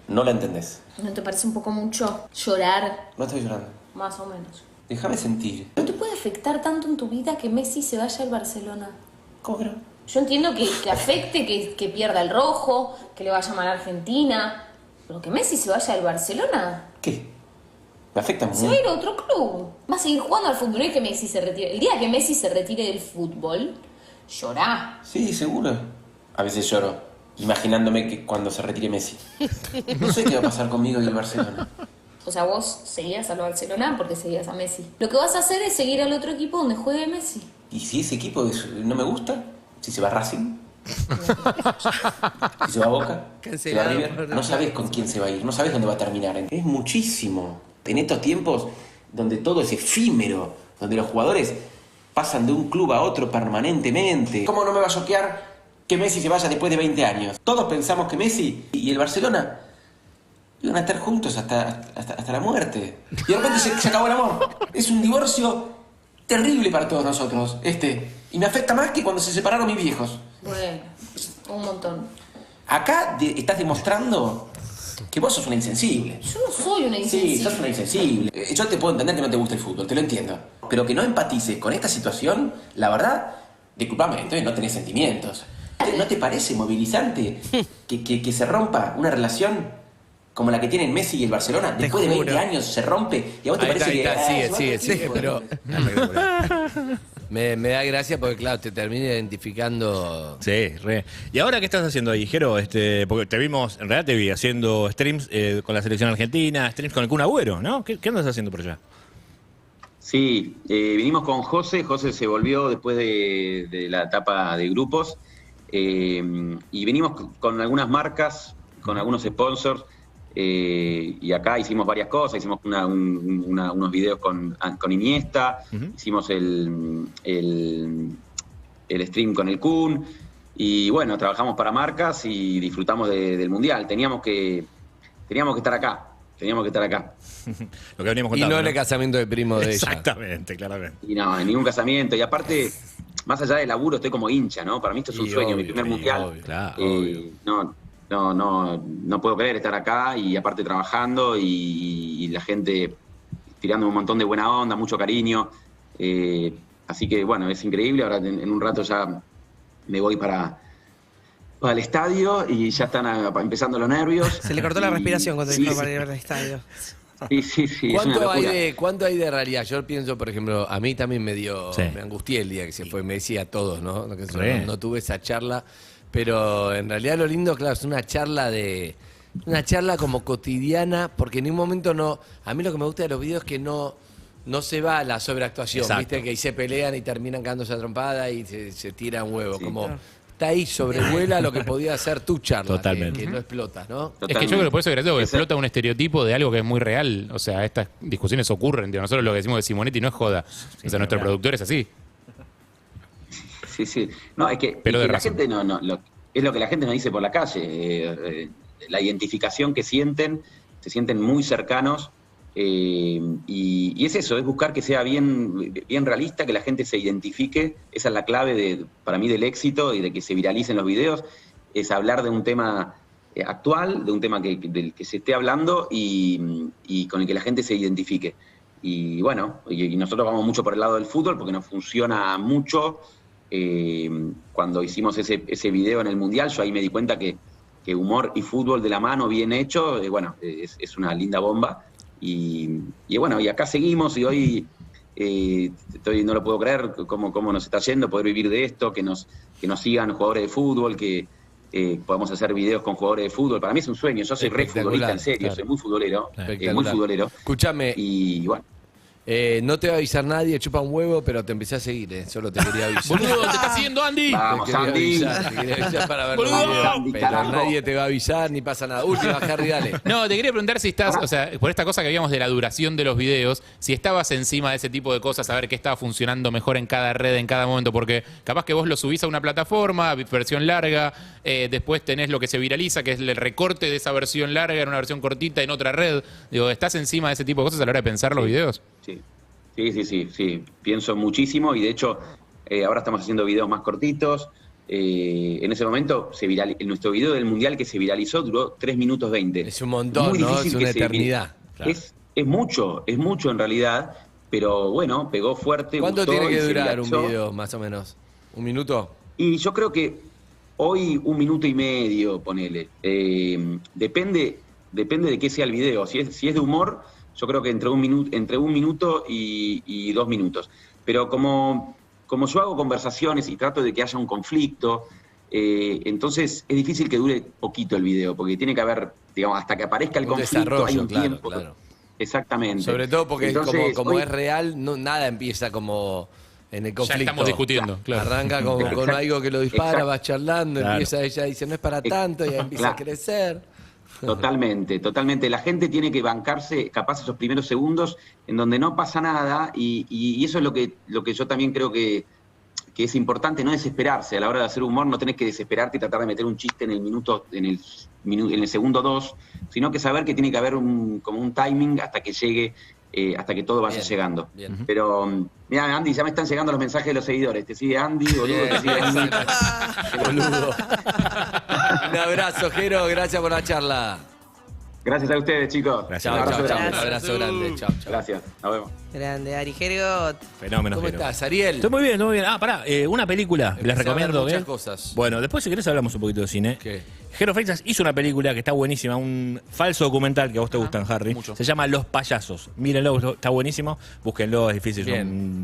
no la entendés. ¿No te parece un poco mucho llorar? No estoy llorando. Más o menos. Déjame sentir. ¿No te puede afectar tanto en tu vida que Messi se vaya al Barcelona? ¿Cómo que no? Yo entiendo que afecte, que pierda el rojo, que le vaya mal a Argentina. Pero que Messi se vaya al Barcelona. Me afecta mucho. Se va a ir a otro club. Va a seguir jugando al fútbol y que Messi se retire. El día que Messi se retire del fútbol, llorá. Sí, seguro. A veces lloro, imaginándome que cuando se retire Messi. No sé qué va a pasar conmigo y el Barcelona. O sea, vos seguías al Barcelona porque seguías a Messi. Lo que vas a hacer es seguir al otro equipo donde juegue Messi. ¿Y si ese equipo no me gusta? ¿Si se va a Racing? ¿Si se va a Boca? ¿Se va a River? No sabes con quién se va a ir, no sabes dónde va a terminar. Es muchísimo. En estos tiempos donde todo es efímero, donde los jugadores pasan de un club a otro permanentemente. ¿Cómo no me va a choquear que Messi se vaya después de 20 años? Todos pensamos que Messi y el Barcelona iban a estar juntos hasta la muerte. Y de repente se acabó el amor. Es un divorcio terrible para todos nosotros, Y me afecta más que cuando se separaron mis viejos. Bueno, un montón. Acá estás demostrando que vos sos una insensible. Yo no soy una insensible. Sí, sos una insensible. Yo te puedo entender que no te gusta el fútbol, te lo entiendo. Pero que no empatices con esta situación, la verdad, discúlpame, entonces no tenés sentimientos. ¿No te parece movilizante que se rompa una relación como la que tienen Messi y el Barcelona? Después de 20 años se rompe y a vos te parece que... Sigue, pero... Me da gracia porque, claro, te termina identificando. Sí, re. ¿Y ahora qué estás haciendo ahí, Jero? Porque te vimos, en realidad te vi haciendo streams con la selección argentina, streams con el Kun Agüero, ¿no? ¿Qué andas haciendo por allá? Sí, vinimos con José se volvió después de la etapa de grupos, y vinimos con algunas marcas, con algunos sponsors, y acá hicimos varias cosas, hicimos unos videos con Iniesta, hicimos el stream con el Kun, y bueno, trabajamos para marcas y disfrutamos del Mundial. Teníamos que estar acá. Lo que veníamos contando, y no en el casamiento de primo de ella. Exactamente, claramente. Y no, en ningún casamiento. Y aparte, más allá del laburo, estoy como hincha, ¿no? Para mí esto es un sueño, mi primer mundial. Obvio, claro, No puedo creer estar acá y aparte trabajando y la gente tirando un montón de buena onda, mucho cariño. Así que bueno, es increíble. Ahora en un rato ya me voy para el estadio y ya están empezando los nervios. Se le cortó la respiración cuando dijo para ir al estadio. Sí. ¿Cuánto hay de realidad? Yo pienso, por ejemplo, a mí también me angustié el día que se fue, me decía a todos, ¿no? No tuve esa charla, pero en realidad lo lindo, claro, es una charla como cotidiana, porque en un momento no. A mí lo que me gusta de los videos es que no se va a la sobreactuación. Exacto. Viste que ahí se pelean y terminan cagándose a trompada y se tiran huevos, claro. Está ahí, sobrevuela lo que podía ser tu charla. Totalmente. Que no explota, ¿no? Totalmente. Es que yo creo que por eso es gracioso, que explota un estereotipo de algo que es muy real. O sea, estas discusiones ocurren. Tío. Nosotros lo que decimos de Simonetti no es joda. O sea, nuestro productor es así. Sí. No, es que, pero es que la gente es lo que la gente nos dice por la calle. La identificación que sienten, se sienten muy cercanos. Y es eso, es buscar que sea bien realista, que la gente se identifique. Esa es la clave para mí del éxito y de que se viralicen los videos, es hablar de un tema actual, de un tema del que se esté hablando y con el que la gente se identifique. Y bueno, y nosotros vamos mucho por el lado del fútbol porque nos funciona mucho. Cuando hicimos ese video en el Mundial, yo ahí me di cuenta que humor y fútbol de la mano bien hecho, es una linda bomba. Y bueno, y acá seguimos y hoy no lo puedo creer cómo nos está yendo poder vivir de esto, que nos sigan jugadores de fútbol, que podamos hacer videos con jugadores de fútbol. Para mí es un sueño, yo soy re futbolista, en serio, soy muy futbolero. Muy futbolero. Escúchame. Y bueno. No te va a avisar nadie, chupa un huevo, pero te empecé a seguir, solo te quería avisar. Boludo, te está siguiendo Andy. Vamos, Andy. Te quería avisar para ver los videos, pero nadie te va a avisar ni pasa nada. Última, Harry, dale. No, te quería preguntar si estás, o sea, por esta cosa que habíamos de la duración de los videos, si estabas encima de ese tipo de cosas, a ver qué estaba funcionando mejor en cada red, en cada momento, porque capaz que vos lo subís a una plataforma, versión larga, después tenés lo que se viraliza, que es el recorte de esa versión larga en una versión cortita en otra red. Digo, ¿estás encima de ese tipo de cosas a la hora de pensar los videos? Sí. Sí. Pienso muchísimo y de hecho ahora estamos haciendo videos más cortitos. En ese momento nuestro video del Mundial que se viralizó duró 3 minutos 20. Es un montón, ¿no? Es una eternidad. Claro. Es mucho en realidad, pero bueno, pegó fuerte. ¿Cuánto tiene que durar un video más o menos? ¿1 minuto? Y yo creo que hoy 1 minuto y medio, ponele. Depende de qué sea el video. Si es de humor, yo creo que entre un minuto y 2 minutos. Pero como yo hago conversaciones y trato de que haya un conflicto, entonces es difícil que dure poquito el video, porque tiene que haber, digamos, hasta que aparezca el conflicto hay un tiempo. Claro. Exactamente. Sobre todo porque entonces, como es real, nada empieza como en el conflicto. Ya estamos discutiendo, claro. Arranca con algo que lo dispara, vas charlando, empieza, ella dice no es para tanto y empieza a crecer. Totalmente. La gente tiene que bancarse capaz esos primeros segundos en donde no pasa nada y eso es lo que yo también creo que es importante, no desesperarse. A la hora de hacer humor no tenés que desesperarte y tratar de meter un chiste en el segundo 2, sino que saber que tiene que haber como un timing hasta que llegue, hasta que todo vaya llegando. Bien. Pero, mira, Andy, ya me están llegando los mensajes de los seguidores. Te sigue Andy, boludo, te sigue Andy. Boludo. Un abrazo, Jero, gracias por la charla. Gracias a ustedes, chicos. Gracias. Un abrazo grande. Chao. Gracias, nos vemos. Grande, Ari Hergot. Fenómeno. ¿Cómo estás, Ariel? Estoy muy bien. Pará, una película, les recomiendo. Muchas cosas. Bueno, después si querés hablamos un poquito de cine. ¿Qué? Jero Freitas hizo una película que está buenísima, un falso documental que a vos te gustan, Harry. Mucho. Se llama Los Payasos. Mírenlo, está buenísimo. Búsquenlo, es difícil, es un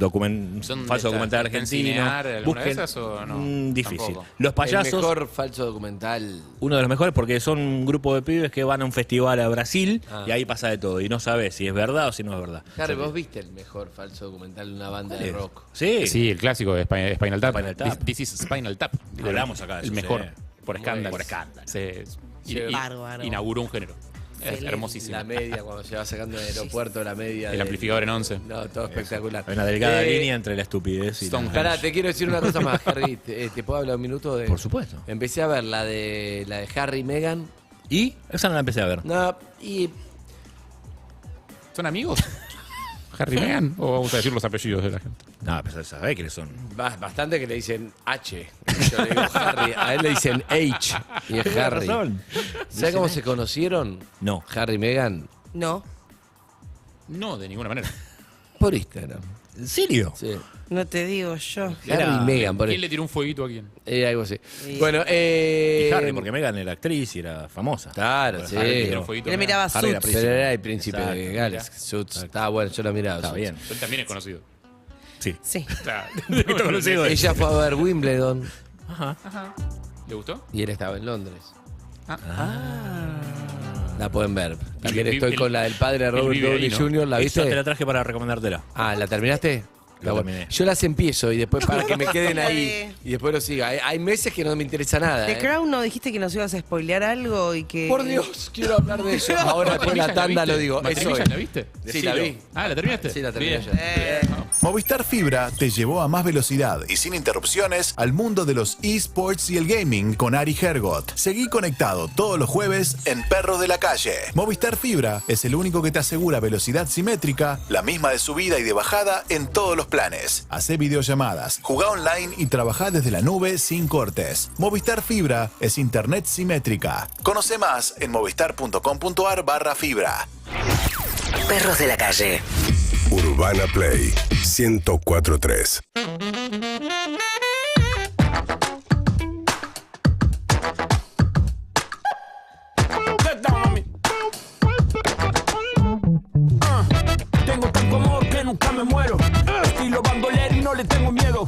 falso documental argentino. ¿Alguna de esas o no? Difícil. Tampoco. Los Payasos. El mejor falso documental. Uno de los mejores porque son un grupo de pibes que van a un festival a Brasil y ahí pasa de todo. Y no sabes si es verdad o si no es verdad. Harry, vos viste el mejor falso documental de una banda de rock. Sí, el clásico de Spinal Tap. This is Spinal Tap. Hablamos acá de el eso, mejor. sí. Por escándalo. Por escándalo. Bárbaro. Inauguró un género. Es hermosísimo. La media, cuando se va sacando del aeropuerto, la media. El amplificador en 11. No, todo espectacular. Hay una delgada línea entre la estupidez y Pará, te quiero decir una cosa más, Harry. ¿Te puedo hablar un minuto? Por supuesto. Empecé a ver la de Harry y Meghan. ¿Y? Esa no la empecé a ver. No, y... ¿Son amigos? ¿Harry y Meghan? ¿O vamos a decir los apellidos de la gente? No, pero sabés quiénes son. Bastante que le dicen H. Yo le digo Harry. A él le dicen H. Y es Harry. ¿Sabes cómo se conocieron? No. Harry y Meghan. No. No, de ninguna manera. Por Instagram. ¿En serio? Sí. No te digo yo. Harry y Meghan. ¿Quién le tiró un fueguito a quién? Algo así. Bueno, Y Harry, porque Meghan era actriz y era famosa. Claro, Pero sí. Harry le tiró un fueguito. Él miraba Harry era Suits. Pero príncipe. era el príncipe de Gales. Suits. Estaba bueno, yo lo miraba. Está bien. Él también es conocido. Sí. Sí. Claro. conocido. Ella fue a ver Wimbledon Ajá. ¿Le gustó? y él estaba en Londres. Ah. La pueden ver. También Él- estoy él- con la del padre de él Robert vive Downey ahí, ¿no? Jr. ¿La Esa te viste? la traje para recomendártela. Ah, ¿la terminaste? La terminé. Yo las empiezo y después para que me queden ahí y después lo siga. Hay meses que no me interesa nada. The Crown, ¿no dijiste que nos ibas a spoilear algo y que... Por Dios, quiero hablar de eso. Ahora después de la tanda lo digo. Eso ¿Macrimillas es. la viste? Sí, la vi. Ah, ¿la terminaste? Sí, la terminé Bien. ya. Movistar Fibra te llevó a más velocidad y sin interrupciones al mundo de los eSports y el gaming con Ari Hergot. Seguí conectado todos los jueves en Perros de la Calle. Movistar Fibra es el único que te asegura velocidad simétrica, la misma de subida y de bajada en todos los planes. Hacé videollamadas, jugá online y trabajá desde la nube sin cortes. Movistar Fibra es internet simétrica. Conoce más en movistar.com.ar/fibra. Perros de la Calle. Urbana Play 104.3. Tengo tanto amor que nunca me muero. Estilo bandolero y no le tengo miedo.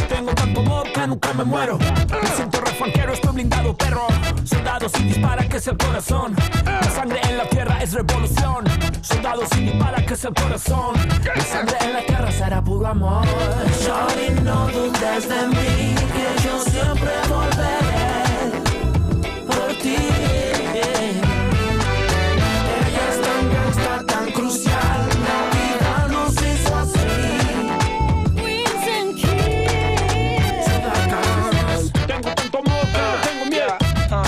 Tengo tanto amor que nunca me muero. Me siento refanquero, estoy blindado, perro. Soldado sin dispara, que es el corazón. La sangre en la tierra es revolución. Soldado sin dispara, que es el corazón. La sangre en la tierra será puro amor. Shawty, no dudes de mí, que yo siempre volveré por ti. Ella es tan gangsta, tan crucial. La vida nos hizo así. Queens and Kings. Tengo tanto amor que no tengo miedo.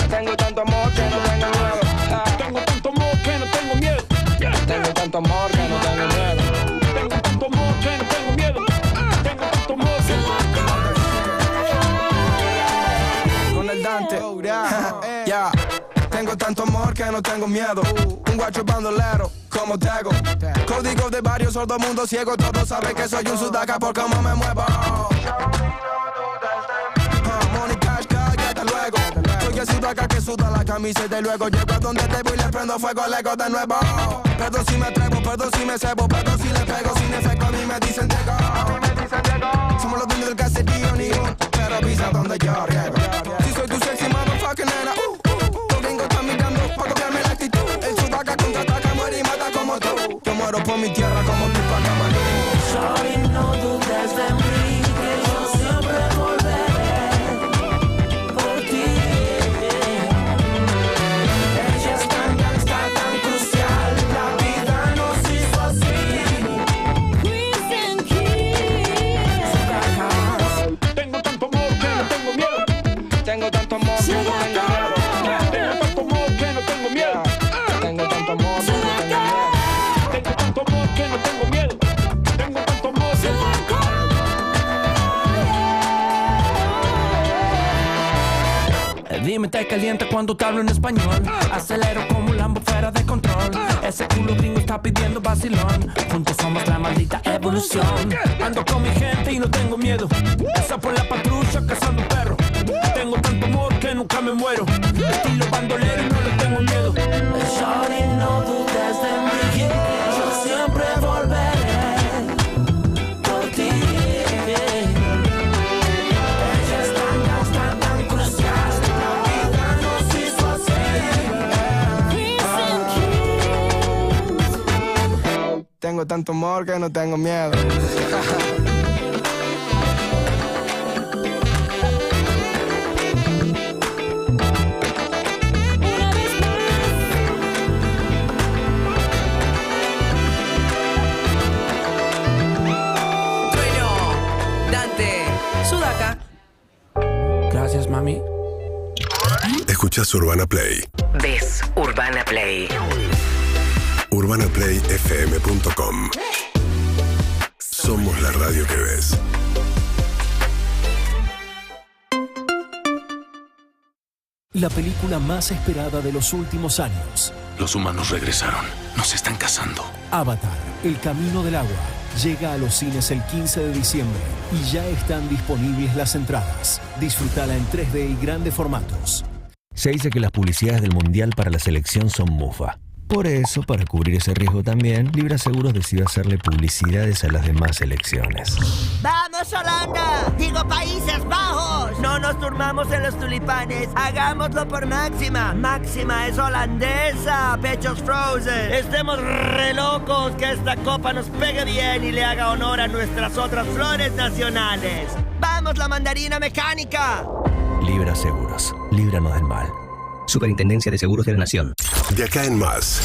Tengo tanto amor que no tengo miedo. Tengo tanto amor que no tengo miedo. Tengo tanto amor que no tengo miedo. Tengo tanto amor que no tengo miedo. Tengo tanto amor que no tengo miedo. Con el Dante. Ya. Tengo tanto amor que no tengo miedo. Un guacho bandolero, como Tego. Código de barrio, sordo mundo ciego. Todos saben que soy un sudaca por cómo me muevo. Money cash, cállate luego. Soy el sudaca que suda la camiseta y luego llego a donde te voy y le prendo fuego al ego de nuevo. Perdón si me atrevo, perdón si me cebo, perdón si le pego sin efecto. A mí me dicen Diego. Somos los dueños del caserío, ni un, pero avisa donde yo riego. Si soy tu sexy motherfucking nena, los gringos están mirando para copiarme la actitud. El sudaca contraataca, muere y mata como tú. Yo muero por mi tierra como tu Pacamalú. Sorry, no dudes de mí, que yo siempre volveré por ti. Ella es tan gangsta, tan crucial. La vida nos hizo así. Queens and Kings. Tengo tanto amor que no tengo miedo. Tengo tanto amor que no tengo miedo. Tengo tanto amor que no tengo miedo. Tengo tanto amor que no tengo miedo. Tengo tanto amor que no tengo miedo. Tengo tanto amor que no tengo miedo. Dime, te calienta cuando te hablo en español. Acelero como un Lambo fuera de control. Ese culo gringo está pidiendo vacilón. Juntos somos la maldita evolución. Ando con mi gente y no tengo miedo. Esa por la patrulla cazando perro. Tengo tanto amor que nunca me muero. Estilo bandolero y no le tengo miedo. Shawty, no dudes de mí, que yo siempre volveré por ti. Ella es tan gangsta, tan crucial. La vida nos hizo así. Tengo tanto amor que no tengo miedo. Gracias, mami. Escuchás Urbana Play. Ves Urbana Play. UrbanaPlayFM.com. Somos la radio que ves. La película más esperada de los últimos años. Los humanos regresaron. Nos están cazando. Avatar, El Camino del Agua. Llega a los cines el 15 de diciembre y ya están disponibles las entradas. Disfrútala en 3D y grandes formatos. Se dice que las publicidades del Mundial para la selección son mufa. Por eso, para cubrir ese riesgo también, Libra Seguros decidió hacerle publicidades a las demás selecciones. ¡Vamos, Holanda! ¡Digo Países Bajos! No nos durmamos en los tulipanes. Hagámoslo por Máxima. Máxima es holandesa. Pechos frozen. Estemos re locos que esta copa nos pegue bien y le haga honor a nuestras otras flores nacionales. ¡Vamos, la mandarina mecánica! Libra Seguros. Líbranos del mal. Superintendencia de Seguros de la Nación. De acá en más.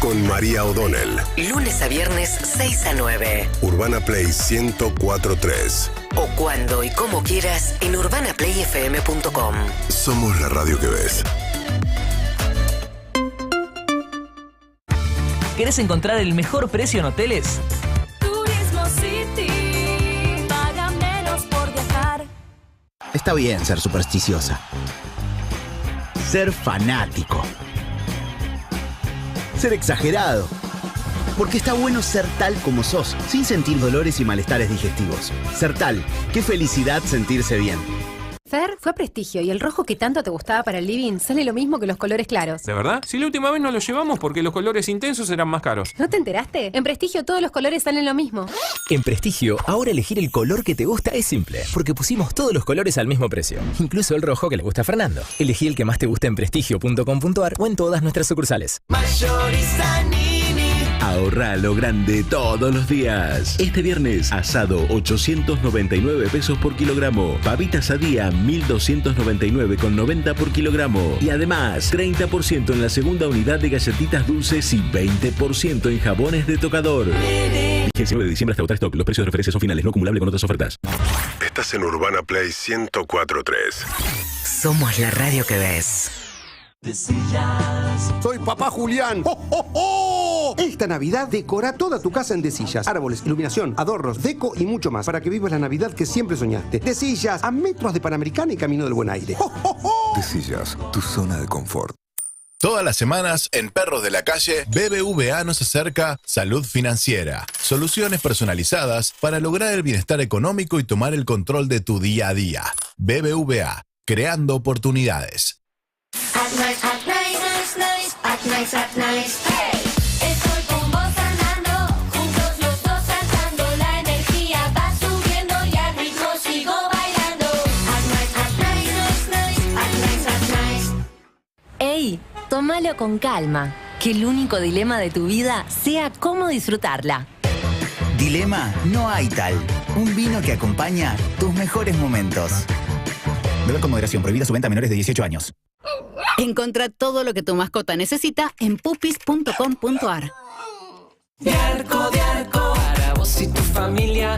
Con María O'Donnell. Lunes a viernes, 6 a 9. Urbana Play 104.3. O cuando y como quieras en urbanaplayfm.com. Somos la radio que ves. ¿Querés encontrar el mejor precio en hoteles? Turismo City. Paga menos por viajar. Está bien ser supersticiosa. Ser fanático. Ser exagerado. Porque está bueno ser tal como sos, sin sentir dolores y malestares digestivos. Ser tal. Qué felicidad sentirse bien. Fer, fue a Prestigio y el rojo que tanto te gustaba para el living sale lo mismo que los colores claros. ¿De verdad? Si la última vez no lo llevamos porque los colores intensos eran más caros. ¿No te enteraste? En Prestigio todos los colores salen lo mismo. En Prestigio, ahora elegir el color que te gusta es simple, porque pusimos todos los colores al mismo precio, incluso el rojo que le gusta a Fernando. Elegí el que más te guste en prestigio.com.ar o en todas nuestras sucursales. Ahorra lo grande todos los días. Este viernes, asado 899 pesos por kilogramo. Papitas a día 1299,90 por kilogramo. Y además, 30% en la segunda unidad de galletitas dulces y 20% en jabones de tocador. Vigencia 9 de diciembre hasta agotar stock. Los precios de referencia son finales, no acumulable con otras ofertas. Estás en Urbana Play 104.3. Somos la radio que ves. Soy Papá Julián. ¡Oh, oh, oh! Esta Navidad decora toda tu casa en Desillas. Árboles, iluminación, adornos, deco y mucho más para que vivas la Navidad que siempre soñaste. Desillas, a metros de Panamericana y Camino del Buen Aire. ¡Oh, oh, oh! Desillas, tu zona de confort. Todas las semanas, en Perros de la Calle, BBVA nos acerca Salud Financiera. Soluciones personalizadas para lograr el bienestar económico y tomar el control de tu día a día. BBVA, creando oportunidades. Hey. Estoy con vos andando, juntos los dos saltando, la energía va subiendo y al ritmo sigo bailando. Ey, tómalo con calma, que el único dilema de tu vida sea cómo disfrutarla. Dilema no hay tal. Un vino que acompaña tus mejores momentos. Beber con moderación, prohibida su venta a menores de 18 años. Encontrá todo lo que tu mascota necesita en pupis.com.ar. Diarco, Diarco, para vos y tu familia.